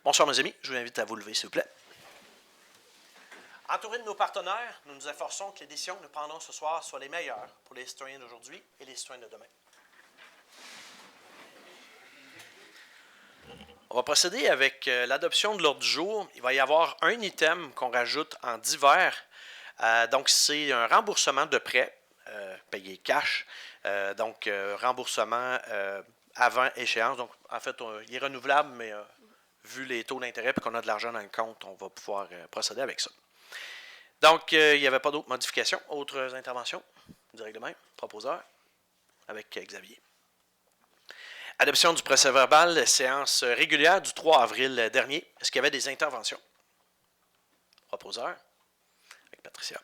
Bonsoir mes amis, je vous invite à vous lever s'il vous plaît. Entourés de nos partenaires, nous nous efforçons que les décisions que nous prendrons ce soir soient les meilleures pour les citoyens d'aujourd'hui et les citoyens de demain. On va procéder avec l'adoption de l'ordre du jour. Il va y avoir un item qu'on rajoute en divers. Donc c'est un remboursement de prêt payé cash. Remboursement avant échéance. Donc en fait, il est renouvelable, mais vu les taux d'intérêt et qu'on a de l'argent dans le compte, on va pouvoir procéder avec ça. Donc, il n'y avait pas d'autres modifications. Autres interventions? Direct de même. Proposeur? Avec Xavier. Adoption du procès-verbal, séance régulière du 3 avril dernier. Est-ce qu'il y avait des interventions? Proposeur? Avec Patricia.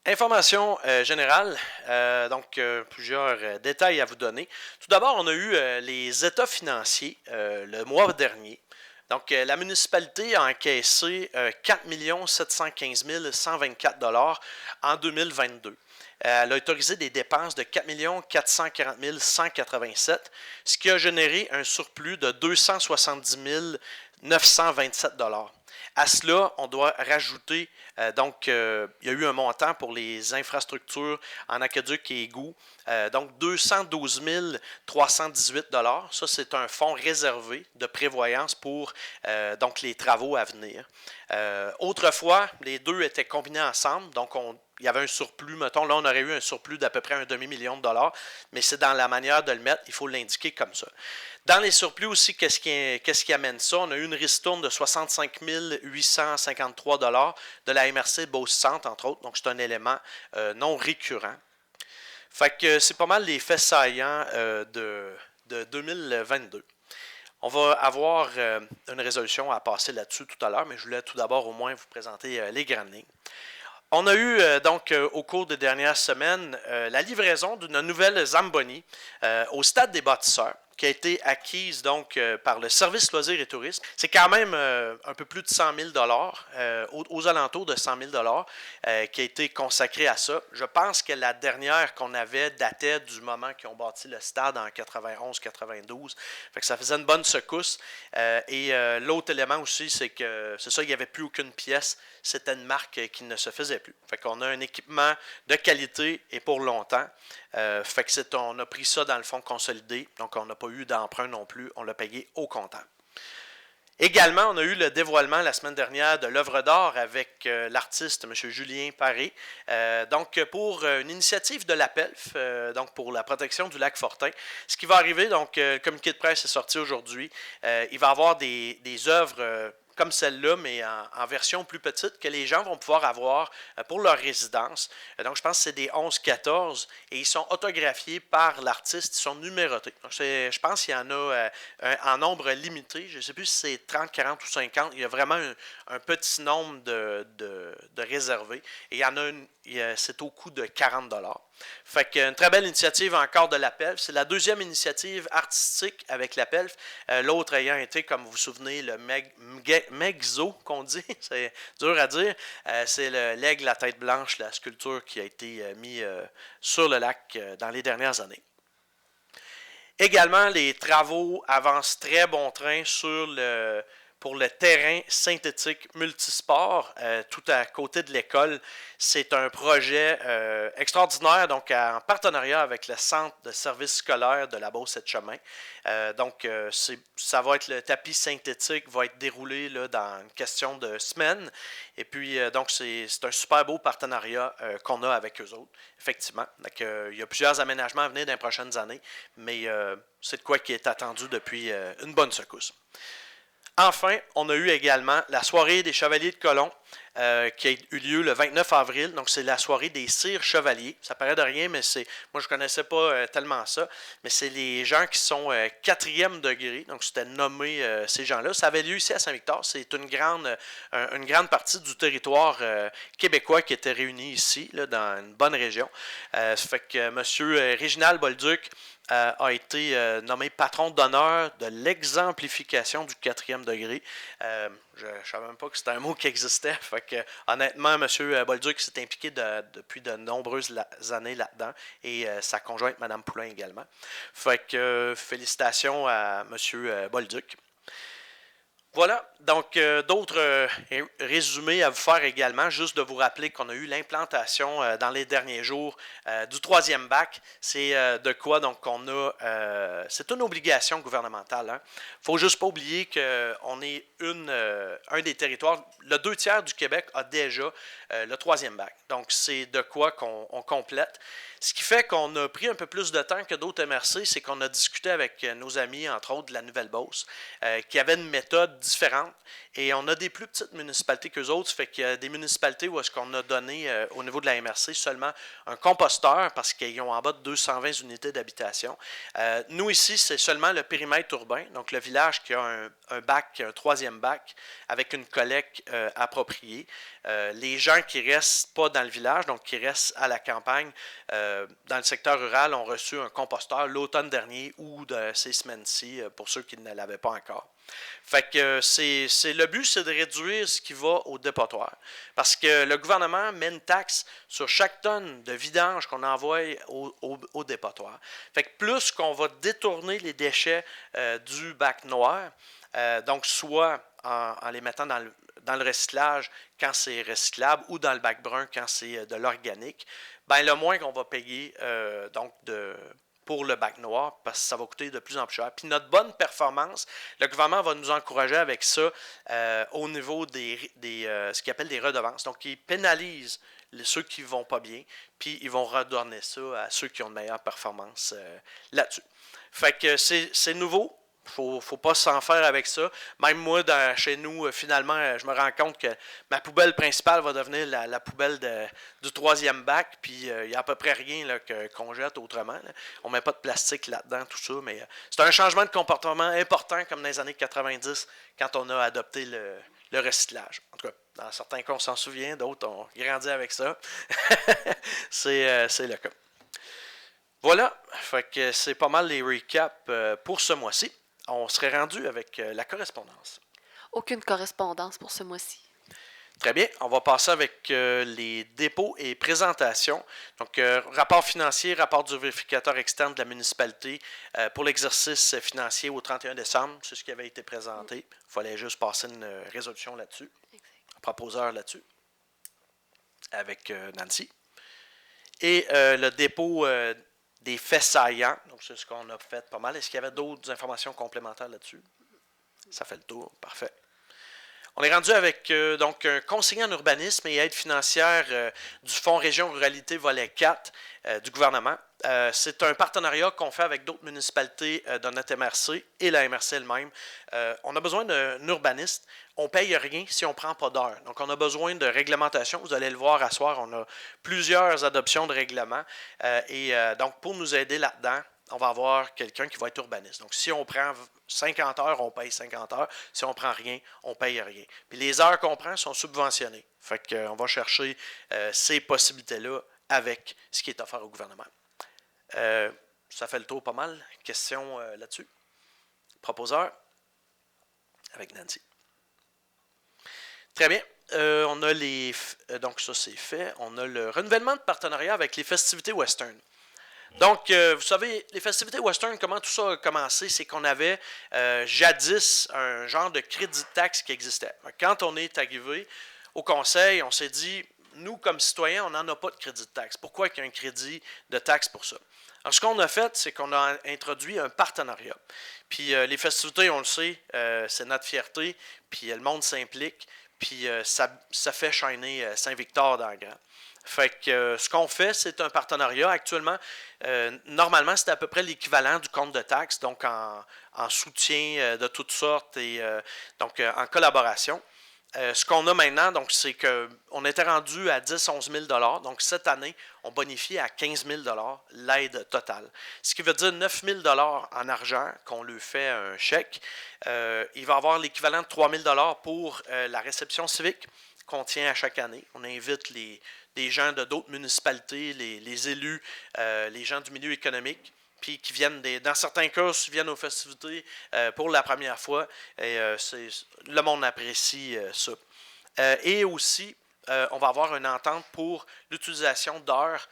Information générale, plusieurs détails à vous donner. Tout d'abord, on a eu les états financiers le mois dernier. Donc, la municipalité a encaissé 4 715 124 $ en 2022. Elle a autorisé des dépenses de 4 440 187, ce qui a généré un surplus de 270 927 $. À cela, on doit rajouter, il y a eu un montant pour les infrastructures en aqueduc et égouts, 212 318 $. Ça, c'est un fonds réservé de prévoyance pour les travaux à venir. Autrefois, les deux étaient combinés ensemble, donc il y avait un surplus, mettons, là on aurait eu un surplus d'à peu près un demi-million de dollars, mais c'est dans la manière de le mettre, il faut l'indiquer comme ça. Dans les surplus aussi, qu'est-ce qui amène ça? On a eu une ristourne de 65 853 $ de la MRC Beauce-Centre, entre autres, donc c'est un élément non récurrent. Fait que c'est pas mal les faits saillants de 2022. On va avoir une résolution à passer là-dessus tout à l'heure, mais je voulais tout d'abord au moins vous présenter les grandes lignes. On a eu au cours des dernières semaines la livraison d'une nouvelle Zamboni au stade des bâtisseurs, qui a été acquise par le service loisirs et tourisme. C'est quand même un peu plus de 100 000 $, aux alentours de 100 000 $ qui a été consacré à ça. Je pense que la dernière qu'on avait datait du moment qu'ils ont bâti le stade en 91-92. Fait que ça faisait une bonne secousse. L'autre élément aussi, c'est que c'est ça, il n'y avait plus aucune pièce. C'était une marque qui ne se faisait plus. Fait qu'on a un équipement de qualité et pour longtemps. On a pris ça dans le fonds consolidé, donc on n'a pas eu d'emprunt non plus, on l'a payé au comptant. Également, on a eu le dévoilement la semaine dernière de l'œuvre d'art avec l'artiste M. Julien Paré. Pour une initiative de l'APELF, pour la protection du lac Fortin. Ce qui va arriver, le communiqué de presse est sorti aujourd'hui. Il va y avoir des œuvres comme celle-là, mais en version plus petite, que les gens vont pouvoir avoir pour leur résidence. Donc, je pense que c'est des 11-14 et ils sont autographiés par l'artiste, ils sont numérotés. Donc, je pense qu'il y en a en nombre limité. Je ne sais plus si c'est 30, 40 ou 50. Il y a vraiment un petit nombre de réservés. Et il y en a c'est au coût de 40 $. Fait qu'une très belle initiative encore de l'APELF. C'est la deuxième initiative artistique avec l'APELF. L'autre ayant été, comme vous vous souvenez, le Megzo qu'on dit. C'est dur à dire. C'est l'aigle à tête blanche, la sculpture qui a été mise sur le lac dans les dernières années. Également, les travaux avancent très bon train pour le terrain synthétique multisport, tout à côté de l'école. C'est un projet extraordinaire, donc en partenariat avec le Centre de services scolaires de la Beauce-et-Chemin. Ça va être le tapis synthétique, va être déroulé là, dans une question de semaines. Et puis, c'est un super beau partenariat qu'on a avec eux autres, effectivement. Donc, il y a plusieurs aménagements à venir dans les prochaines années, mais c'est de quoi qui est attendu depuis une bonne secousse. Enfin, on a eu également la soirée des Chevaliers de Colomb qui a eu lieu le 29 avril. Donc, c'est la soirée des cires chevaliers. Ça paraît de rien, mais moi, je ne connaissais pas tellement ça. Mais c'est les gens qui sont 4e degré. Donc, c'était nommé ces gens-là. Ça avait lieu ici à Saint-Victor. C'est une grande partie du territoire québécois qui était réunie ici, là, dans une bonne région. Ça fait que M. Réginald Bolduc a été nommé patron d'honneur de l'exemplification du 4e degré. Je ne savais même pas que c'était un mot qui existait. Fait que, honnêtement, M. Bolduc s'est impliqué depuis de nombreuses années là-dedans et sa conjointe, Mme Poulain, également. Fait que félicitations à M. Bolduc. Voilà, donc d'autres résumés à vous faire également, juste de vous rappeler qu'on a eu l'implantation dans les derniers jours du troisième bac. C'est de quoi donc on a, c'est une obligation gouvernementale. Il ne faut juste pas oublier qu'on est un des territoires, le 2 tiers du Québec a déjà le troisième bac. Donc c'est de quoi qu'on complète. Ce qui fait qu'on a pris un peu plus de temps que d'autres MRC, c'est qu'on a discuté avec nos amis, entre autres de la Nouvelle-Beauce, qui avaient une méthode différente. Et on a des plus petites municipalités qu'eux autres, ça fait qu'il y a des municipalités où est-ce qu'on a donné au niveau de la MRC seulement un composteur parce qu'ils ont en bas de 220 unités d'habitation. Nous ici, c'est seulement le périmètre urbain, donc le village qui a un bac, un troisième bac avec une collecte appropriée. Les gens qui restent pas dans le village, donc qui restent à la campagne, dans le secteur rural, ont reçu un composteur l'automne dernier ou de ces semaines-ci, pour ceux qui ne l'avaient pas encore. Fait que le but, c'est de réduire ce qui va au dépotoir. Parce que le gouvernement met une taxe sur chaque tonne de vidange qu'on envoie au dépotoir. Fait que plus qu'on va détourner les déchets du bac noir, donc soit en les mettant dans le recyclage quand c'est recyclable ou dans le bac brun quand c'est de l'organique, ben le moins qu'on va payer pour le bac noir parce que ça va coûter de plus en plus cher. Puis notre bonne performance, le gouvernement va nous encourager avec ça au niveau ce qu'il appelle des redevances. Donc, ils pénalisent ceux qui ne vont pas bien, puis ils vont redonner ça à ceux qui ont de meilleures performances là-dessus. Fait que c'est nouveau. Faut pas s'en faire avec ça. Même moi, chez nous, finalement, je me rends compte que ma poubelle principale va devenir la poubelle du troisième bac, puis il n'y a à peu près rien là, qu'on jette autrement. Là. On ne met pas de plastique là-dedans, tout ça, mais c'est un changement de comportement important comme dans les années 90, quand on a adopté le recyclage. En tout cas, dans certains cas, on s'en souvient, d'autres ont grandi avec ça. C'est le cas. Voilà, fait que c'est pas mal les recaps pour ce mois-ci. On serait rendu avec la correspondance. Aucune correspondance pour ce mois-ci. Très bien, on va passer avec les dépôts et présentations. Donc, rapport financier, rapport du vérificateur externe de la municipalité pour l'exercice financier au 31 décembre. C'est ce qui avait été présenté. Il fallait juste passer une résolution là-dessus, un proposeur là-dessus, avec Nancy. Et le dépôt des faits saillants. Donc, c'est ce qu'on a fait pas mal. Est-ce qu'il y avait d'autres informations complémentaires là-dessus? Ça fait le tour. Parfait. On est rendu avec donc un conseiller en urbanisme et aide financière du Fonds Région Ruralité Volet 4 du gouvernement. C'est un partenariat qu'on fait avec d'autres municipalités de notre MRC et la MRC elle-même. On a besoin d'un urbaniste. On ne paye rien si on ne prend pas d'heure. Donc, on a besoin de réglementation. Vous allez le voir à soir, on a plusieurs adoptions de règlements. Donc, pour nous aider là-dedans, on va avoir quelqu'un qui va être urbaniste. Donc, si on prend 50 heures, on paye 50 heures. Si on ne prend rien, on ne paye rien. Puis les heures qu'on prend sont subventionnées. Fait qu'on va chercher ces possibilités-là avec ce qui est offert au gouvernement. Ça fait le tour pas mal. Question là-dessus? Proposeur? Avec Nancy. Très bien. On a donc ça c'est fait. On a le renouvellement de partenariat avec les festivités western. Donc, vous savez, les festivités western, comment tout ça a commencé, c'est qu'on avait jadis un genre de crédit de taxe qui existait. Quand on est arrivé au conseil, on s'est dit, nous, comme citoyens, on n'en a pas de crédit de taxe. Pourquoi il y a un crédit de taxe pour ça? Alors, ce qu'on a fait, c'est qu'on a introduit un partenariat. Puis, les festivités, on le sait, c'est notre fierté, puis le monde s'implique, puis ça fait shiner Saint-Victor dans le grand. Fait que ce qu'on fait, c'est un partenariat. Actuellement, normalement, c'est à peu près l'équivalent du compte de taxe, donc en soutien de toutes sortes et donc en collaboration. Ce qu'on a maintenant, donc, c'est qu'on était rendu à 10-11 000 $. Donc, cette année, on bonifie à 15 000 $ l'aide totale. Ce qui veut dire 9 000 $ en argent qu'on lui fait un chèque. Il va avoir l'équivalent de 3 000 $ pour la réception civique qu'on tient à chaque année. On invite des gens de d'autres municipalités, les élus, les gens du milieu économique, puis qui viennent, dans certains cas, viennent aux festivités pour la première fois. Et le monde apprécie ça. Et aussi, on va avoir une entente pour l'utilisation d'heures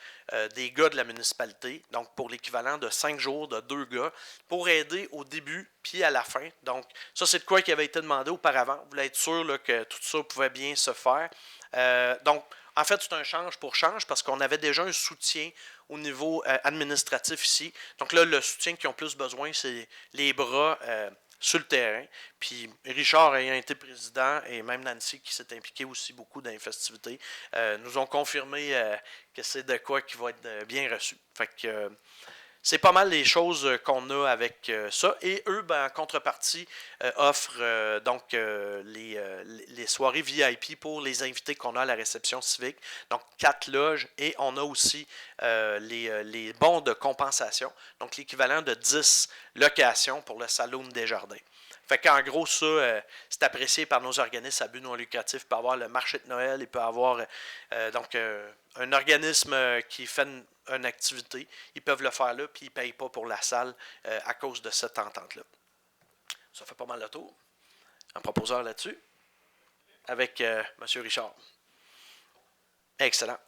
des gars de la municipalité, donc pour l'équivalent de 5 jours de 2 gars, pour aider au début puis à la fin. Donc, ça, c'est de quoi qui avait été demandé auparavant. Vous voulez être sûr là, que tout ça pouvait bien se faire. Donc, en fait, c'est un change pour change parce qu'on avait déjà un soutien au niveau administratif ici. Donc là, le soutien qu'ils ont plus besoin, c'est les bras sur le terrain. Puis Richard ayant été président et même Nancy qui s'est impliquée aussi beaucoup dans les festivités, nous ont confirmé que c'est de quoi qui va être bien reçu. Fait que c'est pas mal les choses qu'on a avec ça. Et eux, ben, en contrepartie, offrent donc les soirées VIP pour les invités qu'on a à la réception civique. Donc, 4 loges. Et on a aussi les bons de compensation. Donc, l'équivalent de 10 locations pour le Saloon des Jardins. Fait qu'en gros, ça, c'est apprécié par nos organismes à but non lucratif. Il peut avoir le marché de Noël, il peut avoir un organisme qui fait une activité. Ils peuvent le faire là, puis ils ne payent pas pour la salle à cause de cette entente-là. Ça fait pas mal le tour. Un proposeur là-dessus, avec M. Richard. Excellent.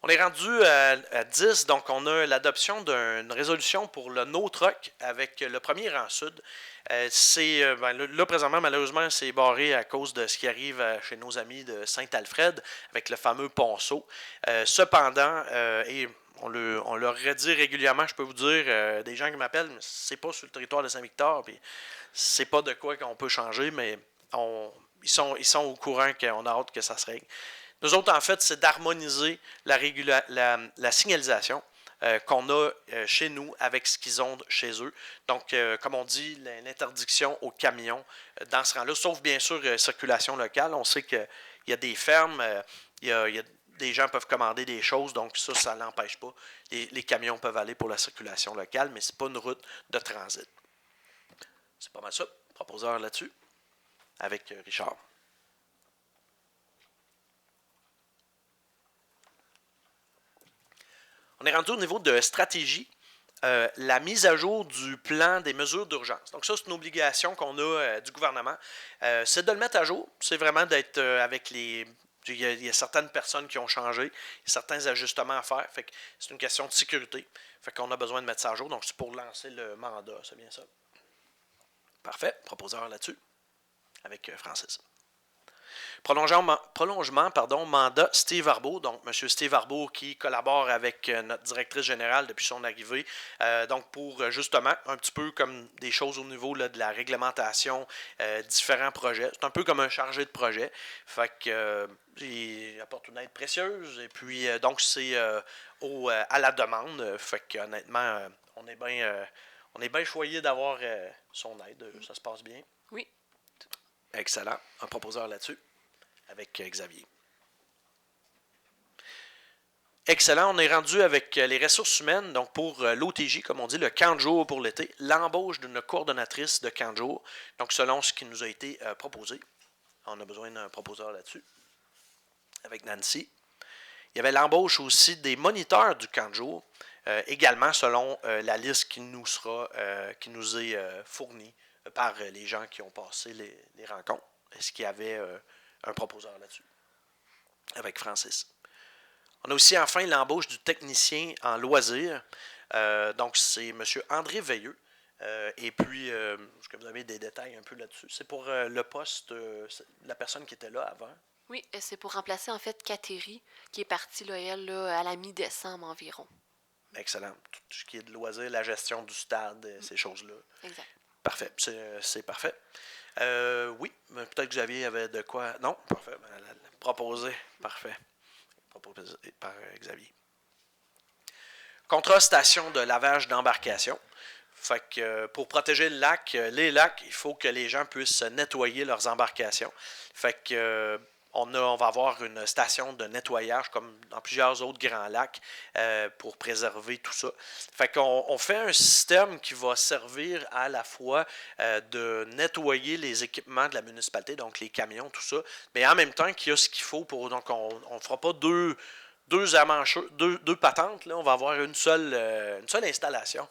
On est rendu à 10, donc on a l'adoption d'une résolution pour le no-truck avec le premier rang sud. Là, présentement, malheureusement, c'est barré à cause de ce qui arrive chez nos amis de Saint-Alfred avec le fameux ponceau. Cependant, et on leur redit régulièrement, je peux vous dire, des gens qui m'appellent, mais c'est pas sur le territoire de Saint-Victor, puis c'est pas de quoi qu'on peut changer, mais ils sont au courant qu'on a hâte que ça se règle. Nous autres, en fait, c'est d'harmoniser la signalisation qu'on a chez nous avec ce qu'ils ont chez eux. Donc, comme on dit, l'interdiction aux camions dans ce rang-là, sauf bien sûr circulation locale. On sait qu'il y a des fermes, des gens peuvent commander des choses, donc ça ne l'empêche pas. Les camions peuvent aller pour la circulation locale, mais ce n'est pas une route de transit. C'est pas mal ça. Proposeur là-dessus, avec Richard. On est rendu au niveau de stratégie, la mise à jour du plan des mesures d'urgence. Donc ça, c'est une obligation qu'on a du gouvernement. C'est de le mettre à jour. C'est vraiment d'être avec les... Il y a certaines personnes qui ont changé, il y a certains ajustements à faire. Fait que c'est une question de sécurité. Fait qu'on a besoin de mettre ça à jour. Donc c'est pour lancer le mandat, c'est bien ça. Parfait. Proposeur là-dessus, avec Francis. Prolongement, mandat Steve Arbour, donc M. Steve Arbour qui collabore avec notre directrice générale depuis son arrivée, donc pour justement un petit peu comme des choses au niveau là, de la réglementation, différents projets. C'est un peu comme un chargé de projet, fait que il apporte une aide précieuse et puis donc c'est à la demande, fait que honnêtement on est bien choyé d'avoir son aide, ça se passe bien. Oui. Excellent, un proposeur là-dessus avec Xavier. Excellent, on est rendu avec les ressources humaines, donc pour l'OTJ, comme on dit, le camp de jour pour l'été, l'embauche d'une coordonnatrice de camp de jour, donc selon ce qui nous a été proposé. On a besoin d'un proposeur là-dessus, avec Nancy. Il y avait l'embauche aussi des moniteurs du camp de jour, également selon la liste qui nous est fournie par les gens qui ont passé les rencontres. Est-ce qu'il y avait un proposeur là-dessus, avec Francis. On a aussi enfin l'embauche du technicien en loisirs. Donc, c'est M. André Veilleux. Et puis, est-ce que vous avez des détails un peu là-dessus? C'est pour le poste, la personne qui était là avant. Oui, c'est pour remplacer en fait Catherine, qui est partie, là, elle, là, à la mi-décembre environ. Excellent. Tout ce qui est de loisirs, la gestion du stade, ces choses-là. Exact. Parfait. C'est parfait. Oui, mais peut-être que Xavier avait de quoi. Non, parfait. Proposé. Parfait. Proposé par Xavier. Contrat station de lavage d'embarcation. Fait que pour protéger le lac, les lacs, il faut que les gens puissent nettoyer leurs embarcations. Fait que on va avoir une station de nettoyage comme dans plusieurs autres grands lacs pour préserver tout ça. Fait qu'on fait un système qui va servir à la fois de nettoyer les équipements de la municipalité, donc les camions, tout ça, mais en même temps qu'il y a ce qu'il faut pour. Donc on ne fera pas deux patentes, là, on va avoir une seule installation.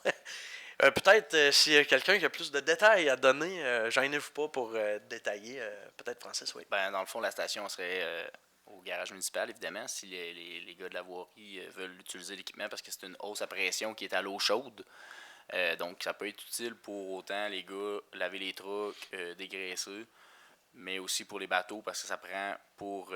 Peut-être s'il y a quelqu'un qui a plus de détails à donner, gênez-vous pas pour détailler. Peut-être Francis, oui. Ben, dans le fond, la station serait au au garage municipal, évidemment, si les gars de la voirie veulent utiliser l'équipement parce que c'est une hausse à pression qui est à l'eau chaude. Donc, ça peut être utile pour autant les gars laver les trucks, dégraisser, mais aussi pour les bateaux parce que ça prend pour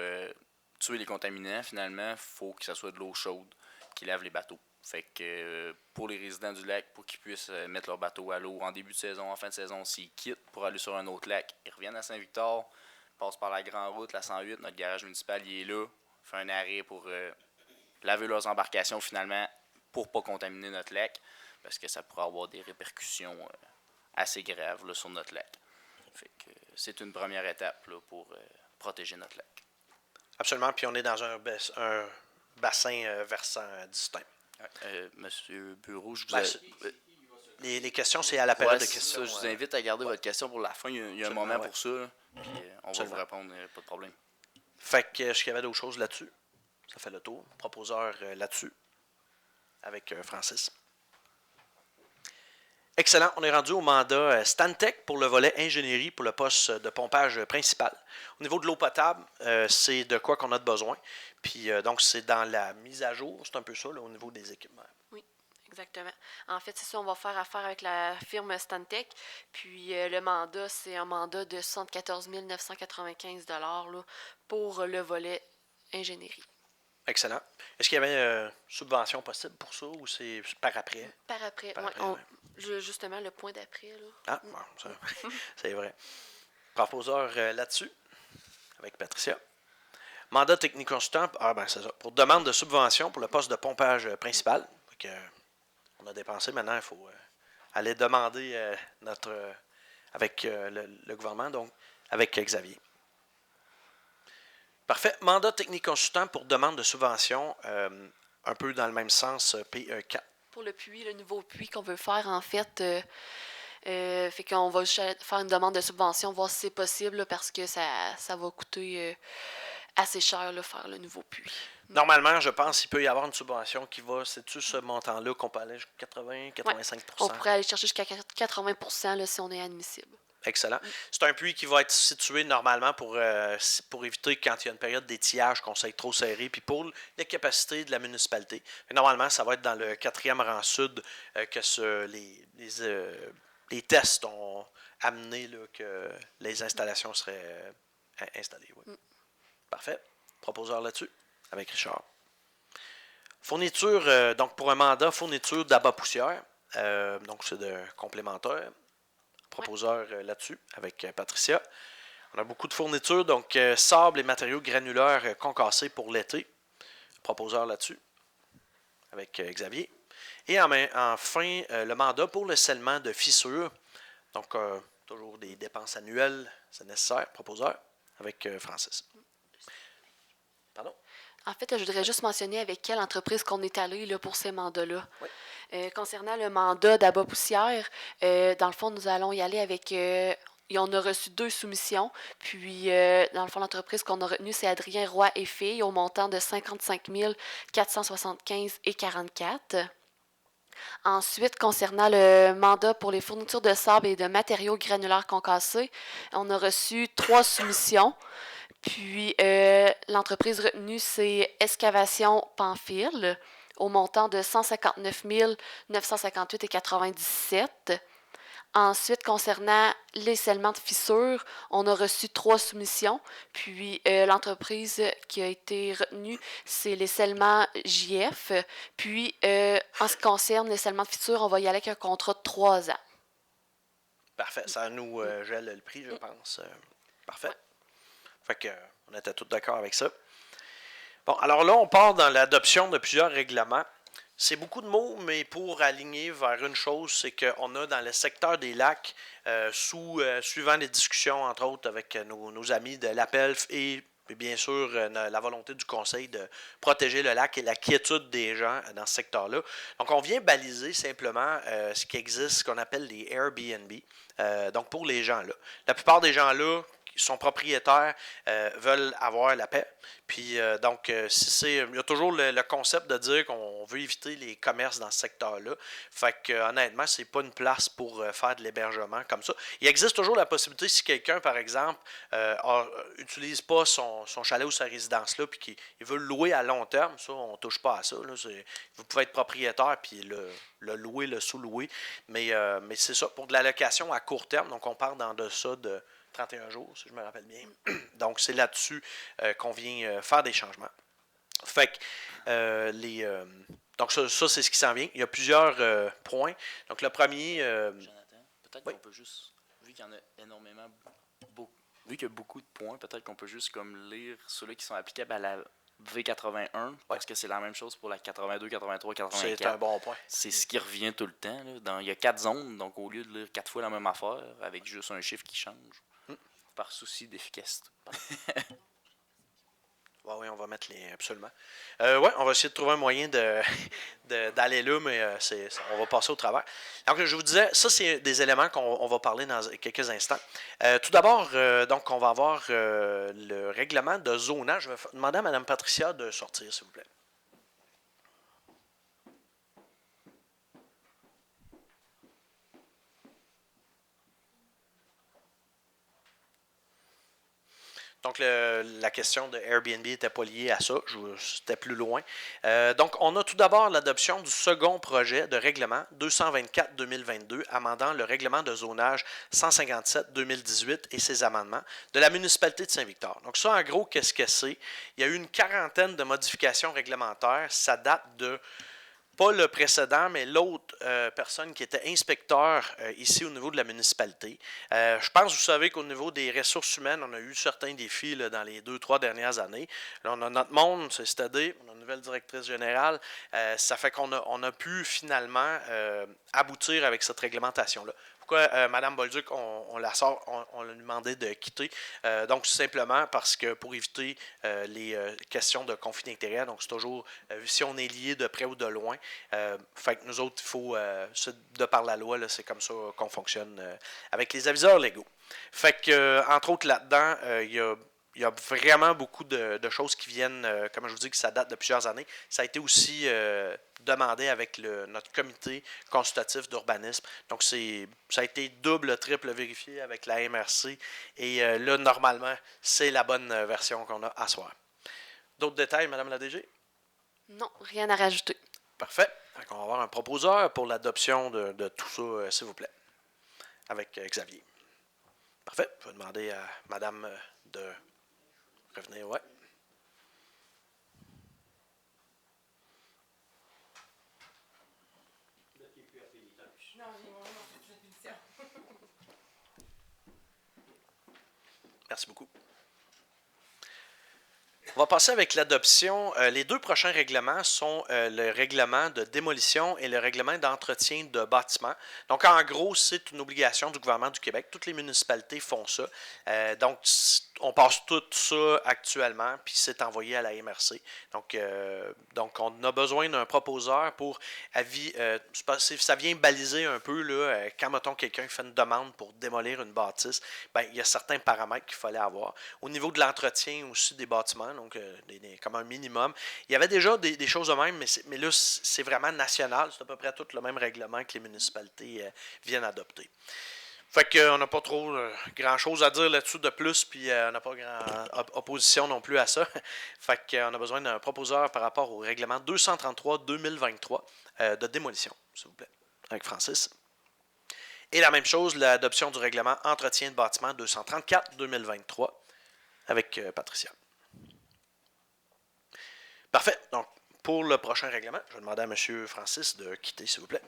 tuer les contaminants, finalement, il faut que ça soit de l'eau chaude qui lave les bateaux. Fait que pour les résidents du lac, pour qu'ils puissent mettre leur bateau à l'eau en début de saison, en fin de saison, s'ils quittent pour aller sur un autre lac, ils reviennent à Saint-Victor, passent par la grande route, la 108, notre garage municipal il est là, fait un arrêt pour laver leurs embarcations finalement pour pas contaminer notre lac, parce que ça pourrait avoir des répercussions assez graves là, sur notre lac. Fait que c'est une première étape là, pour protéger notre lac. Absolument, puis on est dans un bassin versant distinct. Monsieur Bureau, je vous les questions, c'est à la période de questions. Ça, je vous invite à garder votre question pour la fin. Il y a un moment pour ça. Puis on va vous répondre, pas de problème. Fait que est-ce qu'il y avait d'autres choses là-dessus? Ça fait le tour. Proposeur là-dessus. Avec Francis. Excellent. On est rendu au mandat Stantec pour le volet ingénierie pour le poste de pompage principal. Au niveau de l'eau potable, c'est de quoi qu'on a besoin. Puis donc, c'est dans la mise à jour. C'est un peu ça, là, au niveau des équipements. Oui, exactement. En fait, c'est ça, on va faire affaire avec la firme Stantec. Puis le mandat, c'est un mandat de 74 995 $ là, pour le volet ingénierie. Excellent. Est-ce qu'il y avait subvention possible pour ça ou c'est par après? Par après, justement, le point d'après. Là. Ah, bon, c'est vrai. Proposeur là-dessus, avec Patricia. Mandat technique consultant, c'est ça. Pour demande de subvention pour le poste de pompage principal. Donc, on a dépensé, maintenant il faut aller demander avec le gouvernement, donc avec Xavier. Parfait. Mandat technique consultant pour demande de subvention, un peu dans le même sens, PE4. Pour le puits, le nouveau puits qu'on veut faire, en fait, fait qu'on va juste faire une demande de subvention, voir si c'est possible, là, parce que ça va coûter assez cher, là, faire le nouveau puits. Normalement, je pense qu'il peut y avoir une subvention qui va, c'est-tu ce montant-là qu'on peut aller jusqu'à 80-85%? Ouais, on pourrait aller chercher jusqu'à 80% là, si on est admissible. Excellent. C'est un puits qui va être situé normalement pour éviter quand il y a une période d'étiage qu'on s'aille trop serré, puis pour les capacités de la municipalité. Mais normalement, ça va être dans le 4e rang sud que les tests ont amené là, que les installations seraient installées. Oui. Parfait. Proposeur là-dessus, avec Richard. Fourniture, donc pour un mandat, fourniture d'abat poussière. Donc c'est de complémentaire. Proposeur là-dessus, avec Patricia. On a beaucoup de fournitures, donc sable et matériaux granulaires concassés pour l'été. Proposeur là-dessus, avec Xavier. Et enfin, le mandat pour le scellement de fissures. Donc, toujours des dépenses annuelles, c'est nécessaire. Proposeur, avec Francis. Pardon? En fait, je voudrais juste mentionner avec quelle entreprise qu'on est allé là, pour ces mandats-là. Oui. Concernant le mandat d'abat poussière, dans le fond, nous allons y aller avec... on a reçu 2 soumissions. Puis, dans le fond, l'entreprise qu'on a retenue, c'est Adrien Roy et Filles, au montant de 55 475,44 $. Ensuite, concernant le mandat pour les fournitures de sable et de matériaux granulaires concassés, on a reçu 3 soumissions. Puis, l'entreprise retenue, c'est Excavation Pamphile, au montant de 159 958,97 $. Ensuite, concernant les scellements de fissures, on a reçu 3 soumissions. Puis, l'entreprise qui a été retenue, c'est les scellements JF. Puis, en ce qui concerne les scellements de fissures, on va y aller avec un contrat de 3 ans. Parfait. Ça nous gèle le prix, je pense. Parfait. Fait que, on était tous d'accord avec ça. Bon, alors là, on part dans l'adoption de plusieurs règlements. C'est beaucoup de mots, mais pour aligner vers une chose, c'est qu'on a dans le secteur des lacs, suivant les discussions, entre autres, avec nos amis de l'APELF et bien sûr la volonté du conseil de protéger le lac et la quiétude des gens dans ce secteur-là. Donc, on vient baliser simplement ce qui existe, ce qu'on appelle les Airbnb, donc pour les gens-là. La plupart des gens-là son propriétaire veulent avoir la paix. Puis donc, il y a toujours le concept de dire qu'on veut éviter les commerces dans ce secteur-là. Fait que honnêtement, c'est pas une place pour faire de l'hébergement comme ça. Il existe toujours la possibilité, si quelqu'un, par exemple, utilise pas son chalet ou sa résidence là, puis qu'il veut le louer à long terme, ça, on touche pas à ça. Là, vous pouvez être propriétaire puis le louer, le sous-louer. Mais c'est ça, pour de la location à court terme, donc on parle dans de ça de 31 jours, si je me rappelle bien. Donc, c'est là-dessus qu'on vient faire des changements. Fait que donc, ça c'est ce qui s'en vient. Il y a plusieurs points. Donc, le premier. Jonathan, peut-être oui. qu'on peut juste, vu qu'il y en a énormément, vu qu'il y a beaucoup de points, peut-être qu'on peut juste comme lire ceux-là qui sont applicables à la V81, parce que c'est la même chose pour la 82, 83, 84. C'est un bon point. C'est ce qui revient tout le temps. Là. Il y a 4 zones, donc au lieu de lire 4 fois la même affaire, avec juste un chiffre qui change, par souci d'efficacité. Oui, on va mettre les. Absolument. Oui, on va essayer de trouver un moyen d'aller là, mais on va passer au travers. Donc, je vous disais, ça, c'est des éléments qu'on va parler dans quelques instants. Tout d'abord, donc, on va avoir le règlement de zonage. Je vais demander à Mme Patricia de sortir, s'il vous plaît. Donc, la question de Airbnb n'était pas liée à ça. C'était plus loin. Donc, on a tout d'abord l'adoption du second projet de règlement 224-2022, amendant le règlement de zonage 157-2018 et ses amendements de la municipalité de Saint-Victor. Donc, ça, en gros, qu'est-ce que c'est? Il y a eu une quarantaine de modifications réglementaires. Ça date de pas le précédent, mais l'autre personne qui était inspecteur ici au niveau de la municipalité. Je pense, vous savez qu'au niveau des ressources humaines, on a eu certains défis là, dans les 2-3 dernières années. Là, on a notre monde, c'est-à-dire, on a une nouvelle directrice générale. Ça fait qu'on a pu finalement aboutir avec cette réglementation-là. Pourquoi Mme Bolduc, on la sort, on lui demandé de quitter. Donc, tout simplement parce que pour éviter les questions de conflit d'intérêt, donc c'est toujours si on est lié de près ou de loin. Fait que nous autres, il faut, de par la loi, là, c'est comme ça qu'on fonctionne avec les aviseurs légaux. Fait que, entre autres, là-dedans, il y a vraiment beaucoup de choses qui viennent, comme je vous dis, que ça date de plusieurs années. Ça a été aussi demandé avec notre comité consultatif d'urbanisme. Donc, ça a été double, triple vérifié avec la MRC. Et là, normalement, c'est la bonne version qu'on a à soir. D'autres détails, Mme la DG? Non, rien à rajouter. Parfait. Donc, on va avoir un proposeur pour l'adoption de tout ça, s'il vous plaît, avec Xavier. Parfait. Je vais demander à Mme de revenir. Ouais. Merci beaucoup. On va passer avec l'adoption. Les deux prochains règlements sont le règlement de démolition et le règlement d'entretien de bâtiments. Donc, en gros, c'est une obligation du gouvernement du Québec. Toutes les municipalités font ça. Donc, on passe tout ça actuellement, puis c'est envoyé à la MRC. Donc on a besoin d'un proposeur pour avis. Ça vient baliser un peu là, quand, mettons, quelqu'un fait une demande pour démolir une bâtisse, ben, il y a certains paramètres qu'il fallait avoir. Au niveau de l'entretien aussi des bâtiments, donc comme un minimum, il y avait déjà des choses de même, mais là, c'est vraiment national. C'est à peu près tout le même règlement que les municipalités viennent adopter. Fait qu'on n'a pas trop grand-chose à dire là-dessus de plus, puis on n'a pas grand opposition non plus à ça. Fait qu'on a besoin d'un proposeur par rapport au règlement 233-2023 de démolition, s'il vous plaît, avec Francis. Et la même chose, l'adoption du règlement entretien de bâtiment 234-2023 avec Patricia. Parfait. Donc, pour le prochain règlement, je vais demander à M. Francis de quitter, s'il vous plaît.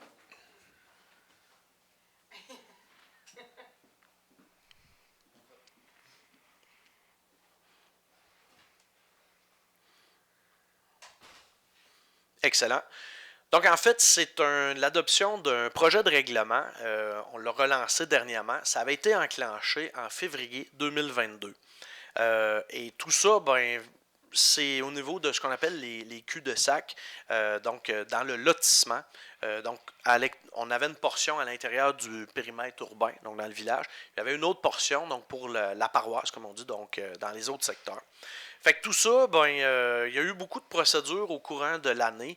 Excellent. Donc, en fait, c'est l'adoption d'un projet de règlement. On l'a relancé dernièrement. Ça avait été enclenché en février 2022. Et tout ça, ben, c'est au niveau de ce qu'on appelle les culs-de-sac, donc dans le lotissement. Donc, on avait une portion à l'intérieur du périmètre urbain, donc dans le village. Il y avait une autre portion, donc pour la paroisse, comme on dit, donc dans les autres secteurs. Fait que tout ça, il y a eu beaucoup de procédures au courant de l'année.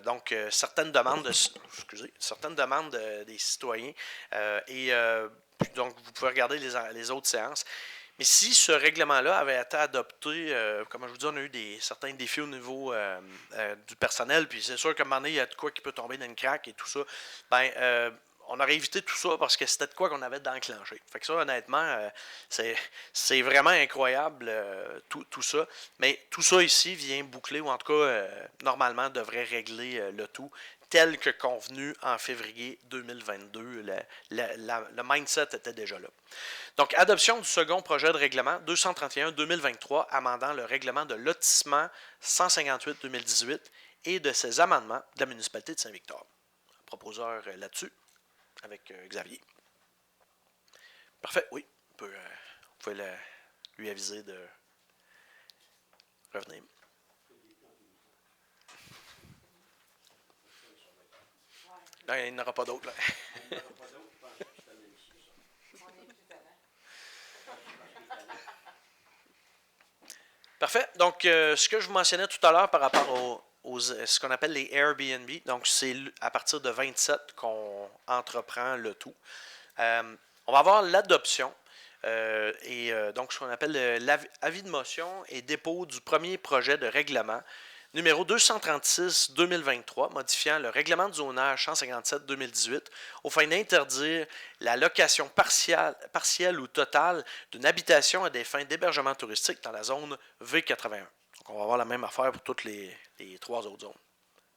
Donc, certaines demandes des citoyens. Donc, vous pouvez regarder les autres séances. Mais si ce règlement-là avait été adopté, comme je vous dis, on a eu certains défis au niveau du personnel, puis c'est sûr qu'à un moment donné, il y a de quoi qui peut tomber dans une craque et tout ça. On aurait évité tout ça parce que c'était de quoi qu'on avait d'enclenché. Fait que ça, honnêtement, c'est vraiment incroyable, tout ça. Mais tout ça ici vient boucler, ou en tout cas, normalement, devrait régler le tout tel que convenu en février 2022. Le mindset était déjà là. Donc, adoption du second projet de règlement 231-2023, amendant le règlement de lotissement 158-2018 et de ses amendements de la municipalité de Saint-Victor. Proposeur là-dessus, avec Xavier. Parfait, oui. Vous pouvez lui aviser de revenir. Non, il n'y en aura pas d'autres. Parfait. Donc, ce que je vous mentionnais tout à l'heure par rapport ce qu'on appelle les Airbnb, donc c'est à partir de 27 qu'on entreprend le tout. On va avoir l'adoption donc ce qu'on appelle l'avis de motion et dépôt du premier projet de règlement numéro 236-2023, modifiant le règlement de zonage 157-2018 aux fins d'interdire la location partielle ou totale d'une habitation à des fins d'hébergement touristique dans la zone V81. Donc, on va avoir la même affaire pour toutes les trois autres zones.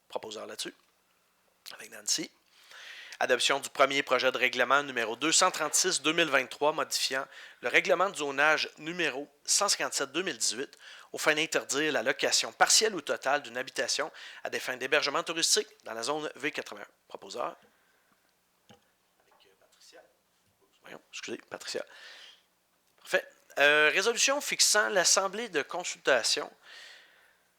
Proposeur là-dessus, avec Nancy. Adoption du premier projet de règlement numéro 236-2023, modifiant le règlement de zonage numéro 157-2018 aux fins d'interdire la location partielle ou totale d'une habitation à des fins d'hébergement touristique dans la zone V81. Proposeur. Patricia. Parfait. Résolution fixant l'Assemblée de consultation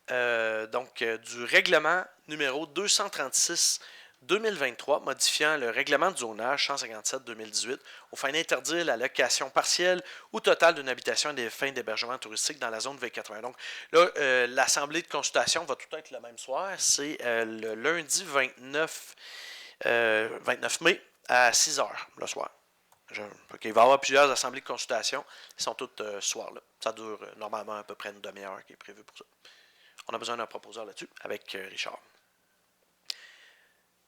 du règlement numéro 236-2023, modifiant le règlement de zonage 157-2018 aux fins d'interdire la location partielle ou totale d'une habitation à des fins d'hébergement touristique dans la zone V80. Donc là, l'assemblée de consultation va tout être le même soir. C'est le lundi 29 mai à 6 h le soir. Il va y avoir plusieurs assemblées de consultation. Elles sont toutes ce soir-là. Ça dure normalement à peu près une demi-heure qui est prévue pour ça. On a besoin d'un proposeur là-dessus avec Richard.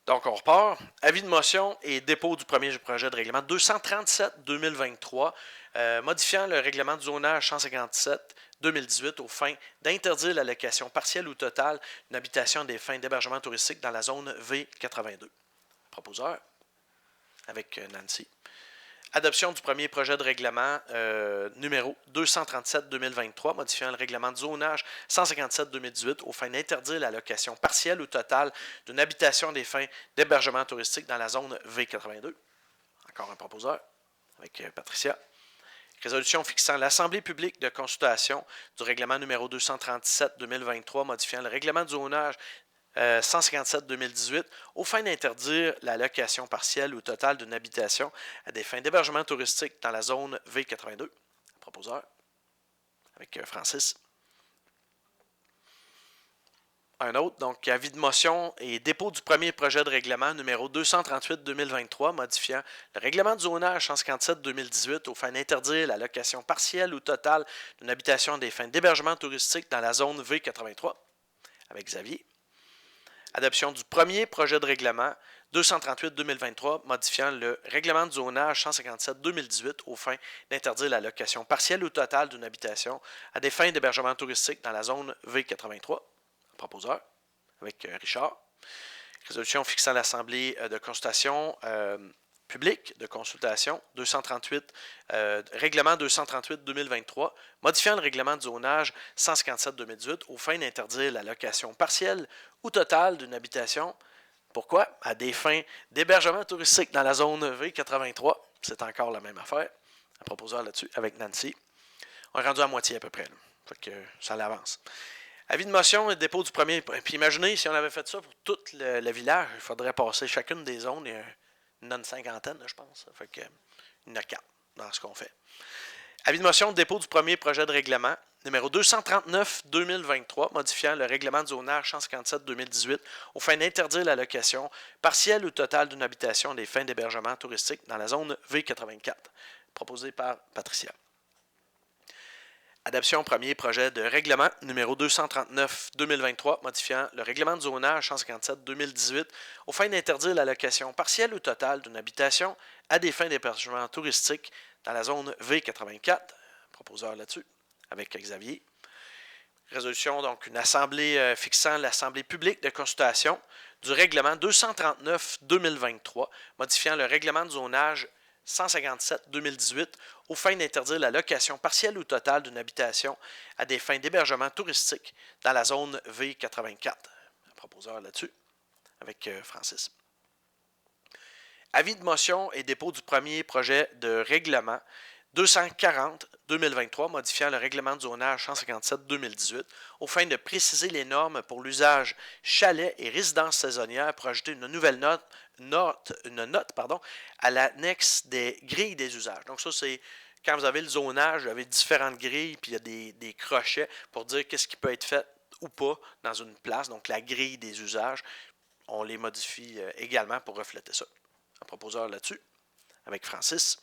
Donc, on repart. Avis de motion et dépôt du premier projet de règlement 237-2023, modifiant le règlement de zonage 157-2018 aux fins d'interdire la location partielle ou totale d'une habitation des fins d'hébergement touristique dans la zone V82. Proposeur, avec Nancy. Adoption du premier projet de règlement numéro 237-2023, modifiant le règlement de zonage 157-2018 aux fins d'interdire la location partielle ou totale d'une habitation des fins d'hébergement touristique dans la zone V82. Encore un proposeur avec Patricia. Résolution fixant l'Assemblée publique de consultation du règlement numéro 237-2023, modifiant le règlement de zonage 157-2018 aux fins d'interdire la location partielle ou totale d'une habitation à des fins d'hébergement touristique dans la zone V82. Proposeur, avec Francis. Un autre, donc avis de motion et dépôt du premier projet de règlement numéro 238-2023, modifiant le règlement de zonage 157-2018 aux fins d'interdire la location partielle ou totale d'une habitation à des fins d'hébergement touristique dans la zone V83. Avec Xavier. Adoption du premier projet de règlement 238-2023, modifiant le règlement de zonage 157-2018 aux fins d'interdire la location partielle ou totale d'une habitation à des fins d'hébergement touristique dans la zone V83. Proposeur, avec Richard. Résolution fixant l'Assemblée de consultation publique de consultation 238, règlement 238-2023, modifiant le règlement de zonage 157-2018 aux fins d'interdire la location partielle ou totale d'une habitation. Pourquoi? À des fins d'hébergement touristique dans la zone V83. C'est encore la même affaire. Un proposeur là-dessus avec Nancy. On est rendu à moitié à peu près. Là. Fait que ça l'avance. Avis de motion et dépôt du premier. Puis imaginez, si on avait fait ça pour tout le village, il faudrait passer chacune des zones. Il y en a une cinquantaine, je pense. Fait que, il y en a 4 dans ce qu'on fait. Avis de motion, dépôt du premier projet de règlement, numéro 239-2023, modifiant le règlement de zonage 157-2018 aux fins d'interdire la location partielle ou totale d'une habitation à des fins d'hébergement touristique dans la zone V84, proposé par Patricia. Adoption premier projet de règlement numéro 239-2023, modifiant le règlement de zonage 157-2018 aux fins d'interdire la location partielle ou totale d'une habitation à des fins d'hébergement touristique dans la zone V84, proposeur là-dessus, avec Xavier. Résolution, donc une assemblée fixant l'assemblée publique de consultation du règlement 239-2023, modifiant le règlement de zonage 157-2018 aux fins d'interdire la location partielle ou totale d'une habitation à des fins d'hébergement touristique dans la zone V84. Proposeur là-dessus, avec Francis. Avis de motion et dépôt du premier projet de règlement 240-2023, modifiant le règlement de zonage 157-2018 aux fins de préciser les normes pour l'usage chalet et résidence saisonnière pour ajouter une nouvelle note à l'annexe des grilles des usages. Donc ça, c'est quand vous avez le zonage, vous avez différentes grilles, puis il y a des crochets pour dire qu'est-ce qui peut être fait ou pas dans une place. Donc la grille des usages, on les modifie également pour refléter ça. Un proposeur là-dessus, avec Francis.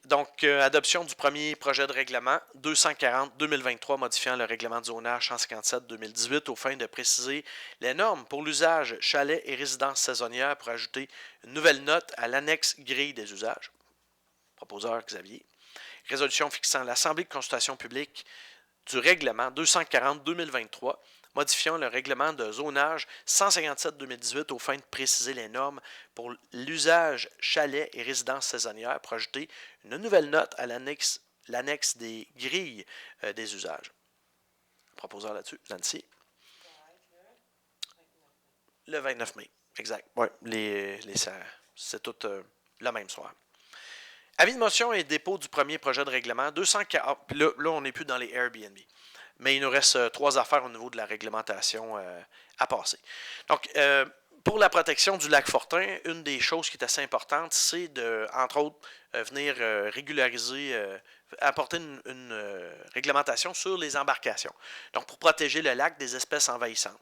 Donc, adoption du premier projet de règlement 240-2023 modifiant le règlement de zonage 157-2018 aux fins de préciser les normes pour l'usage chalet et résidence saisonnière pour ajouter une nouvelle note à l'annexe grille des usages. Proposeur Xavier. Résolution fixant l'Assemblée de consultation publique du règlement 240-2023 modifiant le règlement de zonage 157-2018 aux fins de préciser les normes pour l'usage chalet et résidence saisonnière pour ajouter une nouvelle note à l'annexe des grilles des usages. Proposeur là-dessus, Nancy. Le 29 mai, exact. Oui, c'est tout le même soir. Avis de motion et dépôt du premier projet de règlement 240. Là, on n'est plus dans les Airbnb. Mais il nous reste 3 affaires au niveau de la réglementation à passer. Donc, pour la protection du lac Fortin, une des choses qui est assez importante, c'est de, entre autres, venir régulariser, apporter une réglementation sur les embarcations. Donc, pour protéger le lac des espèces envahissantes.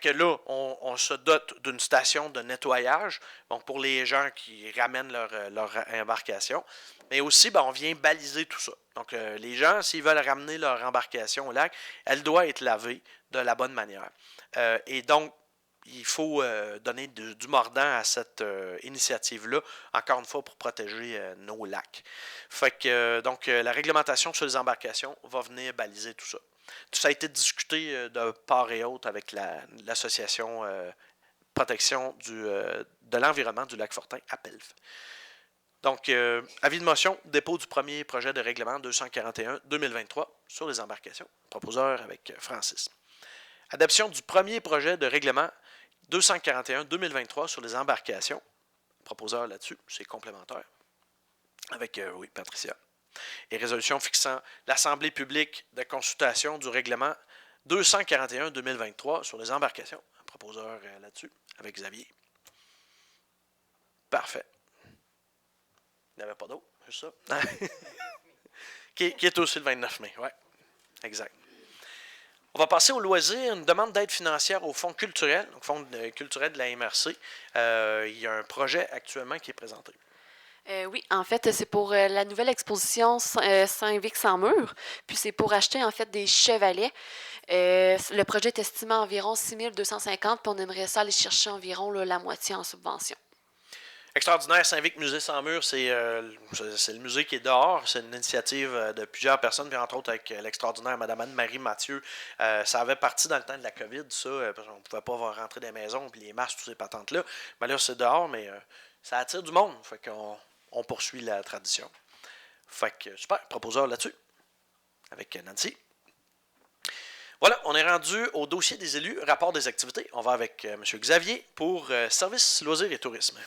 Que là, on se dote d'une station de nettoyage, donc pour les gens qui ramènent leur embarcation. Mais aussi, on vient baliser tout ça. Donc, les gens, s'ils veulent ramener leur embarcation au lac, elle doit être lavée de la bonne manière. Et donc, il faut donner du mordant à cette initiative-là, encore une fois, pour protéger nos lacs. Fait que, donc, la réglementation sur les embarcations va venir baliser tout ça. Tout ça a été discuté de part et autre avec l'association protection de l'environnement du lac Fortin, APELF. Donc, avis de motion, dépôt du premier projet de règlement 241-2023 sur les embarcations. Proposeur avec Francis. Adoption du premier projet de règlement 241-2023 sur les embarcations. Proposeur là-dessus, c'est complémentaire. Avec, oui, Patricia. Et résolution fixant l'Assemblée publique de consultation du règlement 241-2023 sur les embarcations. Proposeur là-dessus, avec Xavier. Parfait. Il n'y avait pas d'autre, juste ça. qui est aussi le 29 mai, oui. Exact. On va passer au loisir, une demande d'aide financière au Fonds culturel, donc Fonds culturel de la MRC. Il y a un projet actuellement qui est présenté. Oui, en fait, c'est pour la nouvelle exposition Saint-Vic sans mur. Puis c'est pour acheter en fait des chevalets. Le projet est estimé à environ 6 250, puis on aimerait ça aller chercher environ la moitié en subvention. Extraordinaire, Saint-Vic Musée sans mur, c'est le musée qui est dehors. C'est une initiative de plusieurs personnes, puis entre autres avec l'extraordinaire Mme Anne-Marie Mathieu. Ça avait parti dans le temps de la COVID, ça, parce qu'on ne pouvait pas rentrer dans les maisons, puis les masques, toutes ces patentes-là. Mais là, c'est dehors, mais ça attire du monde. Fait qu'on poursuit la tradition. Fait que super, proposeur là-dessus, avec Nancy. Voilà, on est rendu au dossier des élus, rapport des activités. On va avec M. Xavier pour Services, loisirs et tourisme.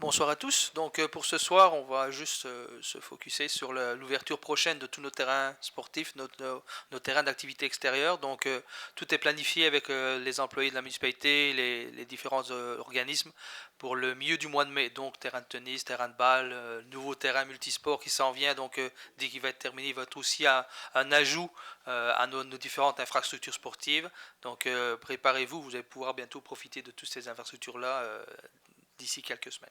Bonsoir à tous. Donc pour ce soir, on va juste se focuser sur l'ouverture prochaine de tous nos terrains sportifs, nos terrains d'activité extérieure. Donc tout est planifié avec les employés de la municipalité, les différents organismes pour le milieu du mois de mai. Donc terrain de tennis, terrain de balle, nouveau terrain multisport qui s'en vient. Donc dès qu'il va être terminé, il va être aussi un ajout à nos différentes infrastructures sportives. Donc préparez-vous, vous allez pouvoir bientôt profiter de toutes ces infrastructures-là d'ici quelques semaines.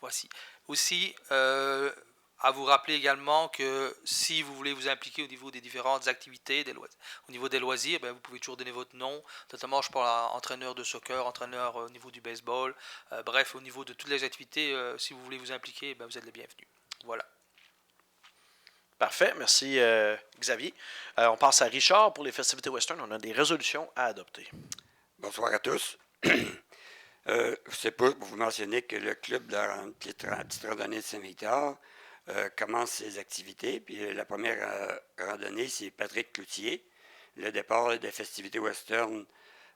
Voici. Aussi, à vous rappeler également que si vous voulez vous impliquer au niveau des différentes activités, au niveau des loisirs, ben, vous pouvez toujours donner votre nom. Notamment, je parle à entraîneur de soccer, entraîneur au niveau du baseball. Bref, au niveau de toutes les activités, si vous voulez vous impliquer, ben, vous êtes les bienvenus. Voilà. Parfait, merci Xavier. On passe à Richard pour les festivités western. On a des résolutions à adopter. Bonsoir à tous. C'est pour vous mentionner que le club de la petite randonnée de Saint-Victor commence ses activités. Puis la première randonnée, c'est Patrick Cloutier. Le départ des festivités western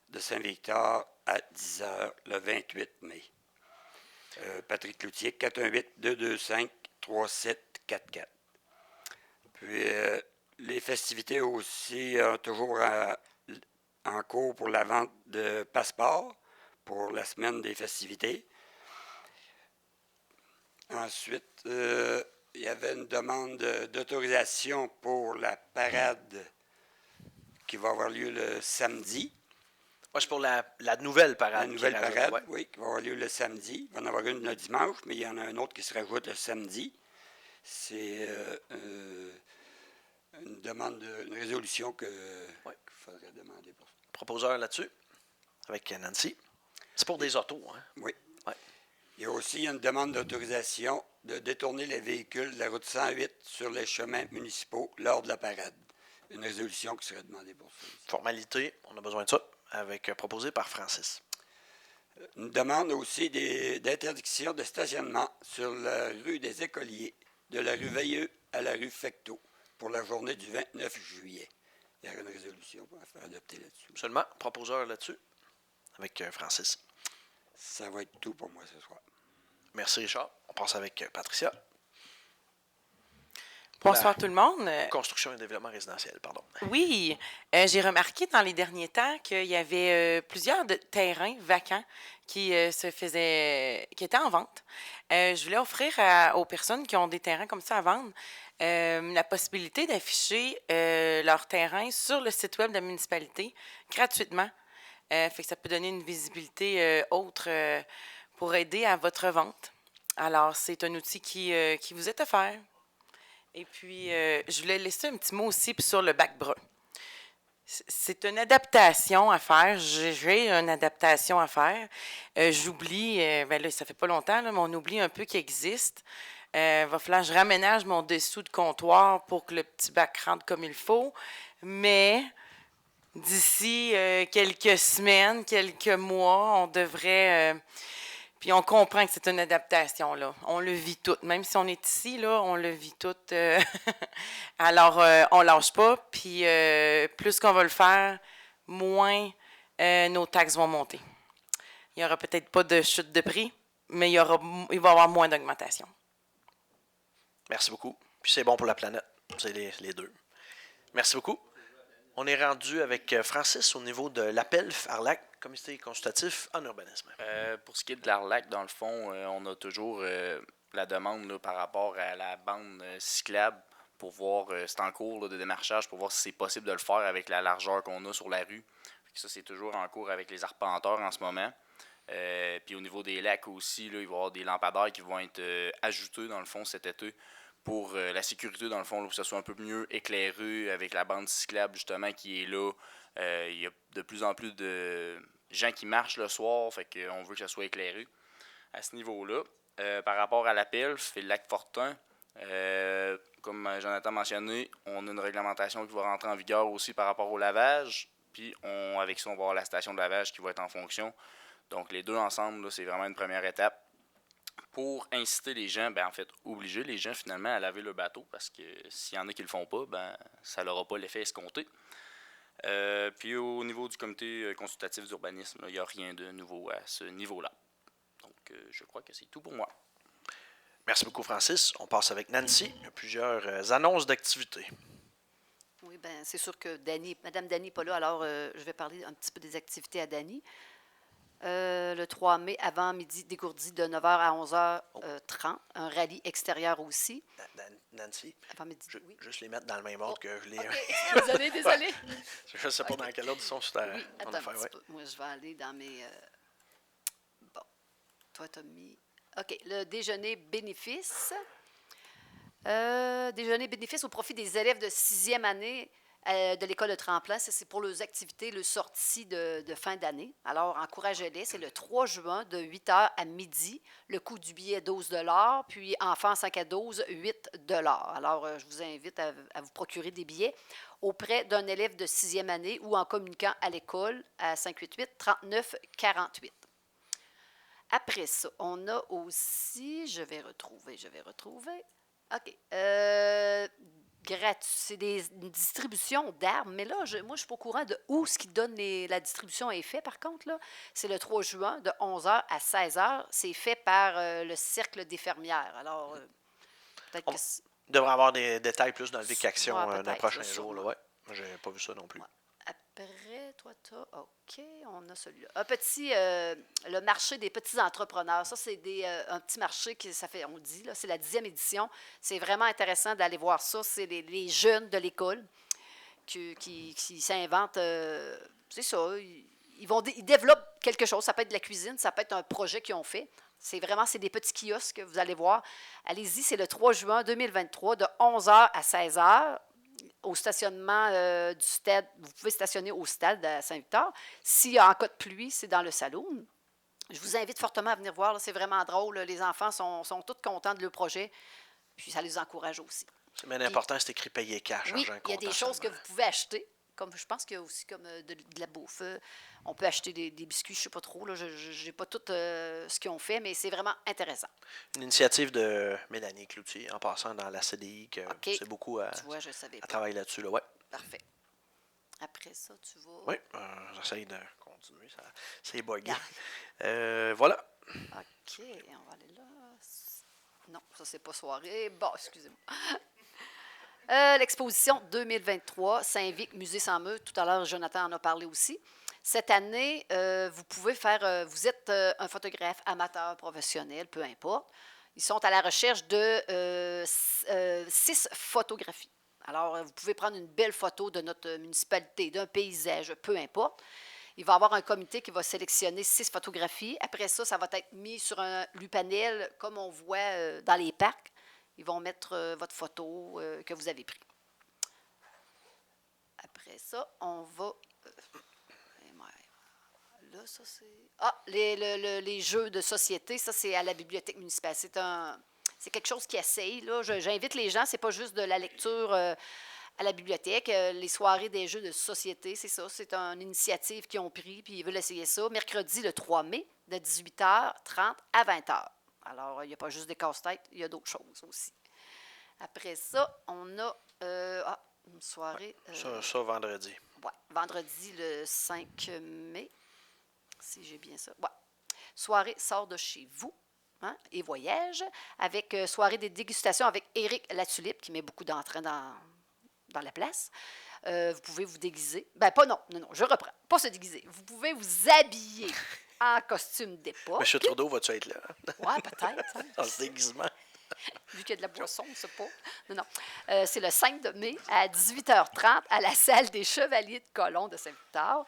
de Saint-Victor à 10h le 28 mai. Patrick Cloutier, 418-225-3744. Puis les festivités aussi toujours en cours pour la vente de passeports pour la semaine des festivités. Ensuite, il y avait une demande d'autorisation pour la parade qui va avoir lieu le samedi. Moi, c'est pour la nouvelle parade. La nouvelle parade, oui, qui va avoir lieu le samedi. Il va en avoir une le dimanche, mais il y en a un autre qui se rajoute le samedi. C'est une demande, une résolution qu'il faudrait demander pour ça. Proposeur là-dessus, avec Nancy. C'est pour des autos, hein? Oui. Ouais. Il y a aussi une demande d'autorisation de détourner les véhicules de la route 108 sur les chemins municipaux lors de la parade. Une résolution qui serait demandée pour ça. Formalité, on a besoin de ça, proposé par Francis. Une demande aussi d'interdiction de stationnement sur la rue des Écoliers, de la rue Veilleux à la rue Fecteau, pour la journée du 29 juillet. Il y a une résolution à faire adopter là-dessus. Seulement, proposeur là-dessus, avec Francis. Ça va être tout pour moi ce soir. Merci Richard. On passe avec Patricia. Bonsoir tout le monde. Construction et développement résidentiel, pardon. Oui, j'ai remarqué dans les derniers temps qu'il y avait plusieurs terrains vacants qui qui étaient en vente. Je voulais offrir aux personnes qui ont des terrains comme ça à vendre la possibilité d'afficher leur terrain sur le site web de la municipalité gratuitement. Fait que ça peut donner une visibilité autre pour aider à votre vente. Alors, c'est un outil qui vous est offert. Et puis, je voulais laisser un petit mot aussi sur le bac brun. C'est une adaptation à faire. J'ai une adaptation à faire. J'oublie, ben là, ça fait pas longtemps, là, mais on oublie un peu qu'il existe. Va falloir que je raménage mon dessous de comptoir pour que le petit bac rentre comme il faut. Mais d'ici quelques semaines, quelques mois, on devrait... puis on comprend que c'est une adaptation, là. On le vit tout. Même si on est ici, là, on le vit tout. Alors, on lâche pas. Puis plus qu'on va le faire, moins nos taxes vont monter. Il n'y aura peut-être pas de chute de prix, mais il va y avoir moins d'augmentation. Merci beaucoup. Puis c'est bon pour la planète. C'est les deux. Merci beaucoup. On est rendu avec Francis au niveau de l'appel Arlac, comité consultatif en urbanisme. Pour ce qui est de l'Arlac, dans le fond, on a toujours la demande là, par rapport à la bande cyclable pour voir, c'est en cours là, de démarchage, pour voir si c'est possible de le faire avec la largeur qu'on a sur la rue. Ça, c'est toujours en cours avec les arpenteurs en ce moment. Puis au niveau des lacs aussi, là, il va y avoir des lampadaires qui vont être ajoutés dans le fond cet été pour la sécurité dans le fond, là, pour que ça soit un peu mieux éclairé avec la bande cyclable justement qui est là. Il y a de plus en plus de gens qui marchent le soir, fait qu'on veut que ça soit éclairé à ce niveau-là. Par rapport à l'appel, c'est le lac Fortin. Comme Jonathan a mentionné, on a une réglementation qui va rentrer en vigueur aussi par rapport au lavage. Puis avec ça, on va avoir la station de lavage qui va être en fonction. Donc les deux ensemble, là, c'est vraiment une première étape pour inciter les gens, ben en fait, obliger les gens finalement à laver le bateau parce que s'il y en a qui le font pas, ben ça n'aura pas l'effet escompté. Puis au niveau du comité consultatif d'urbanisme, il n'y a rien de nouveau à ce niveau-là. Donc je crois que c'est tout pour moi. Merci beaucoup, Francis. On passe avec Nancy. Il y a plusieurs annonces d'activités. Oui, bien, c'est sûr que Mme Dany n'est pas là, alors je vais parler un petit peu des activités à Dany. Le 3 mai, avant midi, dégourdi de 9h à 11h30. Un rallye extérieur aussi. Nancy, Avant midi, oui. juste les mettre dans le même ordre que je les... OK, désolé. Je ne sais pas dans quel ordre ils sont sur ta Oui, ton attends affaire. un petit peu. Moi, je vais aller dans mes... Bon, toi, tu as mis... OK, le déjeuner bénéfice. Déjeuner bénéfice au profit des élèves de 6e année de l'école de Tremplin. Ça, c'est pour leurs activités, le sortie de fin d'année. Alors, encouragez-les. C'est le 3 juin de 8h à midi. Le coût du billet, 12 $. Puis, enfants 5 à 12, 8 $. Alors, je vous invite à vous procurer des billets auprès d'un élève de 6e année ou en communiquant à l'école à 588-3948. Après ça, on a aussi... Je vais retrouver... OK. C'est une distribution d'armes. Mais là, moi, je ne suis pas au courant de où ce qui donne la distribution est fait, par contre. Là. C'est le 3 juin, de 11h à 16h. C'est fait par le Cercle des fermières. Alors, peut-être que... Il devrait y avoir des détails plus dans le Vic Action Ouais, dans les peut-être, prochains là, jours. Là, sûrement. ouais. Moi, j'ai pas vu ça non plus. Ouais. Après, toi, OK, on a celui-là. Un petit, le marché des petits entrepreneurs. Ça, c'est un petit marché qui, ça fait, on dit, là, c'est la 10e édition. C'est vraiment intéressant d'aller voir ça. C'est les jeunes de l'école qui s'inventent, c'est ça, ils développent quelque chose. Ça peut être de la cuisine, ça peut être un projet qu'ils ont fait. C'est des petits kiosques que vous allez voir. Allez-y, c'est le 3 juin 2023 de 11h à 16h. Au stationnement du stade, vous pouvez stationner au stade à Saint-Victor. S'il y a en cas de pluie, c'est dans le saloon. Je vous invite fortement à venir voir. Là, c'est vraiment drôle. Les enfants sont tous contents de leur projet. Puis ça les encourage aussi. C'est bien important, c'est écrit payer cash. Oui, argent il y a des comptant choses que seulement. vous pouvez acheter. Comme je pense qu'il y a aussi comme de la bouffe. On peut acheter des biscuits, je ne sais pas trop. Là, je n'ai pas tout ce qu'ils ont fait, mais c'est vraiment intéressant. Une initiative de Mélanie Cloutier, en passant dans la CDI, que OK. c'est beaucoup à Tu vois, je ne savais pas. travailler là-dessus. Là, ouais. Parfait. Après ça, tu vas... Oui, j'essaye de continuer. C'est bugué. Voilà. OK, on va aller là. Non, ça, c'est pas soirée. Bon, excusez-moi. L'exposition 2023, Saint-Vic, Musée sans mur. Tout à l'heure, Jonathan en a parlé aussi. Cette année, vous pouvez faire... vous êtes un photographe amateur, professionnel, peu importe. Ils sont à la recherche de 6 photographies. Alors, vous pouvez prendre une belle photo de notre municipalité, d'un paysage, peu importe. Il va y avoir un comité qui va sélectionner 6 photographies. Après ça, ça va être mis sur un lupanel, comme on voit dans les parcs. Ils vont mettre votre photo que vous avez prise. Après ça, on va... là, ça, c'est... Ah, les jeux de société, ça, c'est à la bibliothèque municipale. C'est quelque chose qui essaye. Là. J'invite les gens, c'est pas juste de la lecture à la bibliothèque. Les soirées des jeux de société, c'est ça. C'est une initiative qu'ils ont pris, puis ils veulent essayer ça. Mercredi, le 3 mai, de 18h30 à 20h. Alors, il n'y a pas juste des casse-têtes, il y a d'autres choses aussi. Après ça, on a une soirée... Ça, vendredi. Ouais, vendredi, le 5 mai, si j'ai bien ça. Ouais. Soirée sort de chez vous. Hein, et voyage, avec soirée des dégustations avec Éric Latulippe, qui met beaucoup d'entrain dans la place. Vous pouvez vous déguiser. Ben, non, je reprends. Pas se déguiser. Vous pouvez vous habiller en costume d'époque. M. Trudeau, vas-tu être là? Ouais, peut-être. Hein. En ce déguisement. Vu qu'il y a de la boisson, on ne sait pas. Non. C'est le 5 mai à 18h30 à la salle des Chevaliers de Colomb de Saint-Victor.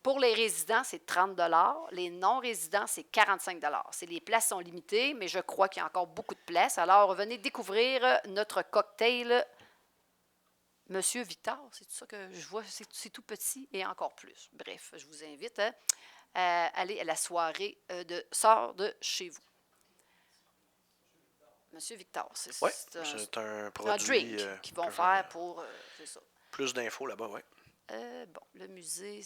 Pour les résidents, c'est 30 $. Les non-résidents, c'est 45 $. Les places sont limitées, mais je crois qu'il y a encore beaucoup de places. Alors, venez découvrir notre cocktail Monsieur Victor. C'est tout ça que je vois. C'est tout petit et encore plus. Bref, je vous invite à aller à la soirée de Sort de chez vous. Monsieur Victor, c'est un un produit drink qu'ils vont faire pour... c'est ça. Plus d'infos là-bas, oui. Bon, le musée,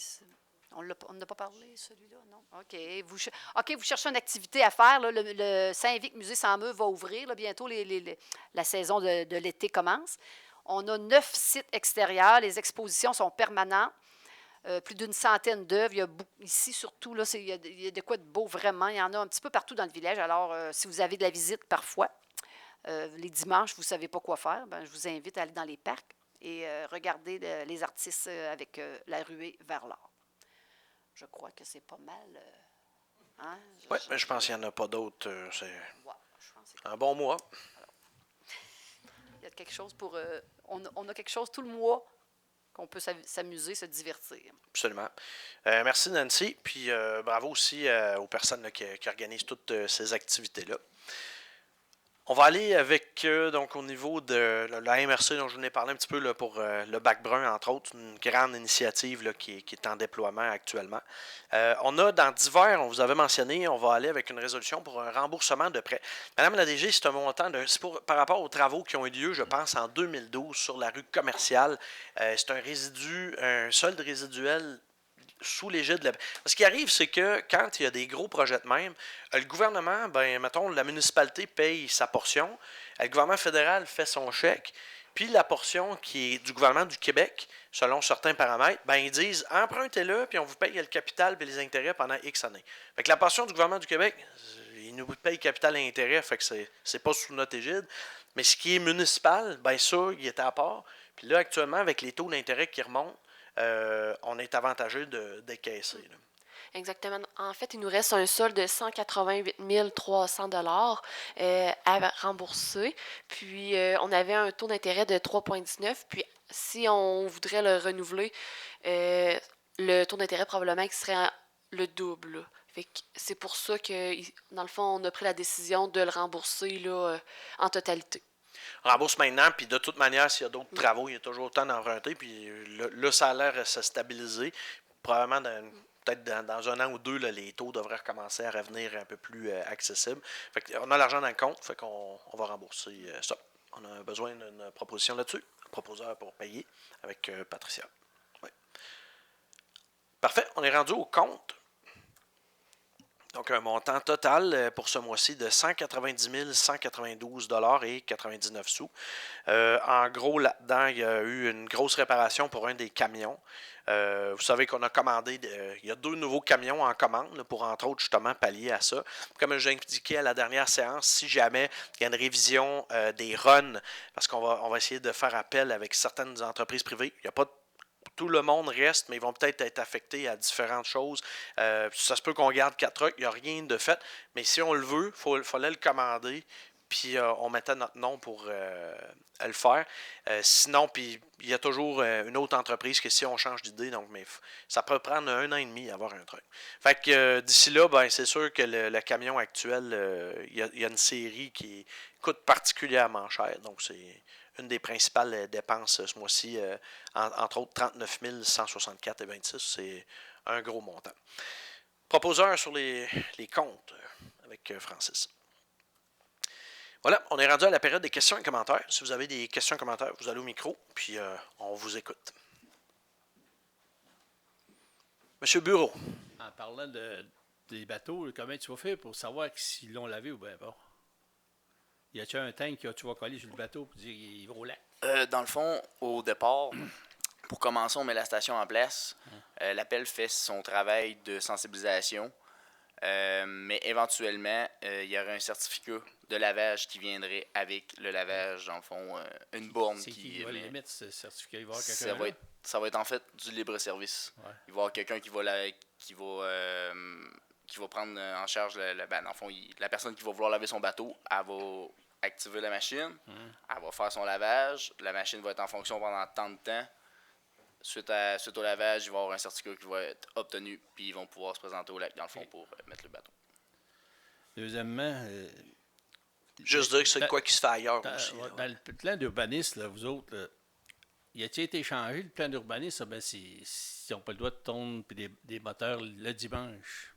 on n'a pas parlé, celui-là, non? OK. Vous cherchez une activité à faire. Là, le Saint-Vic Musée sans mur va ouvrir. Là, bientôt, la saison de l'été commence. On a 9 sites extérieurs. Les expositions sont permanentes. plus d'une centaine d'œuvres. Ici, surtout, là, il y a de quoi de beau, vraiment. Il y en a un petit peu partout dans le village. Alors, si vous avez de la visite parfois, les dimanches, vous ne savez pas quoi faire, ben, je vous invite à aller dans les parcs et regarder les artistes avec la ruée vers l'art. Je crois que c'est pas mal. Hein? Oui, mais je pense qu'il n'y en a pas d'autres. C'est Ouais, je pense que un bon mois. il y a quelque chose pour. On a quelque chose tout le mois qu'on peut s'amuser, se divertir. Absolument. Merci, Nancy. Puis bravo aussi aux personnes là, qui organisent toutes ces activités-là. On va aller avec, donc au niveau de la MRC dont je vous ai parlé un petit peu là, pour le Bac Brun, entre autres, une grande initiative là, qui est en déploiement actuellement. On a dans divers, on vous avait mentionné, on va aller avec une résolution pour un remboursement de prêt. Madame la DG, c'est un montant par rapport aux travaux qui ont eu lieu, je pense, en 2012 sur la rue commerciale. C'est un solde résiduel sous l'égide de la... Ce qui arrive, c'est que quand il y a des gros projets de même, le gouvernement, ben mettons, la municipalité paye sa portion, le gouvernement fédéral fait son chèque, puis la portion qui est du gouvernement du Québec, selon certains paramètres, ben ils disent empruntez-le, puis on vous paye le capital et les intérêts pendant X années. Fait que la portion du gouvernement du Québec, il nous paye capital et intérêts, fait que c'est pas sous notre égide. Mais ce qui est municipal, ben ça, il est à part. Puis là, actuellement, avec les taux d'intérêt qui remontent, on est avantagé de décaisser. Là. Exactement. En fait, il nous reste un solde de 188 300 à rembourser. Puis, on avait un taux d'intérêt de 3,19. Puis, si on voudrait le renouveler, le taux d'intérêt probablement qui serait le double. Fait que c'est pour ça que, dans le fond, on a pris la décision de le rembourser là, en totalité. On rembourse maintenant, puis de toute manière, s'il y a d'autres travaux, il y a toujours le temps d'emprunter, puis le salaire se stabiliser. Probablement, peut-être dans un an ou deux, là, les taux devraient recommencer à revenir un peu plus accessibles. Fait qu'on a l'argent dans le compte, fait qu'on va rembourser ça. On a besoin d'une proposition là-dessus, un proposeur pour payer avec Patricia. Oui. Parfait, on est rendu au compte. Donc, un montant total pour ce mois-ci de 190 192 $ et 99 sous. En gros, là-dedans, il y a eu une grosse réparation pour un des camions. Vous savez qu'on a commandé, il y a 2 nouveaux camions en commande là, pour, entre autres, justement, pallier à ça. Comme je l'ai indiqué à la dernière séance, si jamais il y a une révision des runs, parce qu'on va essayer de faire appel avec certaines entreprises privées, il n'y a pas tout le monde reste, mais ils vont peut-être être affectés à différentes choses. Ça se peut qu'on garde 4 trucks, il n'y a rien de fait. Mais si on le veut, il fallait le commander. Puis on mettait notre nom pour le faire. Sinon, puis il y a toujours une autre entreprise que si on change d'idée, donc mais ça peut prendre 1 an et demi à avoir un truck. Fait que d'ici là, ben, c'est sûr que le camion actuel, il y a une série qui coûte particulièrement cher. Donc c'est une des principales dépenses ce mois-ci, entre autres 39 164,26. C'est un gros montant. Proposeur sur les comptes avec Francis. Voilà, on est rendu à la période des questions et commentaires. Si vous avez des questions et commentaires, vous allez au micro, puis on vous écoute. Monsieur Bureau. En parlant des bateaux, comment tu vas faire pour savoir s'ils l'ont lavé ou bien pas? Y a-t-il un tank que tu vas coller sur le bateau pour dire qu'il va au lac? Dans le fond, au départ, pour commencer, on met la station en place. L'appel fait son travail de sensibilisation. Mais éventuellement, il y aurait un certificat de lavage qui viendrait avec le lavage, dans le fond, une borne C'est qui va l'émettre, ce certificat? Il va y avoir quelqu'un ça va être en fait du libre-service. Ouais. Il va y avoir quelqu'un qui va prendre en charge, dans le fond, la personne qui va vouloir laver son bateau, elle va activer la machine, elle va faire son lavage, la machine va être en fonction pendant tant de temps. Suite au lavage, il va y avoir un certificat qui va être obtenu, puis ils vont pouvoir se présenter au lac, dans le fond, pour mettre le bateau. Deuxièmement, Juste dire que c'est quoi qui se fait ailleurs aussi. dans le plan d'urbanisme, là, vous autres, là, y a-t-il été changé le plan d'urbanisme? Ben, si on n'a pas le droit de tourner puis des moteurs le dimanche.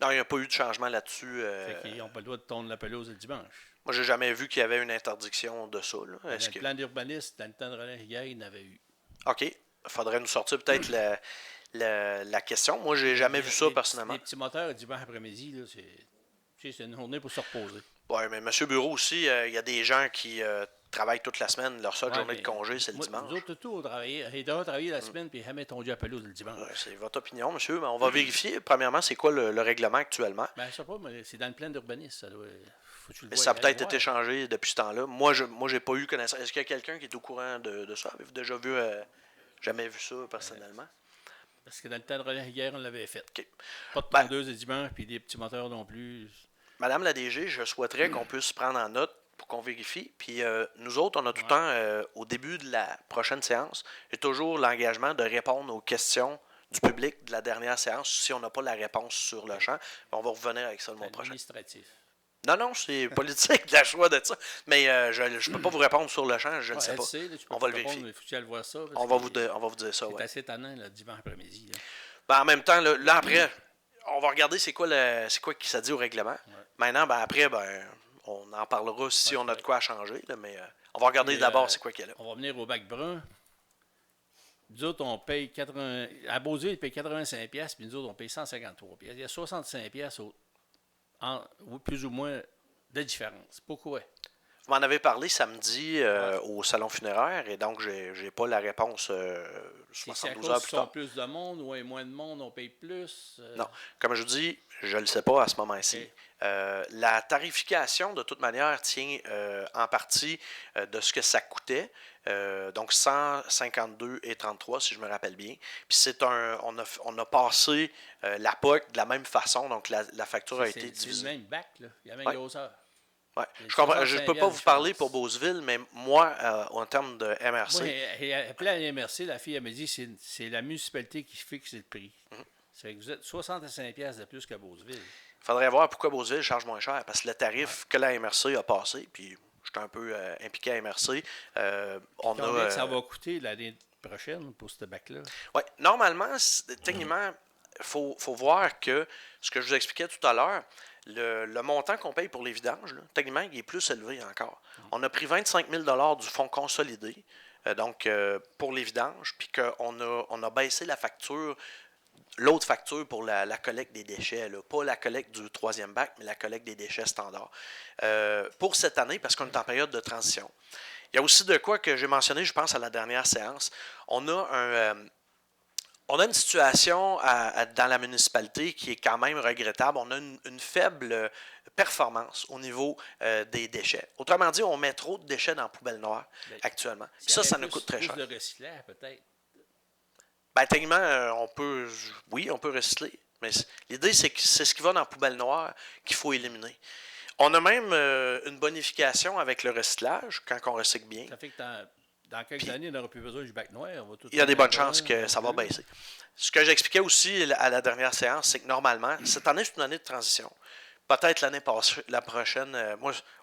Non, il n'y a pas eu de changement là-dessus. Fait qu'ils n'ont pas le droit de tourner la pelouse le dimanche. Moi, j'ai jamais vu qu'il y avait une interdiction de ça. Là. Dans le plan d'urbanisme, dans le temps de Roland Rigueur, il y en avait eu. OK. Il faudrait nous sortir peut-être la question. Moi, j'ai jamais vu ça personnellement. Les petits moteurs le dimanche après-midi, là, c'est une journée pour se reposer. Oui, mais M. Bureau aussi, il y a des gens qui travaillent toute la semaine. Leur seule Ouais, journée mais de congé, c'est le moi, dimanche. Nous autres, tout, on travaillait. J'ai déjà travaillé la semaine, puis jamais tondu à pelouse le dimanche. Ouais, c'est votre opinion, monsieur. Mais on va vérifier, premièrement, c'est quoi le règlement actuellement. Ben, je sais pas, mais c'est dans le plan d'urbanisme. Ça doit. Faut que tu le Mais vois, ça a aller peut-être voir. été changé depuis ce temps-là. Moi, j'ai pas eu connaissance. Est-ce qu'il y a quelqu'un qui est au courant de ça? Avez-vous déjà vu, jamais vu ça personnellement? Parce que dans le temps de relais hier, on l'avait fait. OK. Pas de Ben- tondeuse le dimanche, puis des petits moteurs non plus. Madame la DG, je souhaiterais qu'on puisse prendre en note pour qu'on vérifie. Puis nous autres, on a tout le temps, au début de la prochaine séance, j'ai toujours l'engagement de répondre aux questions du public de la dernière séance. Si on n'a pas la réponse sur le champ, on va revenir avec ça le mois prochain. Administratif. Non, c'est politique, la choix de ça. Mais je ne peux pas vous répondre sur le champ, je ne sais Ouais, pas. tu sais, là, tu peux On pas va le répondre, vérifier. mais faut que tu ailles voir ça. parce On va que vous dire ça, C'est ouais. assez tannant, le dimanche après-midi. là. Ben, en même temps, là après, on va regarder c'est quoi qui ça dit au règlement. Maintenant, ben, après, on en parlera si on a de quoi à changer. Là, mais on va regarder Puis, d'abord c'est quoi qu'il y a là. On va venir au bac brun. Nous autres, on paye 80. À Beauzville, ils payent 85$, puis nous autres, on paye 153$. Il y a 65$ plus ou moins de différence. Pourquoi? Vous m'en avez parlé samedi au salon funéraire et donc j'ai pas la réponse C'est à 72 cause heures qu'ils plus sont tard. plus de monde ou moins de monde, on paye plus? Non. Comme je vous dis, je ne le sais pas à ce moment-ci. Ok. La tarification, de toute manière, tient en partie de ce que ça coûtait. Donc 152,33 si je me rappelle bien. Puis on a passé la POC de la même façon, donc la facture a été C'est le divisée. même bac, là. Il y a même Ouais. grosseur. Ouais. Il y a Je comprends. Je ne 65 peux pas vous différence. parler pour Beauceville, mais moi, en termes de MRC, Oui, elle appelait à la MRC, la fille, elle m'a dit c'est la municipalité qui fixe le prix. Ça fait que vous êtes 65$ de plus qu'à Beauceville. il faudrait voir pourquoi Beauceville charge moins cher. Parce que le tarif que la MRC a passé, puis j'étais un peu impliqué à MRC, on Combien a. que ça va coûter l'année prochaine pour ce bac-là? Ouais, normalement, techniquement, il faut voir que ce que je vous expliquais tout à l'heure, le montant qu'on paye pour les vidanges, là, techniquement, il est plus élevé encore. On a pris 25 000 du fonds consolidé, pour les vidanges, puis on a baissé la facture, l'autre facture pour la collecte des déchets, là, pas la collecte du troisième bac, mais la collecte des déchets standards. Pour cette année, parce qu'on est en période de transition. Il y a aussi de quoi que j'ai mentionné, je pense, à la dernière séance. On a une situation dans la municipalité qui est quand même regrettable. On a une faible performance au niveau des déchets. Autrement dit, on met trop de déchets dans la poubelle noire actuellement. S'il y Ça avait nous coûte très plus cher. de recyclage, peut-être. Ben, techniquement, on peut recycler. Mais l'idée, c'est que c'est ce qui va dans la poubelle noire qu'il faut éliminer. On a même une bonification avec le recyclage quand on recycle bien. Ça fait que dans quelques années, on n'aura plus besoin du bac noir. On va tout Il y a des bonnes mettre chances brun, que ça va bleu. baisser. Ce que j'expliquais aussi à la dernière séance, c'est que normalement, cette année, c'est une année de transition. Peut-être l'année passée, la prochaine.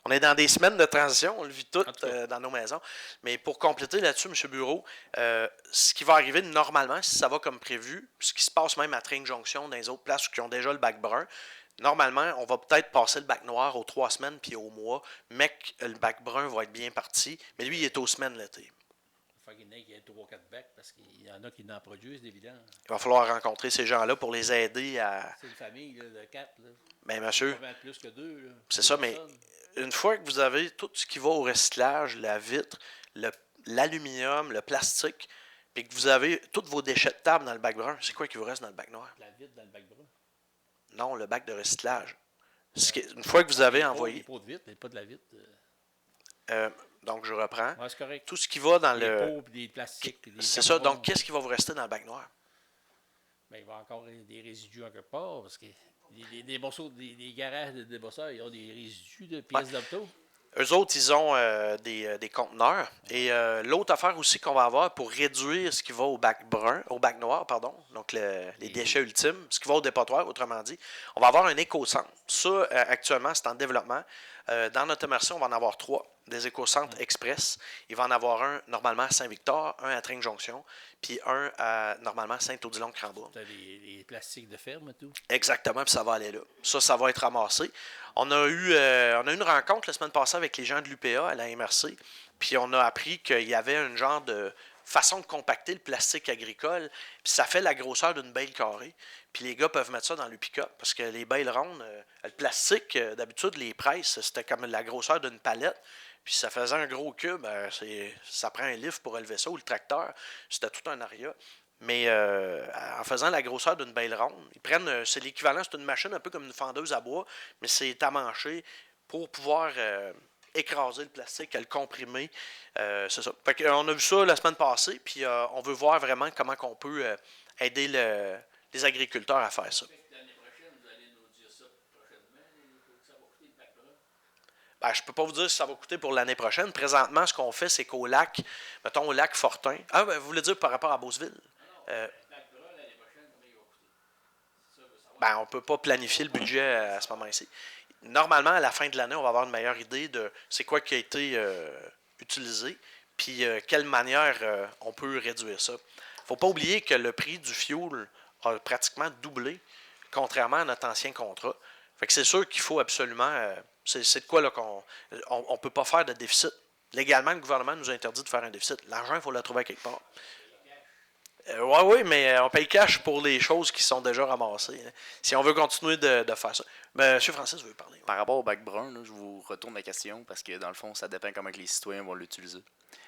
On est dans des semaines de transition, on le vit tout En tout cas. dans nos maisons. Mais pour compléter là-dessus, M. Bureau, ce qui va arriver normalement, si ça va comme prévu, ce qui se passe même à Train Junction, dans les autres places qui ont déjà le bac brun, normalement, on va peut-être passer le bac noir aux 3 semaines puis au mois, mais que le bac brun va être bien parti. Mais lui, il est aux semaines l'été. Il faut qu'il y en ait qui aient 3-4 bacs parce qu'il y en a qui en produisent, c'est évident. Il va falloir rencontrer ces gens-là pour les aider à. C'est une famille là, de 4. Ben, monsieur, Pas mal plus que 2. c'est ça, mais une fois que vous avez tout ce qui va au recyclage, la vitre, l'aluminium, le plastique, puis que vous avez tous vos déchets de table dans le bac brun, c'est quoi qui vous reste dans le bac noir? La vitre dans le bac brun. Non, le bac de recyclage. Une fois que vous avez Les envoyé, pots de vitre, mais pas de la vitre. donc je reprends, Ouais, c'est correct. tout ce qui va dans Les le. pots et des plastiques. des C'est ça, cartons. donc qu'est-ce qui va vous rester dans le bac noir? Ben, il va encore y avoir des résidus en quelque part parce que des morceaux, des garages de bosseurs, ils ont des résidus de pièces d'auto. Eux autres, ils ont des conteneurs. Et l'autre affaire aussi qu'on va avoir pour réduire ce qui va au bac brun, au bac noir, pardon, donc les déchets ultimes, ce qui va au dépotoir, autrement dit, on va avoir un éco-centre. Ça, actuellement, c'est en développement. Dans notre MRC, on va en avoir 3, des éco-centres express. Il va en avoir un, normalement, à Saint-Victor, un à Train-Jonction, puis un, normalement, à Saint-Odilon-Crambourg. Tu as les plastiques de ferme et tout. Exactement, puis ça va aller là. Ça va être ramassé. On a eu une rencontre la semaine passée avec les gens de l'UPA à la MRC, puis on a appris qu'il y avait un genre de façon de compacter le plastique agricole, puis ça fait la grosseur d'une bale carrée. Puis les gars peuvent mettre ça dans le pick-up, parce que les bales rondes, le plastique, d'habitude, les presses, c'était comme la grosseur d'une palette. Puis ça faisait un gros cube, ça prend un lift pour relever ça, ou le tracteur. C'était tout un aria. Mais en faisant la grosseur d'une belle ronde, ils prennent, c'est l'équivalent, c'est une machine un peu comme une fendeuse à bois, mais c'est amanché pour pouvoir écraser le plastique, le comprimer. C'est ça. Fait qu'on a vu ça la semaine passée, puis on veut voir vraiment comment on peut aider les agriculteurs à faire ça. Ben, je ne peux pas vous dire si ça va coûter pour l'année prochaine. Présentement, ce qu'on fait, c'est qu'au lac, mettons au lac Fortin. Ah, ben, vous voulez dire par rapport à Beauceville? Ben, on ne peut pas planifier le budget à ce moment-ci. Normalement, à la fin de l'année, on va avoir une meilleure idée de c'est quoi qui a été utilisé, puis quelle manière on peut réduire ça. Il ne faut pas oublier que le prix du fioul a pratiquement doublé, contrairement à notre ancien contrat. Fait que c'est sûr qu'il faut absolument... c'est de quoi là qu'on on peut pas faire de déficit. Légalement, le gouvernement nous interdit de faire un déficit. L'argent, il faut le trouver quelque part. Oui, mais on paye cash pour les choses qui sont déjà ramassées. Hein. Si on veut continuer de faire ça. Ben, M. Francis veut parler. Par rapport au bac brun, là, je vous retourne la question parce que dans le fond, ça dépend comment les citoyens vont l'utiliser.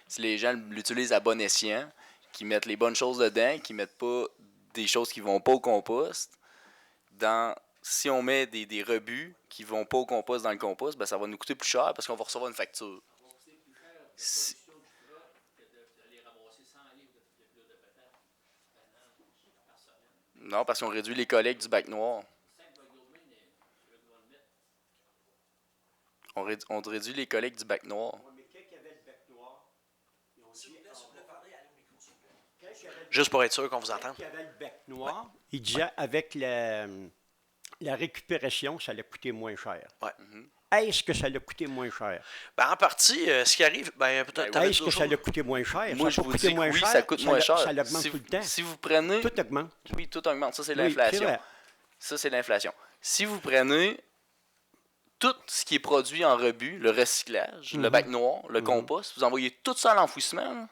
Si les gens l'utilisent à bon escient, qu'ils mettent les bonnes choses dedans, qu'ils mettent pas des choses qui vont pas au compost, si on met des rebuts qui vont pas au compost dans le compost, ben ça va nous coûter plus cher parce qu'on va recevoir une facture. Non, parce qu'on réduit les collectes du bac noir. On réduit les collectes du bac noir. Juste pour être sûr qu'on vous entende. Quand il y avait le bac noir, il disait avec la récupération, ça allait coûter moins cher. Ouais. Est-ce que ça allait coûter moins cher? Ben, en partie, ce qui arrive, peut-être. Est-ce que ça allait coûter moins cher? Moi, je vous dis que oui, ça coûte moins cher. Ça augmente tout le temps. Si vous prenez... Tout augmente. Oui, tout augmente. Ça, c'est Oui, l'inflation. c'est vrai. Ça, c'est l'inflation. Si vous prenez tout ce qui est produit en rebut, le recyclage, le bac noir, le compost, vous envoyez tout ça à l'enfouissement, là,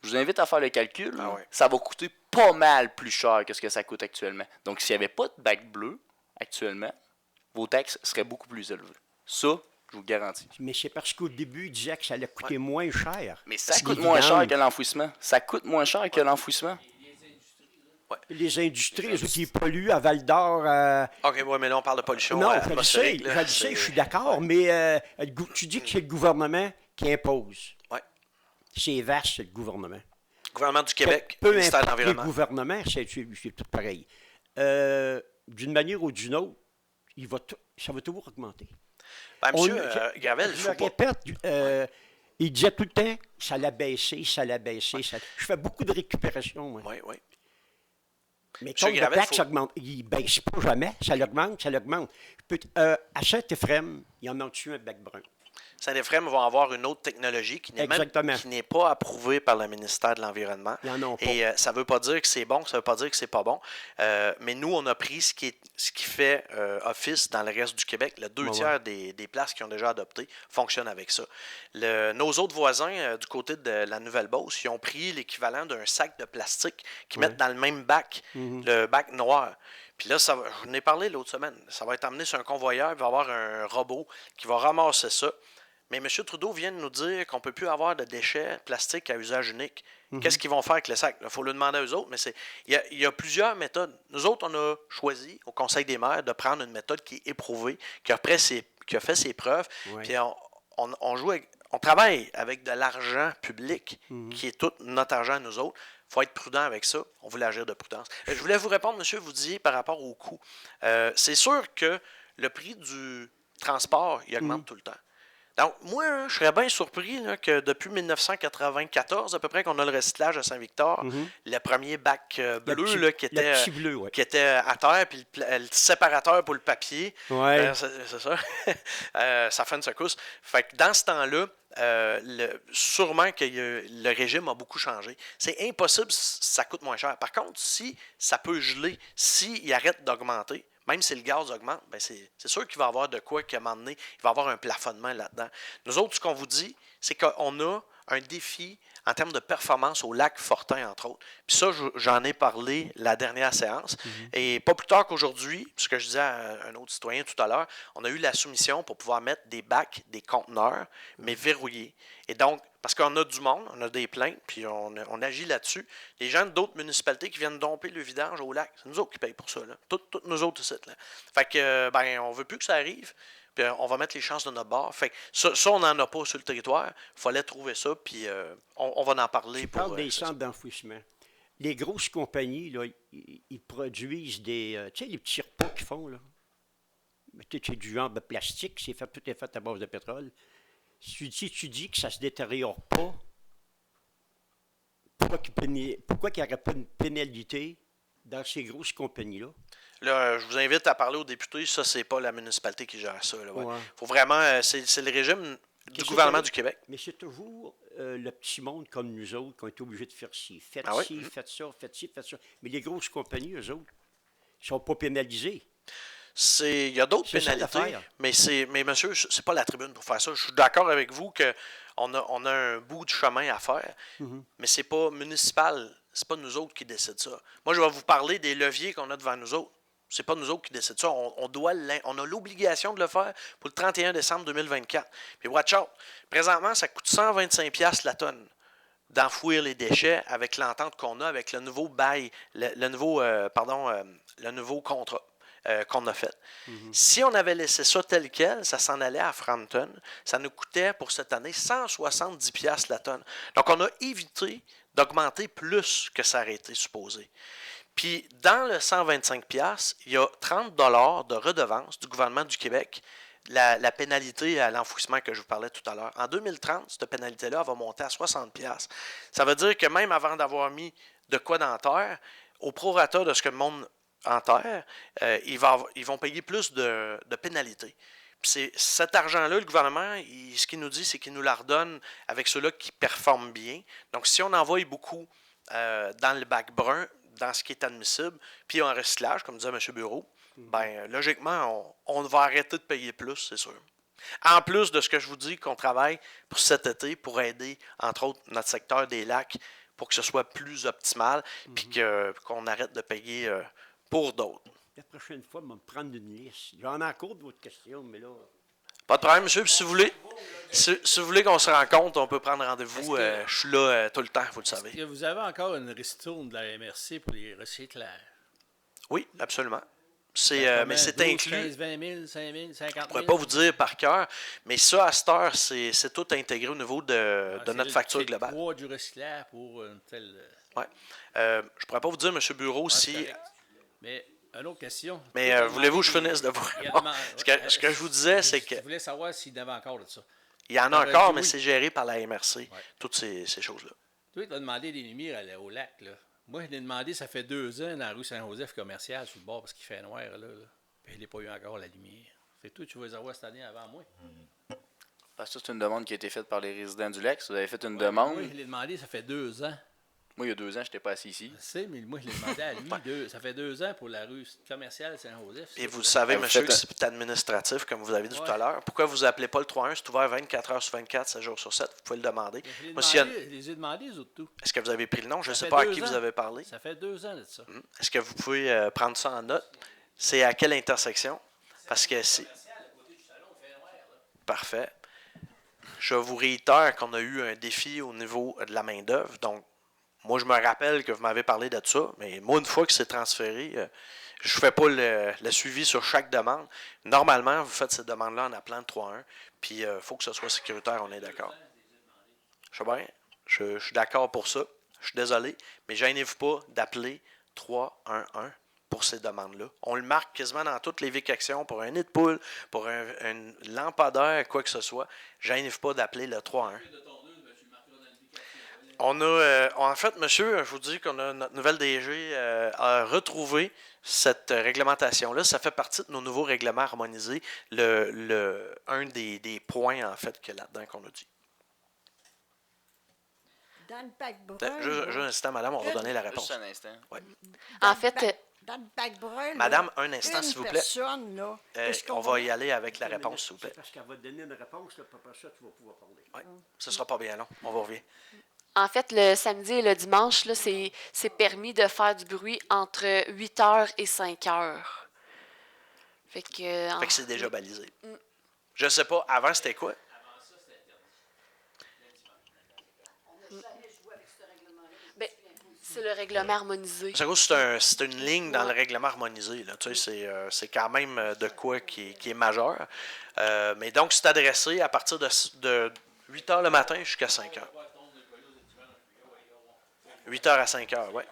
je vous invite à faire le calcul. Là, ça va coûter pas mal plus cher que ce que ça coûte actuellement. Donc, s'il n'y avait pas de bac bleu actuellement, vos taxes seraient beaucoup plus élevées. Ça, je vous le garantis. Mais c'est parce qu'au début, il disait que ça allait coûter moins cher. Mais ça coûte moins cher que l'enfouissement. Ça coûte moins cher que l'enfouissement. Les industries, eux qui polluent à Val d'Or. OK, oui, mais là, on parle de pollution Non, atmosphérique. je suis d'accord, mais tu dis que c'est le gouvernement qui impose. Oui. C'est vaste, c'est le gouvernement. Le gouvernement du Québec, Peu ministère de importe le l'Environnement. gouvernement, c'est tout pareil. D'une manière ou d'une autre, ça va toujours augmenter. Ben, monsieur Gravel, il je faut le pas... répète, il disait tout le temps, ça l'a baissé, ça l'a baissé. Ça... Je fais beaucoup de récupération, moi. Oui, oui. Mais Monsieur comme le Gravel, taxe augmente, il ne baisse pas jamais, ça l'augmente, ça l'augmente. À Saint-Éphrem, il y en a dessus un bac brun. Saint-Éphrem vont avoir une autre technologie qui n'est pas approuvée par le ministère de l'Environnement. Ils en ont pas. Et ça ne veut pas dire que c'est bon, ça ne veut pas dire que c'est pas bon. Mais nous, on a pris ce qui fait office dans le reste du Québec. Le 2 tiers des places qui ont déjà adopté fonctionnent avec ça. Nos autres voisins du côté de la Nouvelle-Beauce, ils ont pris l'équivalent d'un sac de plastique qu'ils mettent dans le même bac, le bac noir. Puis là, je vous en ai parlé l'autre semaine. Ça va être emmené sur un convoyeur, il va y avoir un robot qui va ramasser ça. Mais M. Trudeau vient de nous dire qu'on ne peut plus avoir de déchets plastiques à usage unique. Qu'est-ce qu'ils vont faire avec le sac? Il faut le demander aux autres, mais il y a plusieurs méthodes. Nous autres, on a choisi au Conseil des maires de prendre une méthode qui est éprouvée, qui a fait ses preuves. Ouais. Puis on travaille avec de l'argent public, qui est tout notre argent à nous autres. Il faut être prudent avec ça. On voulait agir de prudence. Je voulais vous répondre, monsieur, vous disiez par rapport au coût. C'est sûr que le prix du transport, il augmente tout le temps. Donc, moi, je serais bien surpris là, que depuis 1994, à peu près, qu'on a le recyclage à Saint-Victor, le premier bac bleu qui était à terre, puis le séparateur pour le papier. Ouais. C'est ça. Ça fait une secousse. Fait que dans ce temps-là, sûrement que le régime a beaucoup changé. C'est impossible, ça coûte moins cher. Par contre, si ça peut geler, s'il arrête d'augmenter, même si le gaz augmente, ben c'est sûr qu'il va y avoir de quoi qu'à un moment donné, il va y avoir un plafonnement là-dedans. Nous autres, ce qu'on vous dit, c'est qu'on a un défi en termes de performance au lac Fortin, entre autres. Puis ça, j'en ai parlé la dernière séance. Et pas plus tard qu'aujourd'hui, ce que je disais à un autre citoyen tout à l'heure, on a eu la soumission pour pouvoir mettre des bacs, des conteneurs, mais verrouillés. Et donc, parce qu'on a du monde, on a des plaintes, puis on agit là-dessus. Les gens d'autres municipalités qui viennent domper le vidange au lac, c'est nous autres qui payent pour ça. Là. Toutes nous autres ici. Là. Fait que, on veut plus que ça arrive. Puis on va mettre les chances de notre bord. Fait que ça on n'en a pas sur le territoire. Il fallait trouver ça, puis on va en parler. Tu pour parles des centres d'enfouissement. Les grosses compagnies, là, ils produisent des... tu sais, les petits repas qu'ils font, là. C'est du genre de plastique, tout est fait à base de pétrole. Si tu dis que ça ne se détériore pas, pourquoi qu'il n'y aurait pas une pénalité dans ces grosses compagnies-là? Là, je vous invite à parler aux députés. Ça, c'est pas la municipalité qui gère ça. Là, ouais. Ouais. Faut vraiment... c'est le régime du gouvernement du Québec. Mais c'est toujours le petit monde comme nous autres qui ont été obligés de faire ci. Faites Ah oui? ci, faites ça, faites ci, faites ça. Mais les grosses compagnies, eux autres, ils ne sont pas pénalisés. Il y a d'autres C'est ça pénalités, l'affaire. mais monsieur, c'est pas la tribune pour faire ça. Je suis d'accord avec vous qu'on a un bout de chemin à faire, mais c'est pas municipal. C'est pas nous autres qui décident ça. Moi, je vais vous parler des leviers qu'on a devant nous autres. C'est pas nous autres qui décident ça. On a l'obligation de le faire pour le 31 décembre 2024. Puis watch out. Présentement, ça coûte 125$ la tonne d'enfouir les déchets avec l'entente qu'on a avec le nouveau bail, le nouveau contrat qu'on a fait. Si on avait laissé ça tel quel, ça s'en allait à Frampton. Ça nous coûtait pour cette année 170$ la tonne. Donc, on a évité d'augmenter plus que ça aurait été supposé. Puis, dans le 125$, il y a 30$ de redevance du gouvernement du Québec, la pénalité à l'enfouissement que je vous parlais tout à l'heure. En 2030, cette pénalité-là va monter à 60$. Ça veut dire que même avant d'avoir mis de quoi dans la terre, au prorata de ce que le monde enterre, ils vont payer plus de pénalités. Puis cet argent-là, le gouvernement, ce qu'il nous dit, c'est qu'il nous la redonne avec ceux-là qui performent bien. Donc, si on envoie beaucoup dans le bac brun, dans ce qui est admissible, puis en recyclage, comme disait M. Bureau, logiquement, on va arrêter de payer plus, c'est sûr. En plus de ce que je vous dis, qu'on travaille pour cet été pour aider, entre autres, notre secteur des lacs pour que ce soit plus optimal, puis qu'on arrête de payer pour d'autres. La prochaine fois, on va me prendre une liste. J'en ai encore d'autres questions, mais là... Pas de problème, monsieur. Puis si vous voulez qu'on se rencontre, on peut prendre rendez-vous. Je suis là tout le temps, vous le savez. Est-ce que vous avez encore une ristourne de la MRC pour les recyclages? Oui, absolument. Mais c'est 12, inclus. 15, 20 000, 5 000, 50 000? Je ne pourrais pas vous dire par cœur, mais ça, à cette heure, c'est tout intégré au niveau de notre facture globale. C'est le poids du recyclage pour une telle... Oui. Je ne pourrais pas vous dire, M. Bureau, c'est si... correct. Mais, une autre question. Mais voulez-vous que je finisse de vous répondre? Ce que je vous disais, c'est que... Je voulais savoir s'il y en avait encore de ça. Il y en a encore, mais c'est géré par la MRC, toutes ces choses-là. Toi, tu as demandé des lumières au lac, là. Moi, je l'ai demandé, ça fait 2 ans, dans la rue Saint-Joseph commerciale, sur le bord, parce qu'il fait noir, là. Puis je n'ai pas eu encore la lumière. Fait que toi, tu vas les avoir cette année avant moi. Parce que c'est une demande qui a été faite par les résidents du lac. Vous avez fait une demande. Moi, je l'ai demandé, ça fait 2 ans. Moi, il y a 2 ans, je n'étais pas assis ici. Je sais, mais moi, je l'ai demandé à lui. Ça fait 2 ans pour la rue commerciale Saint-Joseph. Et vous savez, Vous monsieur, faites que c'est administratif, comme vous avez dit tout à l'heure. Pourquoi vous appelez pas le 3-1? C'est ouvert 24 heures sur 24, 7 jours sur 7. Vous pouvez le demander. Je les ai demandés, les autres tout. Est-ce que vous avez pris le nom? Je ne Ça sais fait pas à 2 qui ans. vous avez parlé. Ça fait 2 ans de ça. Est-ce que vous pouvez prendre ça en note? C'est à quelle intersection? Parce que c'est... Parfait. Je vous réitère qu'on a eu un défi au niveau de la main-d'œuvre. Donc, moi, je me rappelle que vous m'avez parlé de ça, mais moi, une fois que c'est transféré, je ne fais pas le suivi sur chaque demande. Normalement, vous faites cette demande-là en appelant le 3-1, puis il faut que ce soit sécuritaire, on est d'accord. Je sais bien, je suis d'accord pour ça. Je suis désolé, mais gênez-vous pas d'appeler 311 pour ces demandes-là. On le marque quasiment dans toutes les Vic-Actions pour un nid de poule, pour un lampadaire, quoi que ce soit. Gênez-vous pas d'appeler le 311. On a, en fait, monsieur, je vous dis qu'on a notre nouvelle DG a retrouvé cette réglementation-là. Ça fait partie de nos nouveaux règlements harmonisés. Un des points, en fait, que là-dedans qu'on a dit. Dans le bac brun. Juste un instant, madame, on va donner la réponse. Juste un instant. Ouais. En fait, Dans le bac brun. Madame, un instant, s'il vous plaît. Personne, là, On va y aller avec la réponse, s'il vous plaît. C'est parce qu'elle va te donner une réponse, là, puis après ça, tu vas pouvoir parler. Oui, ce ne sera pas bien long. On va revenir. En fait, le samedi et le dimanche, là, c'est permis de faire du bruit entre 8 heures et 5 heures. Fait que Fait que c'est déjà balisé. Je sais pas, avant c'était quoi? ben, c'est le règlement harmonisé. C'est gros, c'est une ligne dans le règlement harmonisé. Là. Tu sais, c'est quand même de quoi qui est majeur. Mais donc, c'est adressé à partir de 8 heures le matin jusqu'à 5 heures. 8 heures à 5 heures, oui.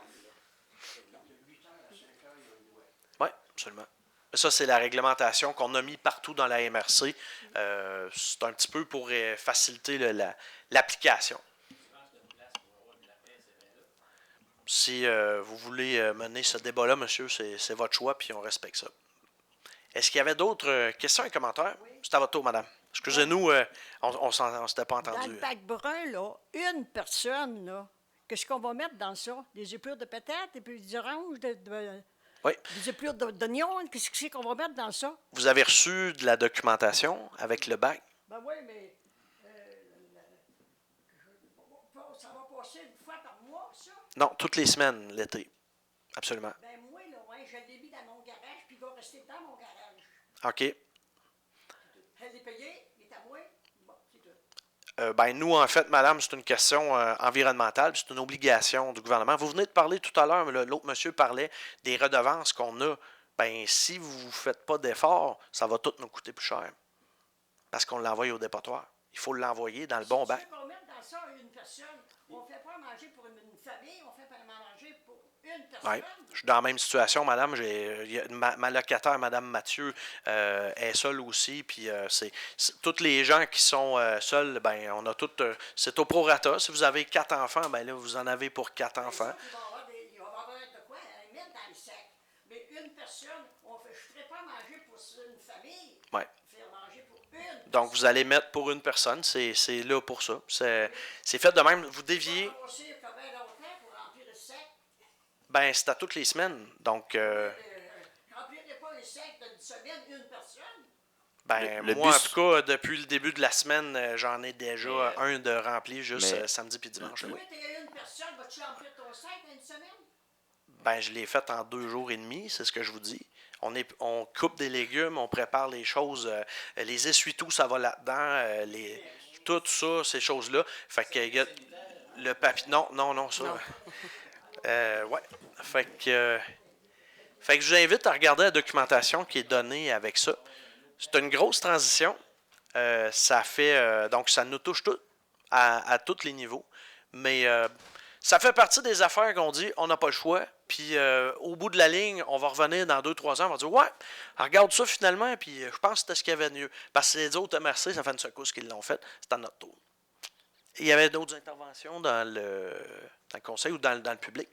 Oui, absolument. Ça, c'est la réglementation qu'on a mis partout dans la MRC. C'est un petit peu pour faciliter l'application. Si vous voulez mener ce débat-là, monsieur, c'est votre choix, puis on respecte ça. Est-ce qu'il y avait d'autres questions et commentaires? C'est à votre tour, madame. Excusez-nous, on ne s'était pas Dans entendu. le pack brun, là, une personne, là, qu'est-ce qu'on va mettre dans ça? Des épluches de patates, des épluches d'orange, Oui. des épluches d'oignons? Qu'est-ce que c'est qu'on va mettre dans ça? Vous avez reçu de la documentation avec le bac? Ben oui, mais ça va passer une fois par mois, ça? Non, toutes les semaines, l'été. Absolument. Ben moi, là, ouais, je l'ai mis dans mon garage, puis il va rester dans mon garage. OK. Elle est payée, il est à moi. Bon, c'est tout. Ben nous, en fait, madame, c'est une question environnementale, c'est une obligation du gouvernement. Vous venez de parler tout à l'heure, l'autre monsieur parlait des redevances qu'on a. Ben si vous ne faites pas d'efforts, ça va tout nous coûter plus cher. Parce qu'on l'envoie au dépotoir. Il faut l'envoyer dans le bon bac. Si on met dans ça une personne, on ne fait pas manger pour une famille, on fait pas manger pour une personne. Oui, je suis dans la même situation, madame. Ma locataire, madame Mathieu, est seule aussi. Puis c'est tous les gens qui sont seuls, ben on a tout. C'est au prorata. Si vous avez 4 enfants, ben là, vous en avez pour 4 enfants. Il va y avoir de quoi à mettre dans le sac. Mais une personne, je ne ferai pas manger pour une famille. Oui. Faire manger pour une. Donc, vous allez mettre pour une personne. C'est là pour ça. C'est fait de même. Vous déviez. Passer combien longtemps pour remplir le sac? Ben, c'est à toutes les semaines. Donc, Remplirez pas un sac d'une semaine, une personne? ben, Le moi, en bus- tout cas, depuis le début de la semaine, j'en ai déjà un de rempli juste Mais- samedi puis dimanche. Oui, tu as une personne, vas-tu remplir ton sac dans une semaine? Ben, je l'ai fait en 2 jours et demi, c'est ce que je vous dis. On coupe des légumes, on prépare les choses, les essuie-tout, ça va là-dedans, tout ça, ces choses-là. Fait que le papier. Non, ça. Ouais. Fait que je vous invite à regarder la documentation qui est donnée avec ça. C'est une grosse transition. Ça fait donc ça nous touche tout à tous les niveaux. Mais ça fait partie des affaires qu'on dit on n'a pas le choix. Puis au bout de la ligne, on va revenir dans 2-3 ans, on va dire ouais, regarde ça finalement, puis je pense que c'était ce qu'il y avait de mieux. Parce que les autres MRC, ça fait une secousse qu'ils l'ont fait, c'est à notre tour. Il y avait d'autres interventions dans le conseil ou dans le public.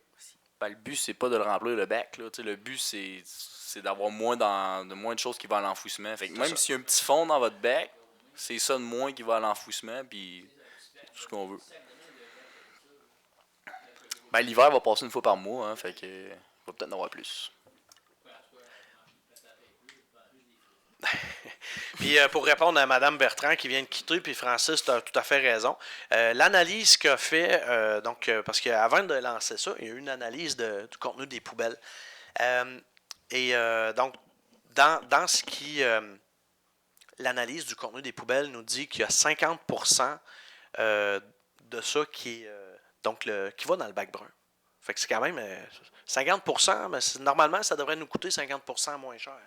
Ben, le but, c'est pas de le remplir le bac. Là. Le but, c'est d'avoir moins de choses qui vont à l'enfouissement. Fait que même s'il y a un petit fond dans votre bac, c'est ça de moins qui va à l'enfouissement, puis c'est tout ce qu'on veut. Ben, l'hiver va passer une fois par mois, hein, fait que il va peut-être en avoir plus. Puis pour répondre à Mme Bertrand qui vient de quitter, puis Francis, tu as tout à fait raison. L'analyse qu'a fait, parce qu'avant de lancer ça, il y a eu une analyse du contenu des poubelles. Donc, dans ce qui. L'analyse du contenu des poubelles nous dit qu'il y a 50% de ça qui va dans le bac brun. Fait que c'est quand même 50%, mais normalement, ça devrait nous coûter 50% moins cher.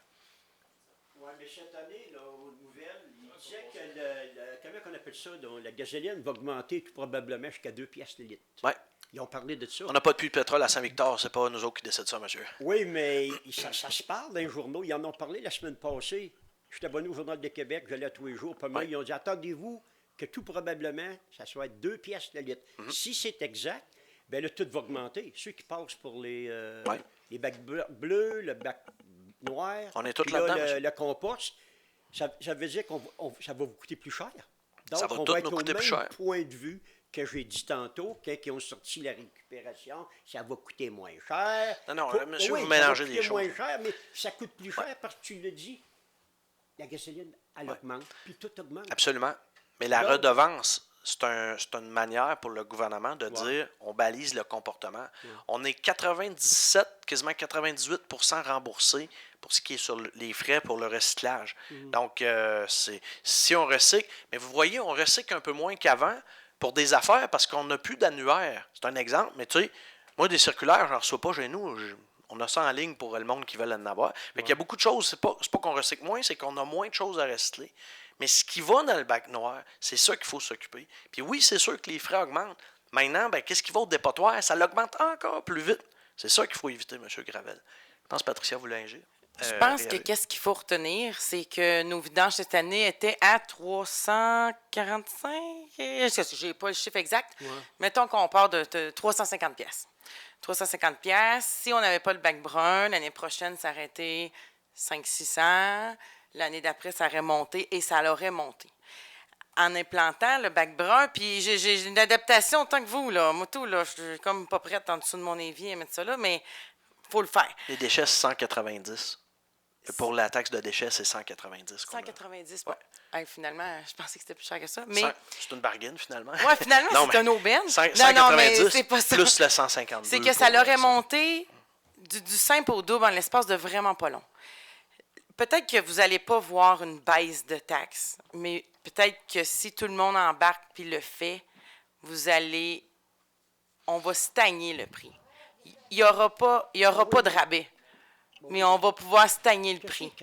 Oui, mais cette année, là, aux nouvelles, il disait que comment on appelle ça, donc, la gasoline va augmenter tout probablement jusqu'à 2 piastres le litre. Oui. Ils ont parlé de ça. On n'a pas de puits de pétrole à Saint-Victor, c'est pas nous autres qui décident ça, monsieur. Oui, mais ça se parle dans les journaux. Ils en ont parlé la semaine passée. J'étais abonné au Journal de Québec, j'allais à tous les jours. Pas mal, ils ont dit attendez-vous que tout probablement, ça soit 2 piastres le litre. Si c'est exact, bien là, tout va augmenter. Ceux qui passent pour les bacs bleus, le bac noir, on est tous puis là-dedans, là, monsieur. le compost, ça veut dire que ça va vous coûter plus cher. Donc, Ça va on tout va nous être au coûter même plus cher. point de vue que j'ai dit tantôt, quand ils ont sorti la récupération, ça va coûter moins cher. Non, Pour- monsieur, oui, vous ça va mélangez les coûter moins choses. cher, mais ça coûte plus cher parce que tu le dis, la gasoline, elle augmente, puis tout augmente. Absolument. Mais la Donc- redevance, c'est une manière pour le gouvernement de dire on balise le comportement. On est 97, quasiment 98% remboursé pour ce qui est sur les frais pour le recyclage. Donc, si on recycle, mais vous voyez, on recycle un peu moins qu'avant pour des affaires parce qu'on n'a plus d'annuaire. C'est un exemple, mais tu sais, moi, des circulaires, j'en reçois pas chez nous. On a ça en ligne pour le monde qui veut en avoir. Fait qu'il y a beaucoup de choses. C'est pas qu'on recycle moins, c'est qu'on a moins de choses à recycler. Mais ce qui va dans le bac noir, c'est ça qu'il faut s'occuper. Puis oui, c'est sûr que les frais augmentent. Maintenant, qu'est-ce qui va au dépotoir? Ça l'augmente encore plus vite. C'est ça qu'il faut éviter, M. Gravel. Je pense, Patricia Boulanger. Je pense que qu'est-ce qu'il faut retenir, c'est que nos vidanges cette année étaient à 345. Je n'ai pas le chiffre exact. Mettons qu'on part de 350 pièces. 350 pièces. Si on n'avait pas le bac brun, l'année prochaine, ça aurait été 500-600. L'année d'après, ça aurait monté et ça l'aurait monté. En implantant le bac brun, puis j'ai une adaptation autant que vous, là. Moi, tout, là, je suis comme pas prête en dessous de mon évier à mettre ça là, mais il faut le faire. Les déchets, c'est 190. Pour la taxe de déchets, c'est 190. 190, ouais. Finalement, je pensais que c'était plus cher que ça. Mais c'est une bargaine, finalement. Oui, finalement, c'est un aubaine. 190 mais c'est pas ça. plus le 152. C'est que ça l'aurait monté du simple au double en l'espace de vraiment pas long. Peut-être que vous n'allez pas voir une baisse de taxes, mais peut-être que si tout le monde embarque puis le fait, on va stagner le prix. Il y aura pas de rabais, mais on va pouvoir stagner le prix.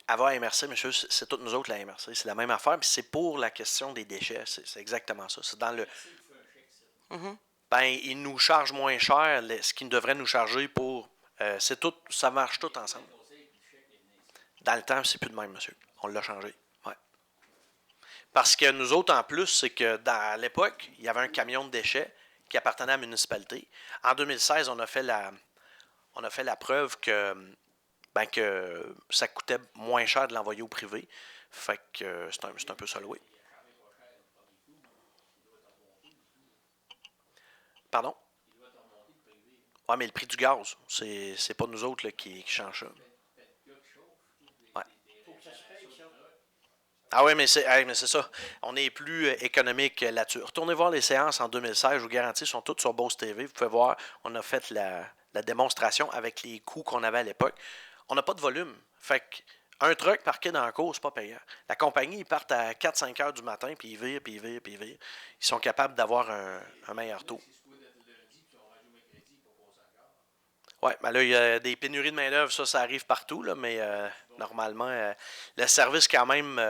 Avant MRC, monsieur, c'est toutes nous autres la MRC. C'est la même affaire, puis c'est pour la question des déchets. C'est exactement ça. C'est dans le... ils nous chargent moins cher ce qu'ils devraient nous charger pour... c'est tout, ça marche tout ensemble. Dans le temps, c'est plus de même, monsieur. On l'a changé. Ouais. Parce que nous autres, en plus, c'est que à l'époque, il y avait un camion de déchets qui appartenait à la municipalité. En 2016, on a fait la preuve que ça coûtait moins cher de l'envoyer au privé. Fait que c'est un peu ça, oui. Pardon? Oui, mais le prix du gaz, c'est pas nous autres là, qui change ça. Ouais. Ah oui, mais c'est ça. On est plus économique là-dessus. Retournez voir les séances en 2016, je vous garantis, sont toutes sur Beauce TV. Vous pouvez voir, on a fait la démonstration avec les coûts qu'on avait à l'époque. On n'a pas de volume. Fait qu'un truck parqué dans la cour, c'est pas payant. La compagnie, ils partent à 4-5 heures du matin, puis ils virent, puis ils virent, puis ils virent. Ils sont capables d'avoir un meilleur taux. Oui, ben là, il y a des pénuries de main-d'œuvre, ça arrive partout, là, mais normalement, le service, quand même,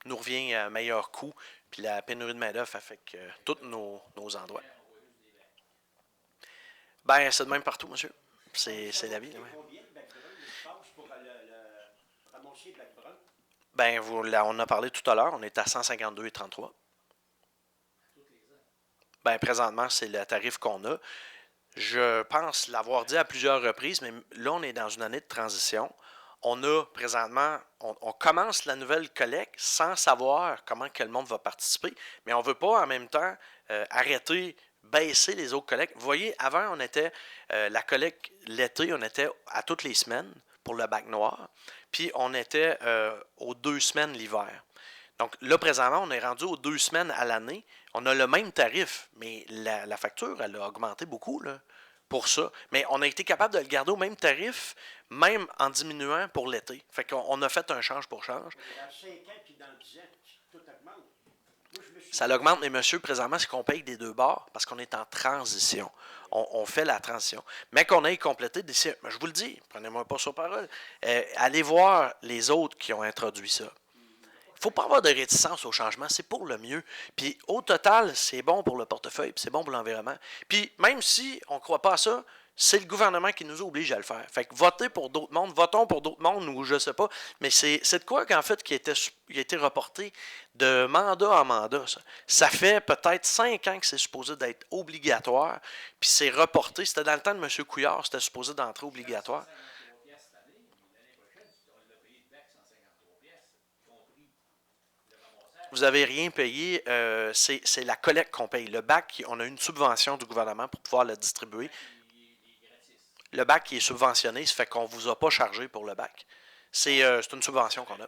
nous revient à un meilleur coût. Puis la pénurie de main-d'œuvre affecte tous nos endroits. Ben, c'est de même partout, monsieur. C'est la vie. Combien de bacs bruns se passe pour le ramasser de bacs bruns? Ben, on a parlé tout à l'heure, on est à 152,33. Ben, présentement, c'est le tarif qu'on a. Je pense l'avoir dit à plusieurs reprises, mais là, on est dans une année de transition. On a présentement, on commence la nouvelle collecte sans savoir comment que le monde va participer, mais on ne veut pas en même temps baisser les autres collectes. Vous voyez, avant, on était, la collecte l'été, on était à toutes les semaines pour le bac noir, puis on était aux 2 semaines l'hiver. Donc là, présentement, on est rendu aux 2 semaines à l'année. On a le même tarif, mais la facture, elle a augmenté beaucoup là, pour ça. Mais on a été capable de le garder au même tarif, même en diminuant pour l'été. Fait qu'on a fait un change pour change. Dans 5 ans puis dans 10 ans, tout augmente. Ça l'augmente, mais monsieur, présentement, c'est qu'on paye des deux bords parce qu'on est en transition. On fait la transition. Mais qu'on ait complété d'ici, je vous le dis, prenez-moi pas sur parole, allez voir les autres qui ont introduit ça. Il ne faut pas avoir de réticence au changement, c'est pour le mieux. Puis au total, c'est bon pour le portefeuille, puis c'est bon pour l'environnement. Puis même si on ne croit pas à ça, c'est le gouvernement qui nous oblige à le faire. Fait que votez pour d'autres mondes, votons pour d'autres mondes, ou je ne sais pas. Mais c'est de quoi qu'en fait qui a été reporté de mandat en mandat. Ça fait peut-être 5 ans que c'est supposé d'être obligatoire, puis c'est reporté. C'était dans le temps de M. Couillard, c'était supposé d'entrer obligatoire. Vous n'avez rien payé, c'est la collecte qu'on paye. Le bac, on a une subvention du gouvernement pour pouvoir le distribuer. Le bac qui est subventionné, ça fait qu'on ne vous a pas chargé pour le bac. C'est une subvention qu'on a.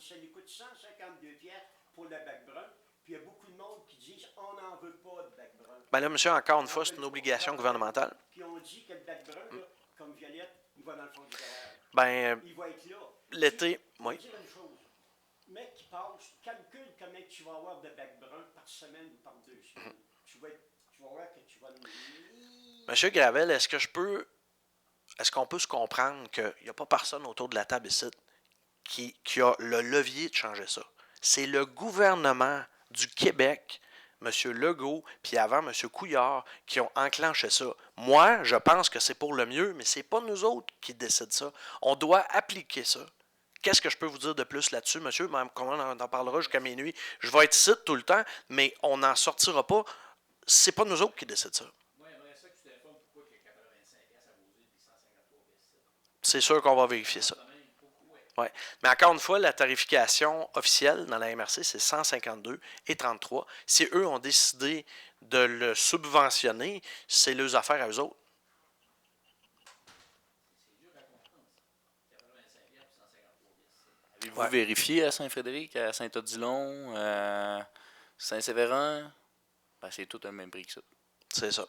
dit ça lui coûte 152 piastres pour le bac brun. Puis il y a beaucoup de monde qui disent on n'en veut pas de bac brun. Ben là, monsieur, encore une fois, c'est une obligation gouvernementale. Puis on dit que le bac brun, là, comme Violette, il va dans le fond du garage. Ben, Il va être là. l'été, Je vais oui. dire une chose. Mec qui passe, calcule combien tu vas avoir de bac brun par semaine ou par 2 semaines. Tu vas voir que tu vas nous... Monsieur Gravel, est-ce qu'on peut se comprendre qu'il n'y a pas personne autour de la table ici qui a le levier de changer ça? C'est le gouvernement du Québec, M. Legault, puis avant M. Couillard, qui ont enclenché ça. Moi, je pense que c'est pour le mieux, mais c'est pas nous autres qui décident ça. On doit appliquer ça. Qu'est-ce que je peux vous dire de plus là-dessus, monsieur? On en parlera jusqu'à minuit. Je vais être ici tout le temps, mais on n'en sortira pas. C'est pas nous autres qui décident ça. Moi, j'aimerais ça que tu t'informes pourquoi il y a 85 piastres à Beauzé et 153 piastres. C'est sûr qu'on va vérifier ça. Ouais. Mais encore une fois, la tarification officielle dans la MRC, c'est 152 et 33. Si eux ont décidé de le subventionner, c'est leurs affaires à eux autres. Avez-vous vérifié à Saint-Frédéric, à Saint-Odilon, à Saint-Séverin? Ben, c'est tout le même prix que ça. C'est ça.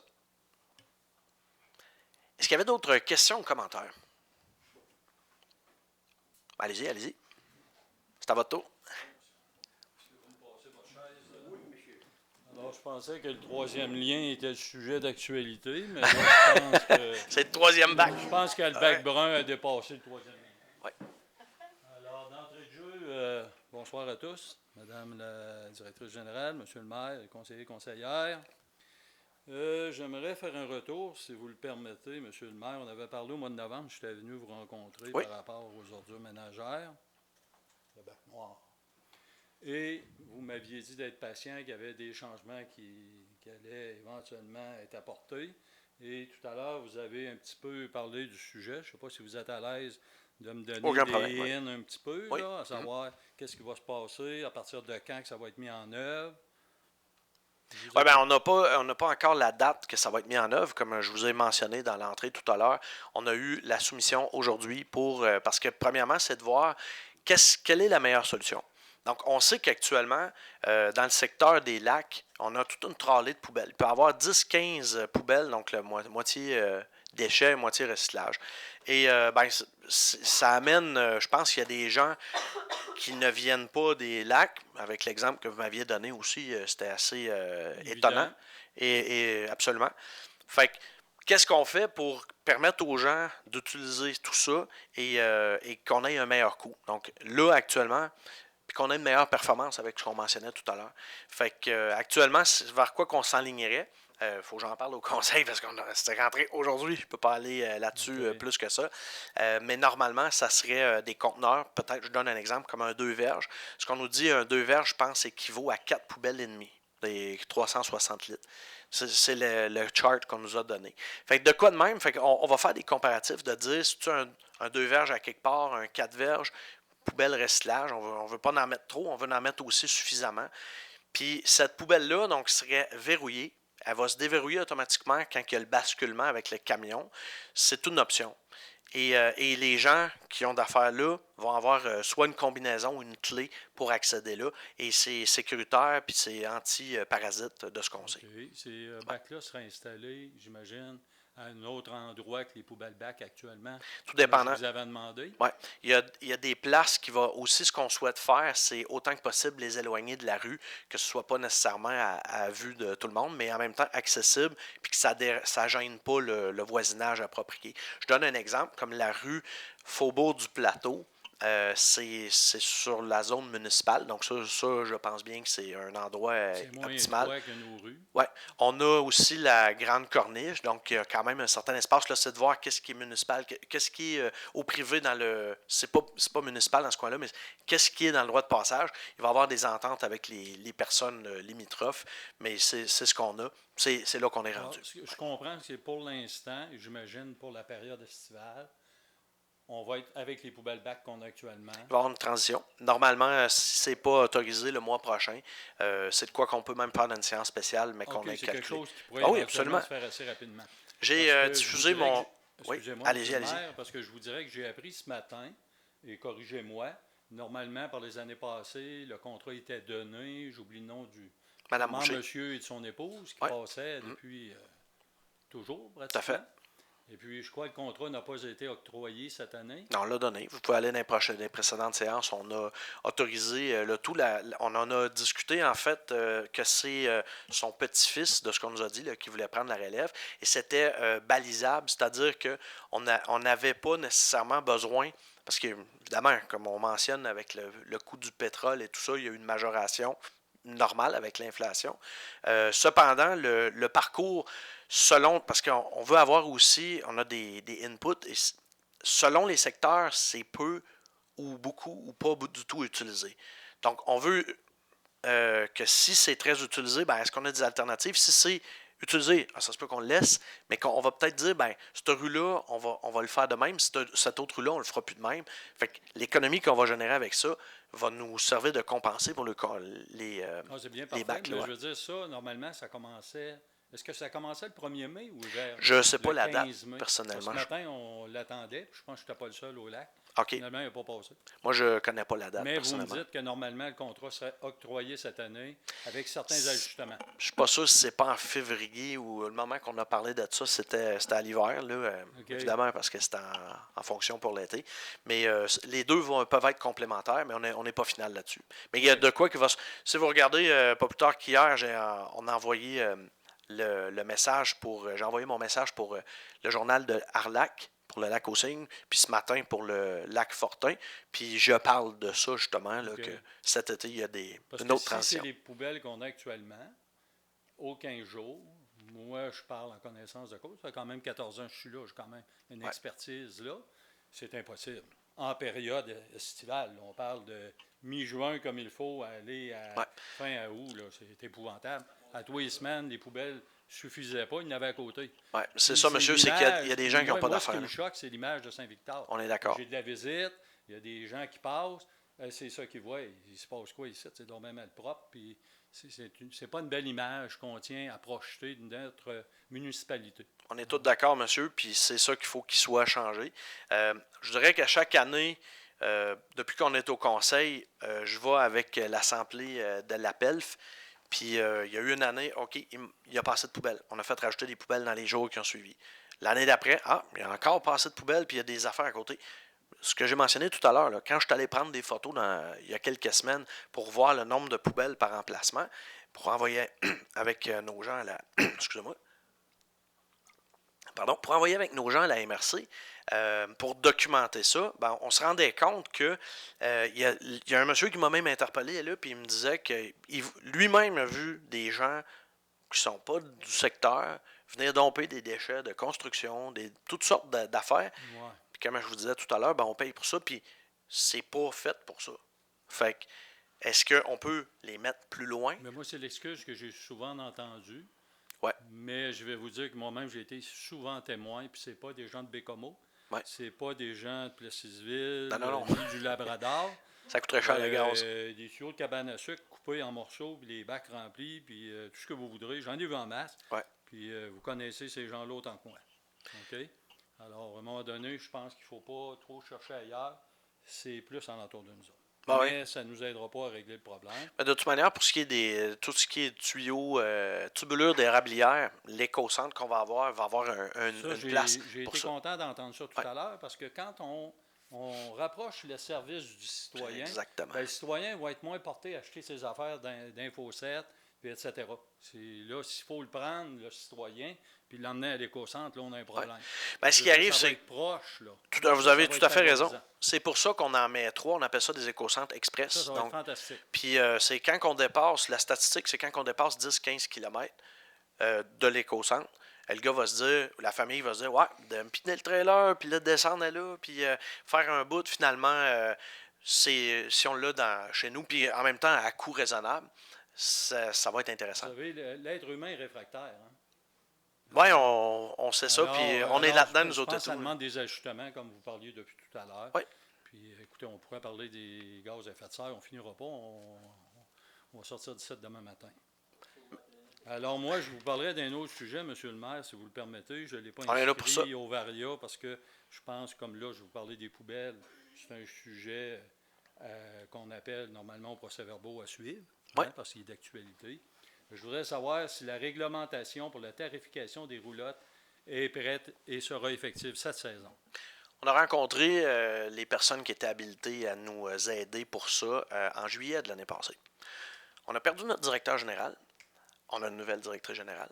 Est-ce qu'il y avait d'autres questions ou commentaires? Allez-y, allez-y. C'est à votre tour. Alors, je pensais que le troisième lien était le sujet d'actualité, mais là, je pense que... C'est le troisième bac. Je pense que le bac brun a dépassé le troisième lien. Oui. Alors, d'entrée de jeu, bonsoir à tous. Madame la directrice générale, monsieur le maire, les conseillers, conseillères. J'aimerais faire un retour, si vous le permettez, monsieur le maire. On avait parlé au mois de novembre, j'étais venu vous rencontrer par rapport aux ordures ménagères, le bac noir. Et vous m'aviez dit d'être patient, qu'il y avait des changements qui allaient éventuellement être apportés. Et tout à l'heure, vous avez un petit peu parlé du sujet. Je ne sais pas si vous êtes à l'aise de me donner des in un petit peu, là, à savoir qu'est-ce qui va se passer, à partir de quand que ça va être mis en œuvre. Oui, bien, on n'a pas encore la date que ça va être mis en œuvre, comme je vous ai mentionné dans l'entrée tout à l'heure. On a eu la soumission aujourd'hui parce que, premièrement, c'est de voir quelle est la meilleure solution. Donc, on sait qu'actuellement, dans le secteur des lacs, on a toute une tralée de poubelles. Il peut y avoir 10-15 poubelles, donc moitié déchets, moitié recyclage. Et ça amène, je pense qu'il y a des gens qui ne viennent pas des lacs, avec l'exemple que vous m'aviez donné aussi, c'était assez étonnant. Et absolument. Fait que, qu'est-ce qu'on fait pour permettre aux gens d'utiliser tout ça et qu'on ait un meilleur coût? Donc là, actuellement, puis qu'on ait une meilleure performance avec ce qu'on mentionnait tout à l'heure. Fait que actuellement, c'est vers quoi qu'on s'enlignerait? Faut que j'en parle au conseil parce que c'est rentré aujourd'hui. Je ne peux pas aller là-dessus plus que ça. Mais normalement, ça serait des conteneurs. Peut-être, je donne un exemple, comme un 2 verges. Ce qu'on nous dit, un 2 verges, je pense, équivaut à 4 poubelles et demie, des 360 litres. C'est le chart qu'on nous a donné. Fait que de quoi de même? Fait qu'on va faire des comparatifs de dire si tu as un 2 verges à quelque part, un 4 verges, poubelle recyclage, on ne veut pas en mettre trop, on veut en mettre aussi suffisamment. Puis cette poubelle-là, donc, serait verrouillée. Elle va se déverrouiller automatiquement quand il y a le basculement avec le camion. C'est une option. Et les gens qui ont d'affaires là vont avoir soit une combinaison ou une clé pour accéder là. Et c'est sécuritaire puis c'est anti-parasite de ce qu'on sait. Ces bacs-là seraient installés, j'imagine, à un autre endroit que les poubelles bacs actuellement. Tout dépendant. Vous avez demandé. Oui. Il y a des places qui vont aussi, ce qu'on souhaite faire, c'est autant que possible les éloigner de la rue, que ce ne soit pas nécessairement à vue de tout le monde, mais en même temps accessible, puis que ça ne gêne pas le voisinage approprié. Je donne un exemple, comme la rue Faubourg du Plateau. C'est sur la zone municipale. Donc, ça, je pense bien que c'est un endroit optimal. C'est moins étroit que nos rues. Oui. On a aussi la Grande Corniche. Donc, il y a quand même un certain espace. Là, c'est de voir qu'est-ce qui est municipal, qu'est-ce qui est au privé dans le... C'est pas municipal dans ce coin-là, mais qu'est-ce qui est dans le droit de passage. Il va y avoir des ententes avec les personnes limitrophes, mais c'est ce qu'on a. C'est là qu'on est rendu. Alors, je comprends que c'est pour l'instant, j'imagine, pour la période estivale, on va être avec les poubelles bacs qu'on a actuellement. Il va y avoir une transition. Normalement, si ce n'est pas autorisé le mois prochain, c'est de quoi qu'on peut même faire une séance spéciale, mais qu'on a calculé. C'est quelque chose qui pourrait absolument se faire assez rapidement. J'ai diffusé mon... Excusez-moi, allez-y. Parce que je vous dirais que j'ai appris ce matin, et corrigez-moi, normalement, par les années passées, le contrat était donné, j'oublie le nom du Madame Boucher. monsieur et de son épouse, qui Ouais. passait depuis toujours, Tout à pratiquement. fait. Et puis, je crois que le contrat n'a pas été octroyé cette année. Non, on l'a donné. Vous pouvez aller dans les précédentes séances. On a autorisé le tout. On en a discuté, en fait, que c'est son petit-fils, de ce qu'on nous a dit, là, qui voulait prendre la relève. Et c'était balisable, c'est-à-dire qu'on n'avait pas nécessairement besoin, parce que, évidemment, comme on mentionne, avec le coût du pétrole et tout ça, il y a eu une majoration normale avec l'inflation. Cependant, le parcours, selon, parce qu'on veut avoir aussi, on a des inputs, et selon les secteurs, c'est peu ou beaucoup ou pas du tout utilisé. Donc, on veut que si c'est très utilisé, ben, est-ce qu'on a des alternatives? Si c'est utilisé, ça se peut qu'on le laisse, mais qu'on va peut-être dire, ben, cette rue-là, on va le faire de même, cette autre rue-là, on le fera plus de même. Fait que l'économie qu'on va générer avec ça va nous servir de compenser pour les C'est bien les parfait, bacs. mais Là, je veux dire, ça, normalement, ça commençait... Est-ce que ça commençait le 1er mai ou vers je ne sais pas le la date, 15 mai? personnellement. Ce matin, on l'attendait, puis je pense que je n'étais pas le seul au lac. OK. Finalement, il n'a pas passé. Moi, je ne connais pas la date, Mais vous me personnellement. dites que normalement, le contrat serait octroyé cette année avec certains ajustements. Je ne suis pas sûr si c'est pas en février ou le moment qu'on a parlé de ça, c'était à l'hiver, là, évidemment, parce que c'était en fonction pour l'été. Mais les deux peuvent être complémentaires, mais on n'est pas final là-dessus. Mais il y a de quoi qui va... Si vous regardez, pas plus tard qu'hier, on a envoyé le message pour... j'ai envoyé mon message pour le journal de Arlac, pour le lac aux Cygnes, puis ce matin pour le lac Fortin. Puis je parle de ça, justement, là, que cet été, il y a une autre transition. Si c'est les poubelles qu'on a actuellement, aux 15 jours, moi, je parle en connaissance de cause. Ça fait quand même 14 ans que je suis là, j'ai quand même une expertise là. C'est impossible. En période estivale, on parle de mi-juin comme il faut, aller à fin août, là, c'est épouvantable. À tous les semaines, les poubelles ne suffisaient pas, il y en avait à côté. Oui, c'est ça, monsieur, c'est qu'il y a des gens qui n'ont pas d'affaires. Ce qui me choque, c'est l'image de Saint-Victor. On est d'accord. J'ai de la visite, il y a des gens qui passent, c'est ça qu'ils voient. Il se passe quoi ici? C'est donc même mal propre. Puis c'est pas une belle image qu'on tient à projeter de notre municipalité. On est tous d'accord, monsieur, puis c'est ça qu'il faut qu'il soit changé. Je dirais qu'à chaque année, depuis qu'on est au conseil, je vais avec l'assemblée de la PELF. Puis il y a eu une année, OK, il n'y a pas assez de poubelles. On a fait rajouter des poubelles dans les jours qui ont suivi. L'année d'après, il y a encore pas assez de poubelles, puis il y a des affaires à côté. Ce que j'ai mentionné tout à l'heure, là, quand je suis allé prendre des photos il y a quelques semaines pour voir le nombre de poubelles par emplacement, pour envoyer avec nos gens à la... Excusez-moi. Pardon, pour envoyer avec nos gens à la MRC, pour documenter ça, ben, on se rendait compte que il y a un monsieur qui m'a même interpellé là, puis il me disait que lui-même a vu des gens qui ne sont pas du secteur venir domper des déchets de construction, toutes sortes d'affaires. Ouais. Puis comme je vous disais tout à l'heure, ben, on paye pour ça, puis c'est pas fait pour ça. Fait que, est-ce qu'on peut les mettre plus loin? Mais moi, c'est l'excuse que j'ai souvent entendue. Ouais. Mais je vais vous dire que moi-même, j'ai été souvent témoin, puis c'est pas des gens de Bécomo. Ouais. C'est pas des gens de Plessisville, Non. ni du Labrador. Ça coûterait cher le gaz. Des tuyaux de cabane à sucre coupés en morceaux, puis les bacs remplis, puis tout ce que vous voudrez. J'en ai vu en masse. Ouais. Puis vous connaissez ces gens-là autant que moi. OK? Alors, à un moment donné, je pense qu'il ne faut pas trop chercher ailleurs. C'est plus en entour de nous autres. Mais ça ne nous aidera pas à régler le problème. Mais de toute manière, pour ce qui est tout ce qui est tuyaux, tubulures d'érablière, l'éco-centre qu'on va avoir une place. J'ai été content d'entendre ça tout à l'heure parce que quand on rapproche le service du citoyen, exactement. Le citoyen va être moins porté à acheter ses affaires d'Infoset, puis etc. Là, s'il faut le prendre, le citoyen, puis l'emmener à l'éco-centre, là, on a un problème. Ben, ce qui arrive, c'est... c'est... proche, là. Vous avez tout à fait raison. C'est pour ça qu'on en met 3, on appelle ça des éco-centres express. Ça va être fantastique. Puis c'est quand on dépasse, la statistique, c'est quand on dépasse 10-15 km de l'éco-centre. Le gars va se dire, la famille va se dire, ouais, de me piner le trailer, puis là, descendre là, puis faire un bout, finalement, si on l'a chez nous, puis en même temps, à coût raisonnable, ça va être intéressant. Vous savez, l'être humain est réfractaire. Hein? Oui, on sait ça, puis on est là-dedans, nous autres. Ça demande des ajustements, comme vous parliez depuis tout à l'heure. Oui. Puis, écoutez, on pourrait parler des gaz à effet de serre, on ne finira pas, on va sortir d'ici demain matin. Alors, moi, je vous parlerai d'un autre sujet, M. le maire, si vous le permettez. Je ne l'ai pas inscrit au Varia parce que je pense, comme là, je vous parlais des poubelles, c'est un sujet qu'on appelle normalement au procès-verbaux à suivre, Oui. parce qu'il est d'actualité. Je voudrais savoir si la réglementation pour la tarification des roulottes est prête et sera effective cette saison. On a rencontré les personnes qui étaient habilitées à nous aider pour ça en juillet de l'année passée. On a perdu notre directeur général. On a une nouvelle directrice générale.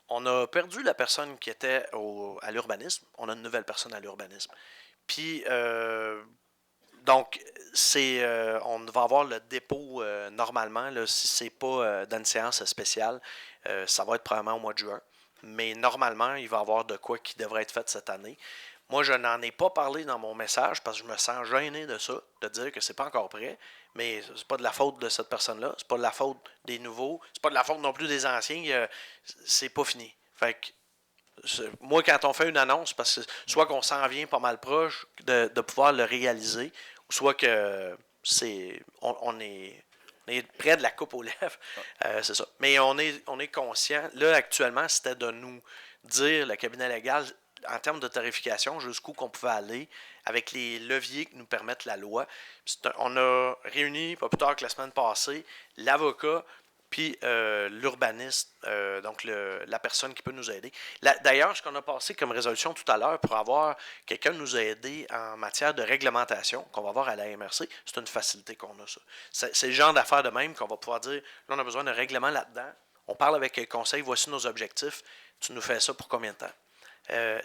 On a perdu la personne qui était à l'urbanisme. On a une nouvelle personne à l'urbanisme. Puis, donc, on va avoir le dépôt normalement, là, si ce n'est pas dans une séance spéciale, ça va être probablement au mois de juin. Mais normalement, il va y avoir de quoi qui devrait être fait cette année. Moi, je n'en ai pas parlé dans mon message parce que je me sens gêné de ça, de dire que c'est pas encore prêt. Mais c'est pas de la faute de cette personne-là, c'est pas de la faute des nouveaux, c'est pas de la faute non plus des anciens. C'est pas fini. Fait que moi, quand on fait une annonce, parce que soit qu'on s'en vient pas mal proche de pouvoir le réaliser, ou soit que on est près de la coupe aux lèvres, c'est ça. Mais on est conscient. Là, actuellement, c'était de nous dire, le cabinet légal, en termes de tarification, jusqu'où qu'on pouvait aller avec les leviers que nous permettent la loi. On a réuni, pas plus tard que la semaine passée, l'avocat puis l'urbaniste, donc la personne qui peut nous aider. D'ailleurs, ce qu'on a passé comme résolution tout à l'heure pour avoir quelqu'un nous aider en matière de réglementation qu'on va voir à la MRC, c'est une facilité qu'on a, ça. C'est le genre d'affaires de même qu'on va pouvoir dire, là, on a besoin d'un règlement là-dedans. On parle avec le conseil, voici nos objectifs. Tu nous fais ça pour combien de temps?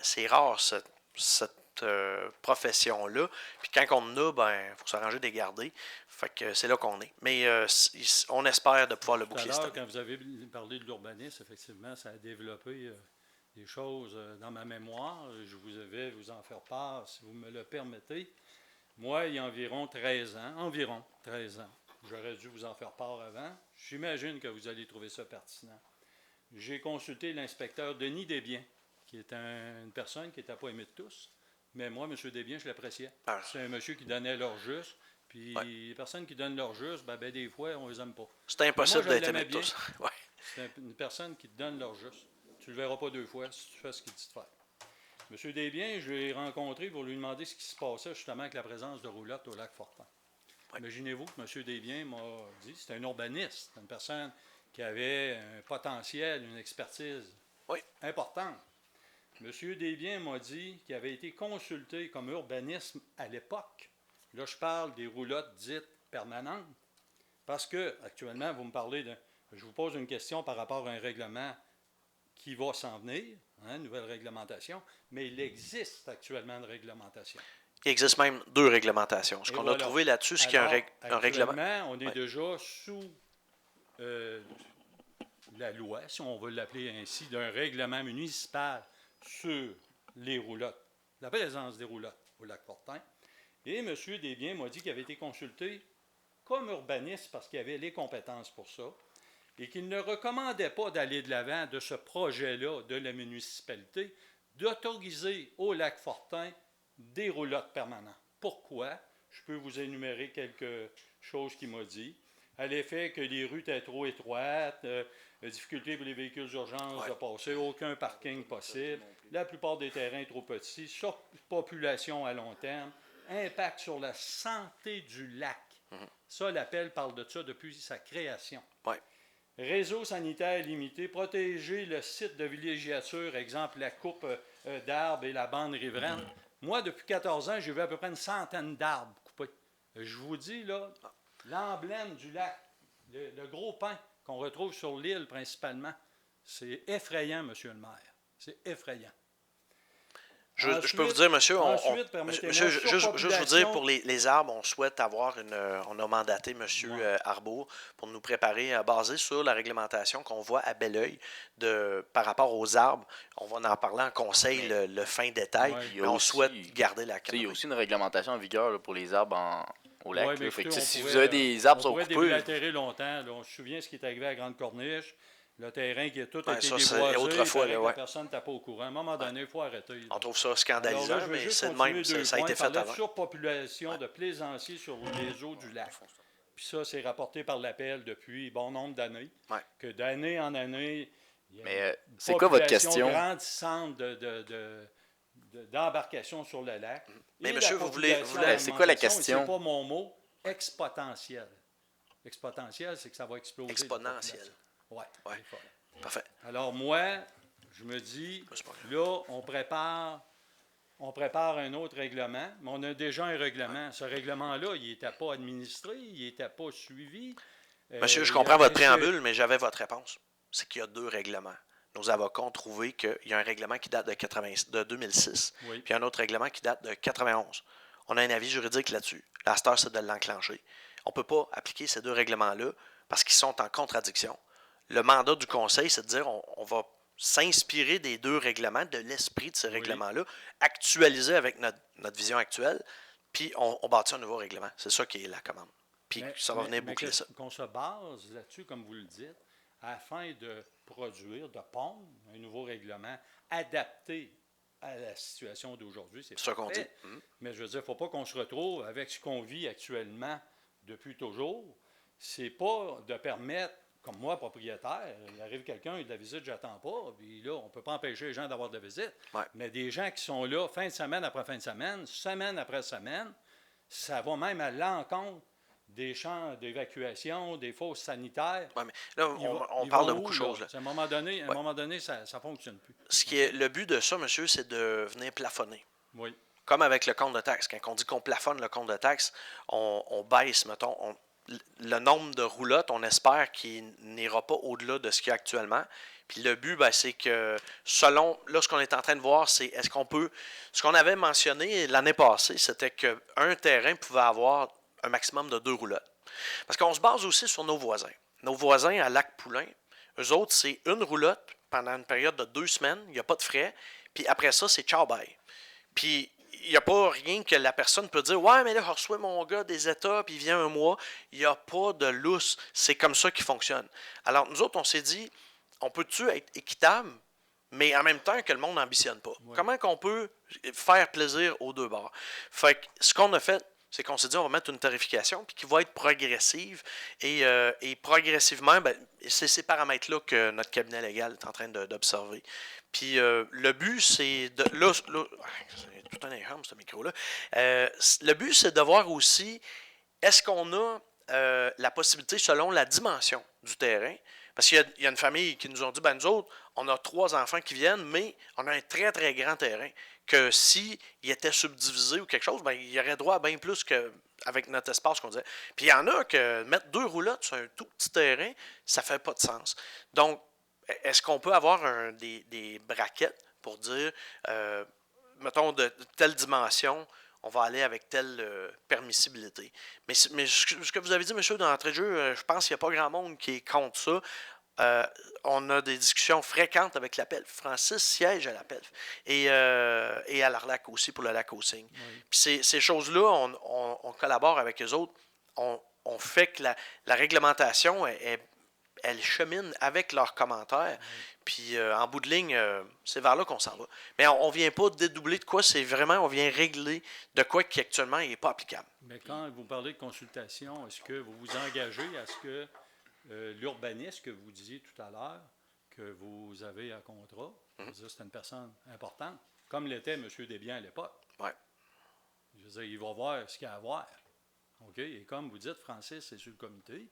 C'est rare, cette profession-là. Puis quand on en a, ben, il faut s'arranger de les garder. Fait que c'est là qu'on est. Mais on espère de pouvoir le boucler. Tout à l'heure, quand vous avez parlé de l'urbanisme, effectivement, ça a développé des choses dans ma mémoire. Je vais vous en faire part, si vous me le permettez. Moi, il y a environ 13 ans, j'aurais dû vous en faire part avant. J'imagine que vous allez trouver ça pertinent. J'ai consulté l'inspecteur Denis Desbiens, qui est une personne qui n'était pas aimée de tous. Mais moi, M. Desbiens, je l'appréciais. Ah. C'est un monsieur qui donnait leur juste. Puis les personnes qui donnent leur juste, ben, des fois, on les aime pas. C'est impossible d'être aimé de tous. Ouais. C'est une personne qui te donne leur juste. Tu ne le verras pas deux fois si tu fais ce qu'il dit de faire. M. Desbiens, je l'ai rencontré pour lui demander ce qui se passait justement avec la présence de roulottes au lac Fortin. Ouais. Imaginez-vous que M. Desbiens m'a dit, c'est un urbaniste, une personne qui avait un potentiel, une expertise importante. M. Desbiens m'a dit qu'il avait été consulté comme urbanisme à l'époque. Là, je parle des roulottes dites permanentes. Parce que, actuellement, vous me parlez de. Je vous pose une question par rapport à un règlement qui va s'en venir, une nouvelle réglementation, mais il existe actuellement une réglementation. Il existe même 2 réglementations. Ce qu'on a trouvé là-dessus, c'est qu'il y a un règlement. On est déjà sous la loi, si on veut l'appeler ainsi, d'un règlement municipal sur les roulottes, la présence des roulottes au lac Fortin. Et M. Desbiens m'a dit qu'il avait été consulté comme urbaniste parce qu'il avait les compétences pour ça et qu'il ne recommandait pas d'aller de l'avant de ce projet-là de la municipalité d'autoriser au lac Fortin des roulottes permanentes. Pourquoi? Je peux vous énumérer quelque chose qu'il m'a dit. À l'effet que les rues étaient trop étroites, difficulté pour les véhicules d'urgence de passer, aucun parking possible, la plupart des terrains trop petits, surpopulation à long terme, impact sur la santé du lac. Ça, l'appel parle de ça depuis sa création. Ouais. Réseau sanitaire limité, protéger le site de villégiature, exemple la coupe d'arbres et la bande riveraine. Moi, depuis 14 ans, j'ai vu à peu près une centaine d'arbres coupés. Je vous dis, là, l'emblème du lac, le gros pin qu'on retrouve sur l'île principalement, c'est effrayant, monsieur le maire. C'est effrayant. Je peux vous dire, monsieur, juste vous dire, pour les arbres, on souhaite avoir on a mandaté monsieur Arbour pour nous préparer, basé sur la réglementation qu'on voit à bel oeil par rapport aux arbres. On va en parler en conseil le fin détail, mais on souhaite garder la canopée. Il y a aussi une réglementation en vigueur là, pour les arbres au lac. Ouais, fait que, si vous avez des arbres on sont coupés... On pourrait déblatérer longtemps. Là, on se souvient ce qui est arrivé à Grande Corniche. Le terrain qui a tout été déboisé, autrefois, la personne n'était pas au courant. À un moment donné, il faut arrêter. Là. On trouve ça scandalisant, là, mais c'est de même. Ça a été fait avant. Surpopulation de plaisanciers sur les eaux du lac. Puis ça, c'est rapporté par l'appel depuis bon nombre d'années. Ouais. Que d'année en année, il y a une c'est quoi votre question? grandissante d'embarcation sur le lac. Mais monsieur, vous voulez c'est quoi la question? C'est pas mon mot. exponentielle. Exponentielle, c'est que ça va exploser. Exponentielle. Oui. Ouais. Parfait. Alors moi, je me dis, là, on prépare un autre règlement, mais on a déjà un règlement. Ce règlement-là, il n'était pas administré, il n'était pas suivi. Monsieur, je il y comprends a- votre monsieur- préambule, mais j'avais votre réponse. C'est qu'il y a 2 règlements. Nos avocats ont trouvé qu'il y a un règlement qui date de 2006, Oui. puis un autre règlement qui date de 91. On a un avis juridique là-dessus. La star, c'est de l'enclencher. On ne peut pas appliquer ces 2 règlements-là parce qu'ils sont en contradiction. Le mandat du Conseil, c'est de dire on va s'inspirer des 2 règlements, de l'esprit de ces règlements-là, actualiser avec notre vision actuelle, puis on bâtit un nouveau règlement. C'est ça qui est la commande. Puis ça va venir boucler ça. Qu'on se base là-dessus, comme vous le dites, afin de produire, de pondre un nouveau règlement adapté à la situation d'aujourd'hui. C'est ça qu'on dit. parfait. Mais je veux dire, il ne faut pas qu'on se retrouve avec ce qu'on vit actuellement depuis toujours. C'est pas de permettre, comme moi, propriétaire, il arrive quelqu'un, il a de la visite, j'attends pas, puis là, on ne peut pas empêcher les gens d'avoir de la visite. Ouais. Mais des gens qui sont là fin de semaine après fin de semaine après semaine, ça va même à l'encontre des champs d'évacuation, des fosses sanitaires. Ouais, mais là, on Ils parle de vont beaucoup de où, là? choses. Là. À un moment donné, ça ne fonctionne plus. Le but de ça, monsieur, c'est de venir plafonner. Oui. Comme avec le compte de taxes. Quand on dit qu'on plafonne le compte de taxes, on baisse, mettons, le nombre de roulottes, on espère qu'il n'ira pas au-delà de ce qu'il y a actuellement. Puis le but, c'est que selon, là, ce qu'on est en train de voir, c'est est-ce qu'on peut, ce qu'on avait mentionné l'année passée, c'était qu'un terrain pouvait avoir un maximum de 2 roulottes. Parce qu'on se base aussi sur nos voisins. Nos voisins à Lac-Poulain, eux autres, c'est une roulotte pendant une période de 2 semaines, il n'y a pas de frais, puis après ça, c'est ciao bye. Puis il n'y a pas rien que la personne peut dire « Ouais, mais là, je reçois mon gars des États, puis il vient un mois. » Il n'y a pas de lousse. C'est comme ça qu'il fonctionne. Alors, nous autres, on s'est dit, on peut-tu être équitable, mais en même temps que le monde n'ambitionne pas? Ouais. Comment qu'on peut faire plaisir aux 2 bords? Fait que ce qu'on a fait, c'est qu'on s'est dit, on va mettre une tarification puis qui va être progressive. Et progressivement, c'est ces paramètres-là que notre cabinet légal est en train d'observer. Puis le but, c'est de... Là, c'est tout un énorme, ce micro-là. Le but, c'est de voir aussi, est-ce qu'on a la possibilité, selon la dimension du terrain, parce qu'il y a une famille qui nous ont dit, nous autres, on a 3 enfants qui viennent, mais on a un très, très grand terrain, que s'il était subdivisé ou quelque chose, il y aurait droit à bien plus qu'avec notre espace qu'on disait. Puis il y en a que mettre 2 roulottes sur un tout petit terrain, ça ne fait pas de sens. Donc, est-ce qu'on peut avoir des braquettes pour dire, mettons, de telle dimension, on va aller avec telle permissibilité. Mais ce que vous avez dit, monsieur, dans l'entrée de jeu, je pense qu'il n'y a pas grand monde qui est contre ça. On a des discussions fréquentes avec la PELF. Francis siège à la PELF. Et à l'ARLAC aussi pour le lac aux Cygnes. Oui. Puis ces choses-là, on collabore avec eux autres. On fait que la réglementation, elle chemine avec leurs commentaires. Puis en bout de ligne, c'est vers là qu'on s'en va. Mais on ne vient pas dédoubler de quoi, c'est vraiment, on vient régler de quoi qui actuellement n'est pas applicable. Mais quand vous parlez de consultation, est-ce que vous vous engagez à ce que l'urbaniste que vous disiez tout à l'heure, que vous avez un contrat, c'est une personne importante, comme l'était M. Desbiens à l'époque. Oui. Je veux dire, il va voir ce qu'il y a à voir. OK? Et comme vous dites, Francis, c'est sur le comité.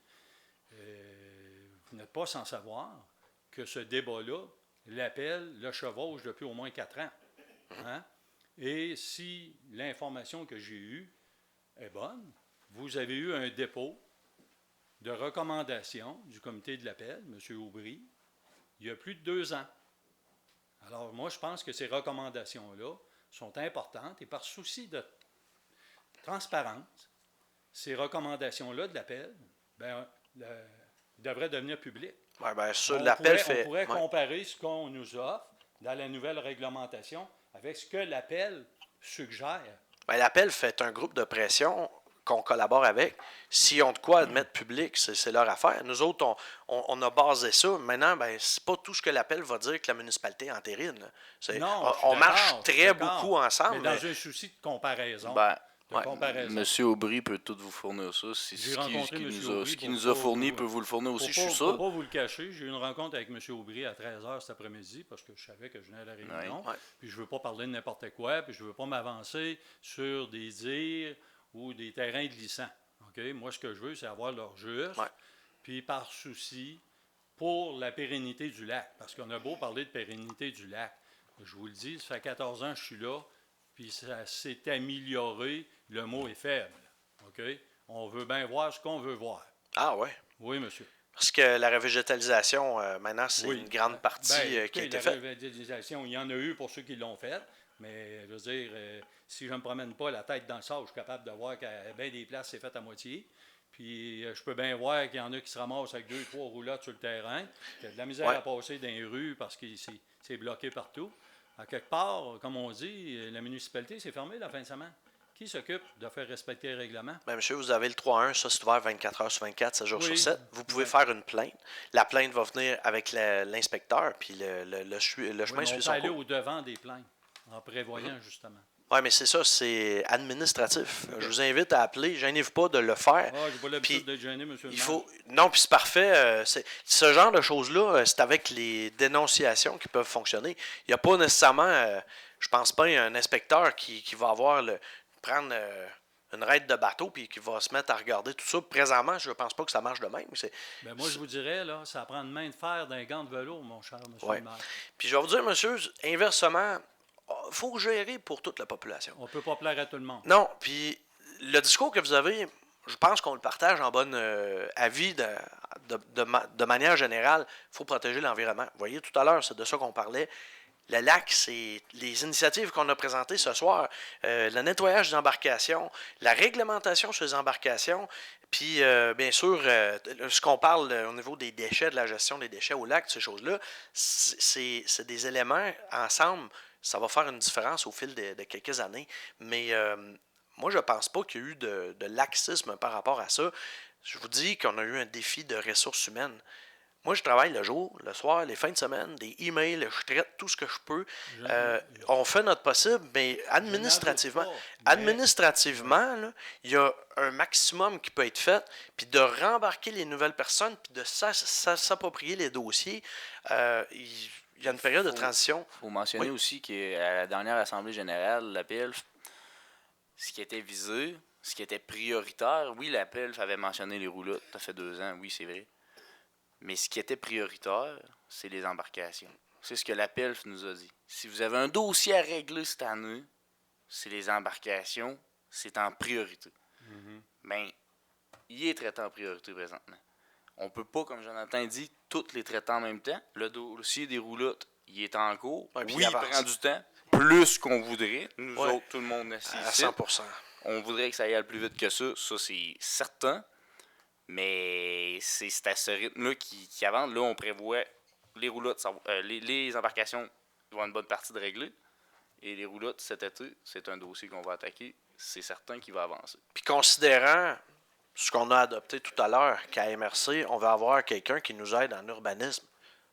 Vous n'êtes pas sans savoir que ce débat-là, l'appel, le chevauche depuis au moins 4 ans. Hein? Et si l'information que j'ai eue est bonne, vous avez eu un dépôt de recommandation du comité de l'appel, M. Aubry, il y a plus de 2 ans. Alors, moi, je pense que ces recommandations-là sont importantes et par souci de transparence, ces recommandations-là de l'appel, devraient devenir publiques. Ouais, ça, l'appel fait... On pourrait comparer ce qu'on nous offre dans la nouvelle réglementation avec ce que l'appel suggère. L'appel fait un groupe de pression qu'on collabore avec. S'ils ont de quoi admettre public, c'est leur affaire. Nous autres, on a basé ça. Maintenant, c'est pas tout ce que l'appel va dire que la municipalité entérine. On marche très beaucoup ensemble. Mais dans un souci de comparaison. Monsieur Aubry peut tout vous fournir ça. Ce qu'il nous a fourni peut vous le fournir aussi, je suis sûr. Je ne peux pas vous le cacher. J'ai eu une rencontre avec M. Aubry à 13h cet après-midi parce que je savais que je venais à la réunion. Ouais. Puis je ne veux pas parler de n'importe quoi. Puis je ne veux pas m'avancer sur des dires ou des terrains glissants. OK? Moi, ce que je veux, c'est avoir leur juste. Ouais. Puis par souci pour la pérennité du lac. Parce qu'on a beau parler de pérennité du lac. Je vous le dis, ça fait 14 ans que je suis là, puis ça s'est amélioré. Le mot est faible. OK? On veut bien voir ce qu'on veut voir. Ah ouais. Oui, monsieur. Parce que la revégétalisation, maintenant, c'est Oui. une grande partie qui a écoutez, été la faite. revégétalisation, il y en a eu pour ceux qui l'ont fait, mais je veux dire, si je ne me promène pas la tête dans le sable, je suis capable de voir qu'à bien des places, c'est fait à moitié. Puis je peux bien voir qu'il y en a qui se ramassent avec 2 3 roulottes sur le terrain, qu'il y a de la misère Ouais. à passer dans les rues parce que c'est bloqué partout. À quelque part, comme on dit, la municipalité s'est fermée la fin de semaine. Qui s'occupe de faire respecter les règlements? Ben, monsieur, vous avez le 3-1, ça c'est ouvert 24 heures sur 24, 7 jours Oui. sur 7. Vous pouvez Ouais. faire une plainte. La plainte va venir avec l'inspecteur, puis le Oui, chemin mais on suit peut son aller cours. au-devant des plaintes, en prévoyant justement. Oui, mais c'est ça, c'est administratif. Je vous invite à appeler, gênez-vous pas de le faire. Ah, j'ai pas l'habitude Puis, d'être gêné, monsieur le Il maire. faut. Non, puis c'est parfait. Ce genre de choses-là, c'est avec les dénonciations qui peuvent fonctionner. Il n'y a pas nécessairement, je pense pas, un inspecteur qui va avoir prendre une raide de bateau puis qui va se mettre à regarder tout ça. Présentement, je ne pense pas que ça marche de même. Ben moi, je vous dirais, là, ça prend une main de fer d'un gant de velours, mon cher monsieur Ouais. le maire. Puis je vais vous dire, monsieur, inversement, il faut gérer pour toute la population. On ne peut pas plaire à tout le monde. Non, puis le discours que vous avez, je pense qu'on le partage en bonne avis de manière générale. Il faut protéger l'environnement. Vous voyez, tout à l'heure, c'est de ça qu'on parlait. Le lac, c'est les initiatives qu'on a présentées ce soir, le nettoyage des embarcations, la réglementation sur les embarcations, puis bien sûr, ce qu'on parle au niveau des déchets, de la gestion des déchets au lac, ces choses-là, c'est des éléments ensemble. Ça va faire une différence au fil de quelques années. Mais moi, je ne pense pas qu'il y a eu de laxisme par rapport à ça. Je vous dis qu'on a eu un défi de ressources humaines. Moi, je travaille le jour, le soir, les fins de semaine, des emails, je traite tout ce que je peux. On fait notre possible, mais administrativement, là, il y a un maximum qui peut être fait, puis de rembarquer les nouvelles personnes, puis de s'approprier les dossiers. Il y a une période de transition. Il faut mentionner aussi qu'à la dernière Assemblée générale, la PILF, ce qui était visé, ce qui était prioritaire, oui, la PILF avait mentionné les roulottes, ça fait 2 ans, oui, c'est vrai. Mais ce qui était prioritaire, c'est les embarcations. C'est ce que la PILF nous a dit. Si vous avez un dossier à régler cette année, c'est les embarcations, c'est en priorité. Ben, il est traité en priorité présentement. On ne peut pas, comme Jonathan dit, toutes les traiter en même temps. Le dossier des roulottes, il est en cours. Ouais, puis oui, il il avance. prend du temps, plus qu'on voudrait. Nous Ouais. autres, tout le monde assis À ici. 100%. On voudrait que ça aille plus vite que ça c'est certain. Mais c'est à ce rythme-là qui avance. Là, on prévoit les roulottes, les embarcations vont avoir une bonne partie de régler. Et les roulottes, cet été, c'est un dossier qu'on va attaquer. C'est certain qu'il va avancer. Puis considérant ce qu'on a adopté tout à l'heure, qu'à MRC, on va avoir quelqu'un qui nous aide en urbanisme.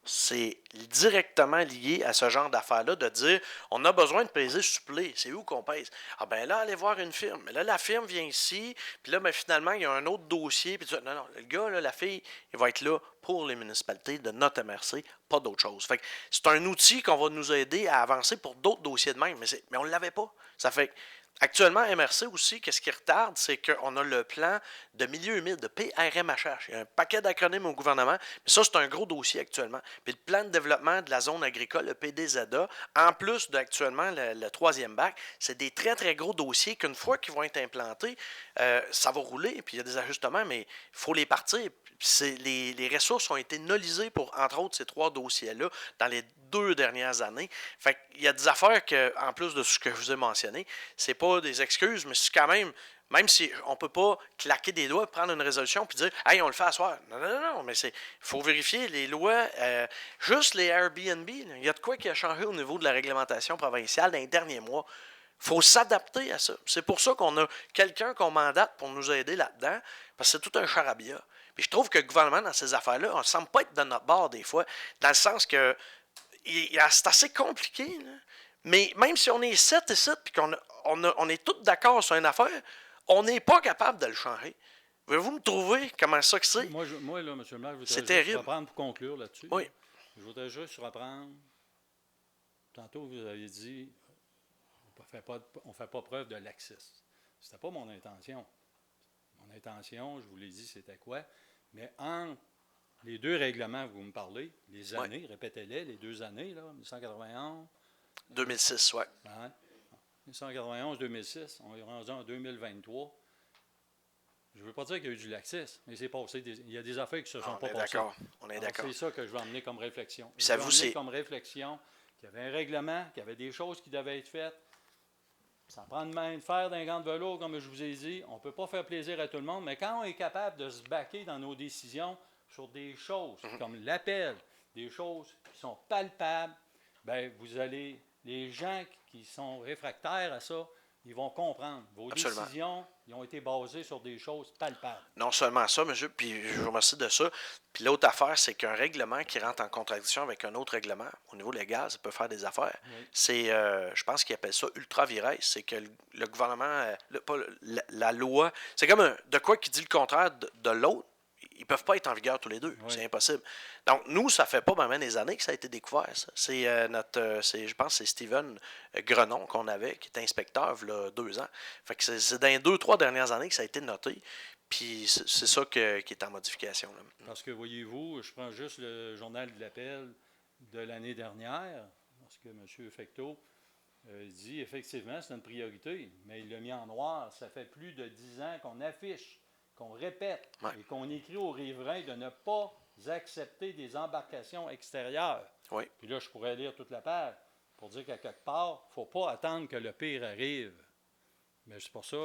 C'est directement lié à ce genre d'affaires-là, de dire on a besoin de peser supplé. C'est où qu'on pèse? Ah ben là, allez voir une firme. Mais là, la firme vient ici, puis là, ben, finalement, il y a un autre dossier. Puis non, le gars, là, la fille, il va être là pour les municipalités de notre MRC, pas d'autre chose. Fait que c'est un outil qu'on va nous aider à avancer pour d'autres dossiers de même, mais on ne l'avait pas. Ça fait actuellement, MRC aussi, qu'est-ce qui retarde, c'est qu'on a le plan de milieu humide, de PRMHH. Il y a un paquet d'acronymes au gouvernement, mais ça, c'est un gros dossier actuellement. Puis le plan de développement de la zone agricole, le PDZA, en plus d'actuellement le 3e bac, c'est des très, très gros dossiers qu'une fois qu'ils vont être implantés, ça va rouler, puis il y a des ajustements, mais il faut les partir. Les ressources ont été nolisées pour, entre autres, ces 3 dossiers-là dans les 2 dernières années. Fait qu'il y a des affaires que, en plus de ce que je vous ai mentionné, c'est pas des excuses, mais c'est quand même si on ne peut pas claquer des doigts, prendre une résolution puis dire « Hey, on le fait à soir ». Non, mais il faut vérifier les lois. Juste les Airbnb, il y a de quoi qui a changé au niveau de la réglementation provinciale dans les derniers mois. Il faut s'adapter à ça. C'est pour ça qu'on a quelqu'un qu'on mandate pour nous aider là-dedans, parce que c'est tout un charabia. Puis je trouve que le gouvernement, dans ces affaires-là, on ne semble pas être de notre bord des fois, dans le sens que c'est assez compliqué. Là. Mais même si on est 7 et 7, puis qu'on est tous d'accord sur une affaire, on n'est pas capable de le changer. Voulez-vous me trouver comment ça que c'est? Moi, là, M. le maire, je C'est voudrais juste terrible. reprendre pour conclure là-dessus. Oui. Je voudrais juste reprendre. Tantôt, vous avez dit on ne fait pas preuve de laxisme. Ce n'était pas mon intention. Mon mon intention, je vous l'ai dit, c'était quoi. Mais entre les deux règlements que vous me parlez, les années, répétez-les, les 2 années, là, 1991. 2006, oui. Hein, 1991-2006, on est rendu en 2023. Je ne veux pas dire qu'il y a eu du laxisme, mais c'est passé. Il y a des affaires qui ne se sont pas passées. On est d'accord. C'est ça que je veux emmener comme réflexion. Puis ça je vous, veux emmener c'est... comme réflexion qu'il y avait un règlement, qu'il y avait des choses qui devaient être faites. Ça prend de main de fer d'un gant de velours, comme je vous ai dit. On ne peut pas faire plaisir à tout le monde, mais quand on est capable de se baquer dans nos décisions sur des choses comme l'appel, des choses qui sont palpables, bien, vous allez, les gens qui sont réfractaires à ça, ils vont comprendre. Vos Absolument. décisions, ils ont été basées sur des choses palpables. Non seulement ça, monsieur, puis je vous remercie de ça. Puis l'autre affaire, c'est qu'un règlement qui rentre en contradiction avec un autre règlement, au niveau légal, ça peut faire des affaires. Oui. C'est, je pense qu'ils appellent ça ultra vires, c'est que le gouvernement, la loi, c'est comme de quoi qui dit le contraire de l'autre. Ils ne peuvent pas être en vigueur tous les deux. Oui. C'est impossible. Donc, nous, ça fait pas vraiment des années que ça a été découvert, ça. C'est je pense que c'est Steven Grenon qu'on avait, qui était inspecteur il y a 2 ans. Fait que c'est dans les 2-3 dernières années que ça a été noté. Puis c'est ça qui est en modification, là. Parce que, voyez-vous, je prends juste le journal de l'appel de l'année dernière, parce que M. Fecteau dit effectivement c'est une priorité, mais il l'a mis en noir. Ça fait plus de 10 ans qu'on affiche, qu'on répète et qu'on écrit aux riverains de ne pas accepter des embarcations extérieures. Oui. Puis là, je pourrais lire toute la page pour dire qu'à quelque part, il ne faut pas attendre que le pire arrive. Mais c'est pour ça,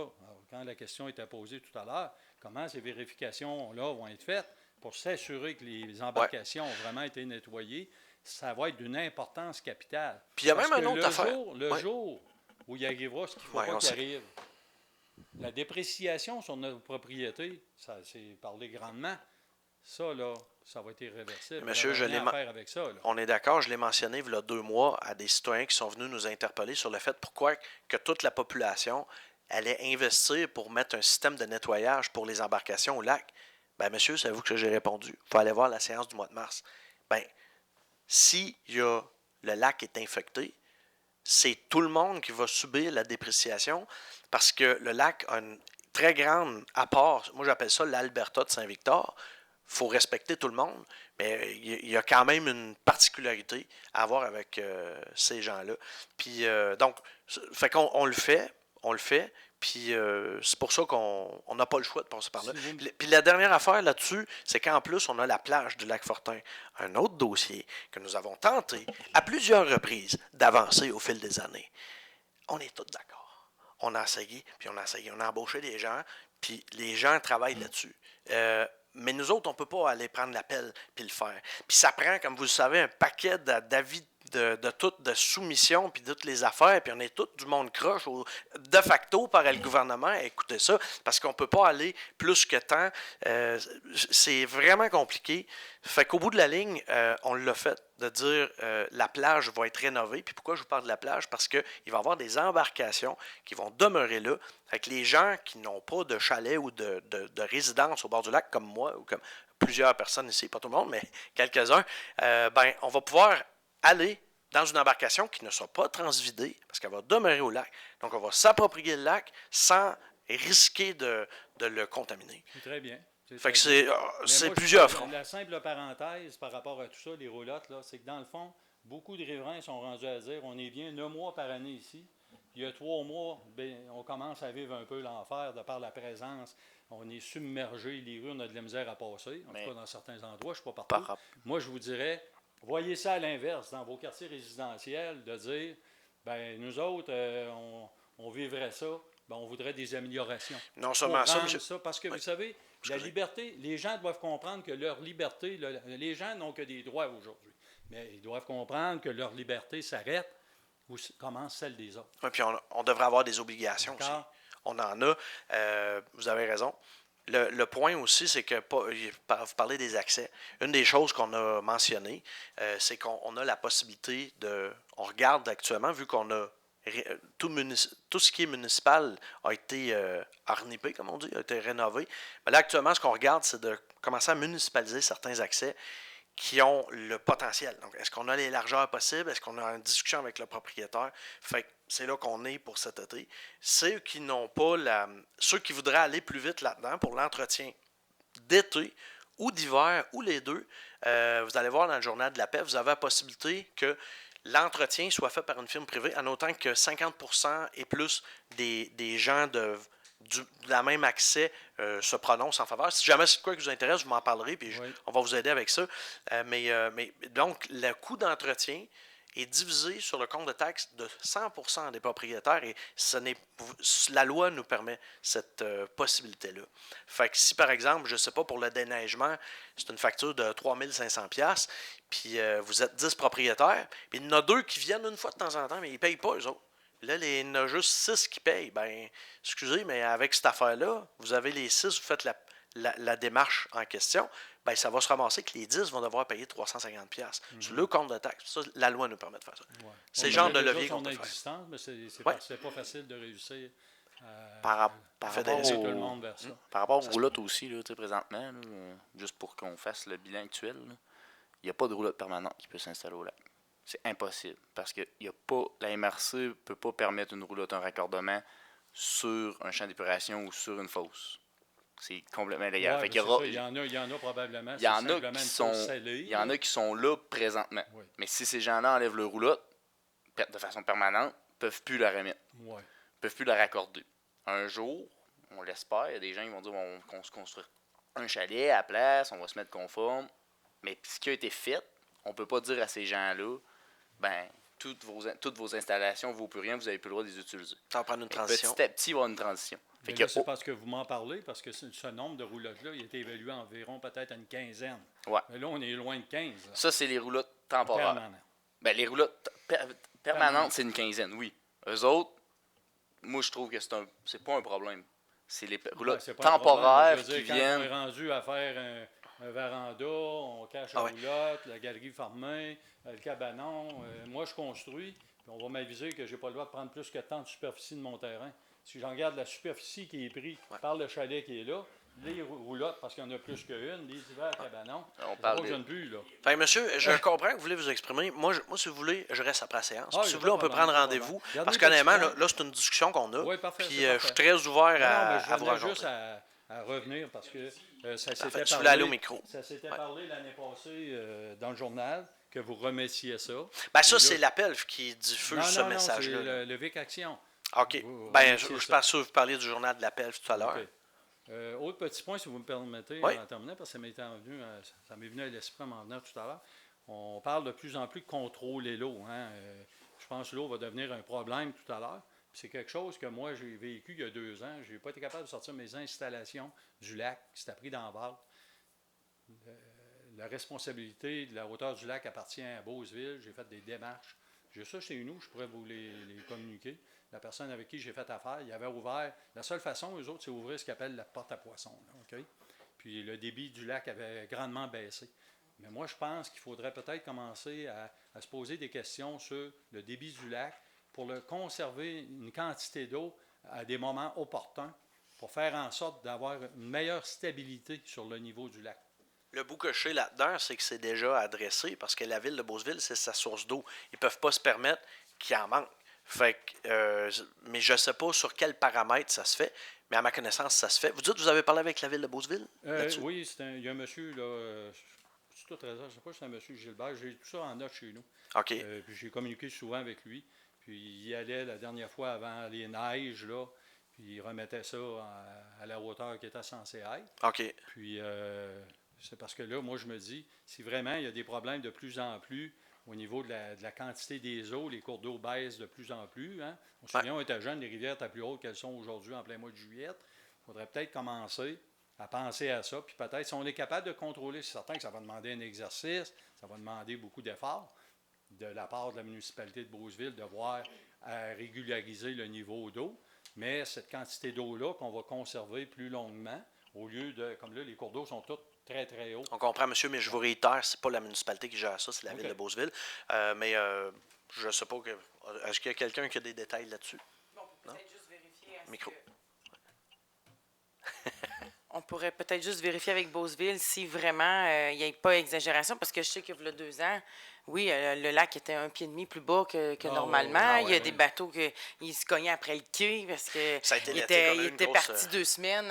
quand la question était posée tout à l'heure, comment ces vérifications-là vont être faites pour s'assurer que les embarcations ont vraiment été nettoyées, ça va être d'une importance capitale. Puis il y a Parce même que une autre affaire. Le jour où il arrivera ce qu'il faut pas qu'il arrive, la dépréciation sur notre propriété, ça c'est parlé grandement. Ça, là, ça va être irréversible. Monsieur, avec ça, là. On est d'accord, je l'ai mentionné il y a 2 mois à des citoyens qui sont venus nous interpeller sur le fait pourquoi que toute la population allait investir pour mettre un système de nettoyage pour les embarcations au lac. Bien, monsieur, c'est à vous que j'ai répondu. Il faut aller voir la séance du mois de mars. Bien, si le lac est infecté, c'est tout le monde qui va subir la dépréciation parce que le lac a une très grande apport. Moi, j'appelle ça l'Alberta de Saint-Victor. Il faut respecter tout le monde, mais il y a quand même une particularité à avoir avec ces gens-là. Puis, donc, fait qu'on le fait, puis c'est pour ça qu'on n'a pas le choix de passer par là. Puis la dernière affaire là-dessus, c'est qu'en plus, on a la plage du lac Fortin, un autre dossier que nous avons tenté à plusieurs reprises d'avancer au fil des années. On est tous d'accord. On a essayé, puis on a essayé. On a embauché des gens, puis les gens travaillent là-dessus. Mais nous autres, on ne peut pas aller prendre l'appel puis le faire. Puis ça prend, comme vous le savez, un paquet d'avis de soumission puis de toutes les affaires, puis on est tout du monde croche de facto par le gouvernement à écouter ça, parce qu'on ne peut pas aller plus que tant. C'est vraiment compliqué. Fait qu'au bout de la ligne, on l'a fait, de dire la plage va être rénovée. Puis pourquoi je vous parle de la plage? Parce qu'il va y avoir des embarcations qui vont demeurer là, avec les gens qui n'ont pas de chalet ou de résidence au bord du lac, comme moi, ou comme plusieurs personnes ici, pas tout le monde, mais quelques-uns, on va pouvoir aller dans une embarcation qui ne sera pas transvidée, parce qu'elle va demeurer au lac. Donc, on va s'approprier le lac sans risquer de le contaminer. C'est très bien. Fait que c'est moi, plusieurs fronts. La simple parenthèse par rapport à tout ça, les roulottes, là, c'est que dans le fond, beaucoup de riverains sont rendus à dire on est bien 9 mois par année ici. Il y a 3 mois, on commence à vivre un peu l'enfer de par la présence. On est submergé, les rues, on a de la misère à passer. En tout cas, dans certains endroits, je ne suis pas partout. Moi, je vous dirais, voyez ça à l'inverse, dans vos quartiers résidentiels, de dire, nous autres, on vivrait ça, on voudrait des améliorations. Non seulement ça, parce que vous savez, la liberté, les gens doivent comprendre que leur liberté, les gens n'ont que des droits aujourd'hui, mais ils doivent comprendre que leur liberté s'arrête où commence celle des autres. Oui, puis on devrait avoir des obligations aussi. On en a. Vous avez raison. Le point aussi, c'est que vous parlez des accès. Une des choses qu'on a mentionnées, c'est qu'on a la possibilité on regarde actuellement, vu qu'on a tout ce qui est municipal a été harnipé, comme on dit, a été rénové. Mais là, actuellement, ce qu'on regarde, c'est de commencer à municipaliser certains accès qui ont le potentiel. Donc, est-ce qu'on a les largeurs possibles? Est-ce qu'on a une discussion avec le propriétaire? Fait que c'est là qu'on est pour cet été. Ceux qui n'ont pas ceux qui voudraient aller plus vite là-dedans pour l'entretien d'été ou d'hiver ou les deux, vous allez voir dans le journal de la paix, vous avez la possibilité que l'entretien soit fait par une firme privée, en autant que 50% et plus des gens de la même accès se prononcent en faveur. Si jamais c'est quoi qui vous intéresse, je m'en parlerai, puis on va vous aider avec ça. Mais donc, le coût d'entretien est divisé sur le compte de taxes de 100% des propriétaires et la loi nous permet cette possibilité-là. Fait que si, par exemple, je ne sais pas, pour le déneigement, c'est une facture de 3500$, puis vous êtes 10 propriétaires, puis il y en a 2 qui viennent une fois de temps en temps, mais ils ne payent pas, eux autres. Là, il y en a juste 6 qui payent. Ben, excusez, mais avec cette affaire-là, vous avez les 6, vous faites la démarche en question, ben, ça va se ramasser que les 10 vont devoir payer 350$ sur le compte de taxes. Ça, la loi nous permet de faire ça. Ouais. C'est le genre de levier qu'on qu'on peut faire. faire. Mais c'est pas facile de réussir Par rapport tout le monde vers ça. Par rapport aux roulottes aussi, là, présentement, là, juste pour qu'on fasse le bilan actuel, il n'y a pas de roulotte permanente qui peut s'installer au lac. C'est impossible parce que la MRC ne peut pas permettre une roulotte, un raccordement sur un champ d'épuration ou sur une fosse. C'est complètement illégal. Ouais, il y en a probablement. Il y en a qui sont là présentement. Oui. Mais si ces gens-là enlèvent leur roulotte de façon permanente, ils ne peuvent plus la remettre. Ils ne peuvent plus la raccorder. Un jour, on l'espère, il y a des gens qui vont dire on va se construire un chalet à la place, on va se mettre conforme. Mais ce qui a été fait, on ne peut pas dire à ces gens-là ben, toutes vos installations ne vaut plus rien, vous n'avez plus le droit de les utiliser. Ça va prendre une transition. Petit à petit, il va y avoir une transition. C'est parce que vous m'en parlez, parce que ce nombre de roulottes-là, il a été évalué environ peut-être à une quinzaine. Ouais. Mais là, on est loin de 15. Là. Ça, c'est les roulottes temporaires. Permanentes. Ben, les roulottes permanentes, c'est une quinzaine, oui. Eux autres, moi, je trouve que c'est pas un problème. C'est les roulottes temporaires qui viennent. Quand on est rendu à faire un véranda, on cache la roulotte, la galerie fermée, le cabanon. Moi, je construis, puis on va m'aviser que je n'ai pas le droit de prendre plus que tant de superficie de mon terrain. Si j'en regarde la superficie qui est prise par le chalet qui est là, les roulottes, parce qu'il y en a plus qu'une, les hivers cabanon, on parle de... plus, là. Fait que monsieur, je comprends que vous voulez vous exprimer. Moi, si vous voulez, je reste après la séance. Si vous voulez, on peut prendre rendez-vous. Parce qu'honnêtement, là, c'est une discussion qu'on a. Oui, parfait. Puis je suis très ouvert à vous rencontrer. Juste à revenir, parce que ça s'était parlé... Tu voulais aller au micro. Ça s'était parlé l'année passée dans le journal, que vous remettiez ça. Ben ça, c'est l'appel qui diffuse ce message-là. C'est le VIC Action. OK. Ben, je pense que vous parliez du journal de l'appel tout à l'heure. Okay. Autre petit point, si vous me permettez, en terminant, parce que ça m'est venu à l'esprit en m'en venant tout à l'heure. On parle de plus en plus de contrôler l'eau. Hein? Je pense que l'eau va devenir un problème tout à l'heure. C'est quelque chose que moi, j'ai vécu il y a 2 ans. Je n'ai pas été capable de sortir mes installations du lac. C'était pris dans la vague. La responsabilité de la hauteur du lac appartient à Beauceville. J'ai fait des démarches. J'ai ça chez nous, je pourrais vous les communiquer. La personne avec qui j'ai fait affaire, il avait ouvert. La seule façon, eux autres, c'est ouvrir ce qu'ils appellent la porte à poissons. Là, okay? Puis le débit du lac avait grandement baissé. Mais moi, je pense qu'il faudrait peut-être commencer à se poser des questions sur le débit du lac pour conserver une quantité d'eau à des moments opportuns pour faire en sorte d'avoir une meilleure stabilité sur le niveau du lac. Le bout que je sais là-dedans, c'est que c'est déjà adressé parce que la ville de Beauceville, c'est sa source d'eau. Ils ne peuvent pas se permettre qu'il en manque. Fait que, mais je ne sais pas sur quel paramètre ça se fait, mais à ma connaissance, ça se fait. Vous dites que vous avez parlé avec la ville de Beauceville? Oui, il y a un monsieur, là, c'est tout hasard, je ne sais pas si c'est un monsieur Gilbert, j'ai tout ça en note chez nous. OK. Puis j'ai communiqué souvent avec lui. Puis il y allait la dernière fois avant les neiges, là, puis il remettait ça à la hauteur qui était censée être. OK. Puis c'est parce que là, moi, je me dis, si vraiment il y a des problèmes de plus en plus au niveau de la quantité des eaux, les cours d'eau baissent de plus en plus. Hein? On se souvient, on était jeunes, les rivières étaient plus hautes qu'elles sont aujourd'hui en plein mois de juillet. Il faudrait peut-être commencer à penser à ça. Puis peut-être, si on est capable de contrôler, c'est certain que ça va demander un exercice, ça va demander beaucoup d'efforts de la part de la municipalité de Beauceville de voir à régulariser le niveau d'eau. Mais cette quantité d'eau-là qu'on va conserver plus longuement, au lieu de, comme là, les cours d'eau sont tous très, très hauts. On comprend, monsieur, mais je vous réitère, c'est pas la municipalité qui gère ça, c'est la ville de Beauceville. Mais je ne sais pas, est-ce qu'il y a quelqu'un qui a des détails là-dessus? Bon, on peut peut-être juste vérifier. Micro. On pourrait peut-être juste vérifier avec Beauceville si vraiment il n'y a pas exagération, parce que je sais qu'il y a 2 ans, oui, le lac était 1,5 pied plus bas que normalement. Ah Il y a ouais, des ouais. bateaux qui se cognaient après le quai parce que Ça a été il l'été était, qu'on a eu il une était grosse, parti 2 semaines.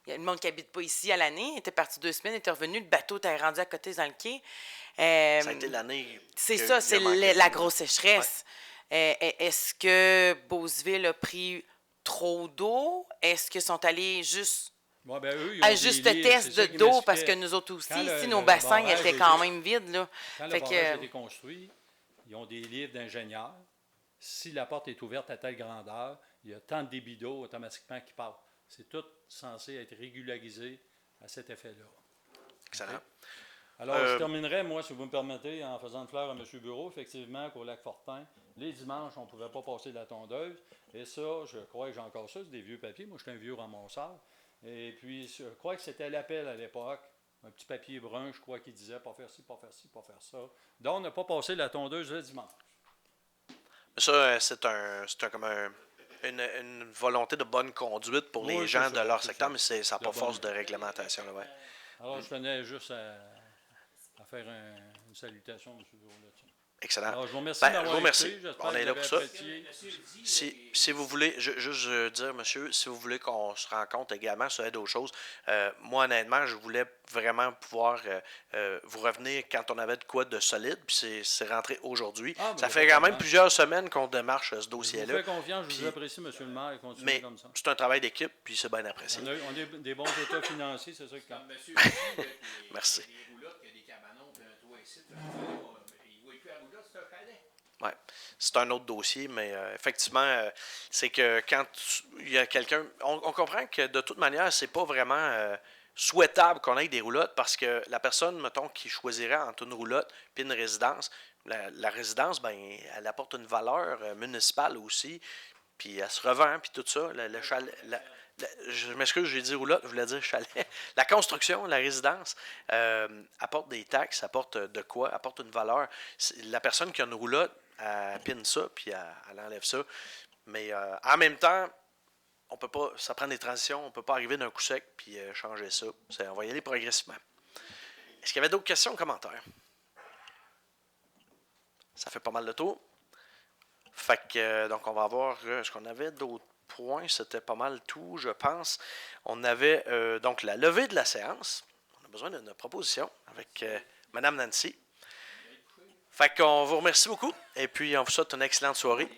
Il y a le monde qui n'habite pas ici à l'année. Il était parti 2 semaines, il était revenu, le bateau était rendu à côté dans le quai. Ça a été l'année. C'est que ça, il c'est a manqué la d'eau. grosse sécheresse. Est-ce que Beauceville a pris trop d'eau? Est-ce qu'ils sont allés juste Ouais, ben, eux, ils ont à des juste livres, test c'est ça d'eau? qu'ils Parce que m'expliquaient. nous autres aussi, Quand ici, le- nos le bassins ils barrage étaient a quand été- même vides. Là. Quand Fait le que, barrage a été construit, ils ont des livres d'ingénieurs. Si la porte est ouverte à telle grandeur, il y a tant de débit d'eau automatiquement qui part. C'est tout censé être régularisé à cet effet-là. Excellent. Alors, je terminerai, moi, si vous me permettez, en faisant une fleur à M. Bureau. Effectivement, qu'au lac Fortin, les dimanches, on ne pouvait pas passer la tondeuse. Et ça, je crois que j'ai encore ça, c'est des vieux papiers. Moi, je suis un vieux ramasseur. Et puis, je crois que c'était l'appel à l'époque. Un petit papier brun, je crois, qui disait pas faire ci, pas faire ci, pas faire ça. Donc, on n'a pas passé la tondeuse le dimanche. Ça, comme une volonté de bonne conduite pour Oui, les c'est gens ça, de leur c'est secteur, ça. mais ça n'a De pas bonne- force de réglementation. Là, ouais. Alors, je tenais juste à faire une salutation à M. Bureau là-dessus. Excellent. Alors, je vous remercie Ben, je d'avoir vous remercie. écouté. J'espère On que est vous là avez pour ça. apprécié. Si vous voulez, juste dire, monsieur, si vous voulez qu'on se rencontre également sur d'autres choses, moi, honnêtement, je voulais vraiment pouvoir vous revenir quand on avait de quoi de solide, puis c'est rentré aujourd'hui. Ah, ben, Ça y a fait pas de quand même problème. plusieurs semaines qu'on démarche ce Je vous dossier-là. fais confiance, je Puis- vous apprécie, M. le maire, et continuez Mais comme ça. c'est un travail d'équipe, puis c'est bien apprécié. On a des bons états financiers, c'est ça qui compte. Monsieur dit, là, Merci. il y a des roulottes, il y a des cabanons, puis un toit ici. Il ne voit plus à roulotte, c'est un chalet. Ouais, c'est un autre dossier, mais effectivement, c'est que quand il y a quelqu'un. On comprend que de toute manière, c'est pas vraiment souhaitable qu'on ait des roulottes parce que la personne, mettons, qui choisirait entre une roulotte et une résidence, la résidence, ben, elle apporte une valeur municipale aussi, puis elle se revend, puis tout ça. Le chalet. Je m'excuse, j'ai dit roulotte, je voulais dire chalet. La construction, la résidence, apporte des taxes, apporte de quoi, apporte une valeur. La personne qui a une roulotte, elle pine ça, puis elle enlève ça. Mais en même temps, on peut pas, ça prend des transitions, on ne peut pas arriver d'un coup sec puis changer ça. On va y aller progressivement. Est-ce qu'il y avait d'autres questions ou commentaires? Ça fait pas mal de tour. Fait que, donc, on va voir, est-ce qu'on avait d'autres points? C'était pas mal tout, je pense. On avait donc la levée de la séance. On a besoin d'une proposition avec Mme Nancy. Fait qu'on vous remercie beaucoup et puis on vous souhaite une excellente soirée.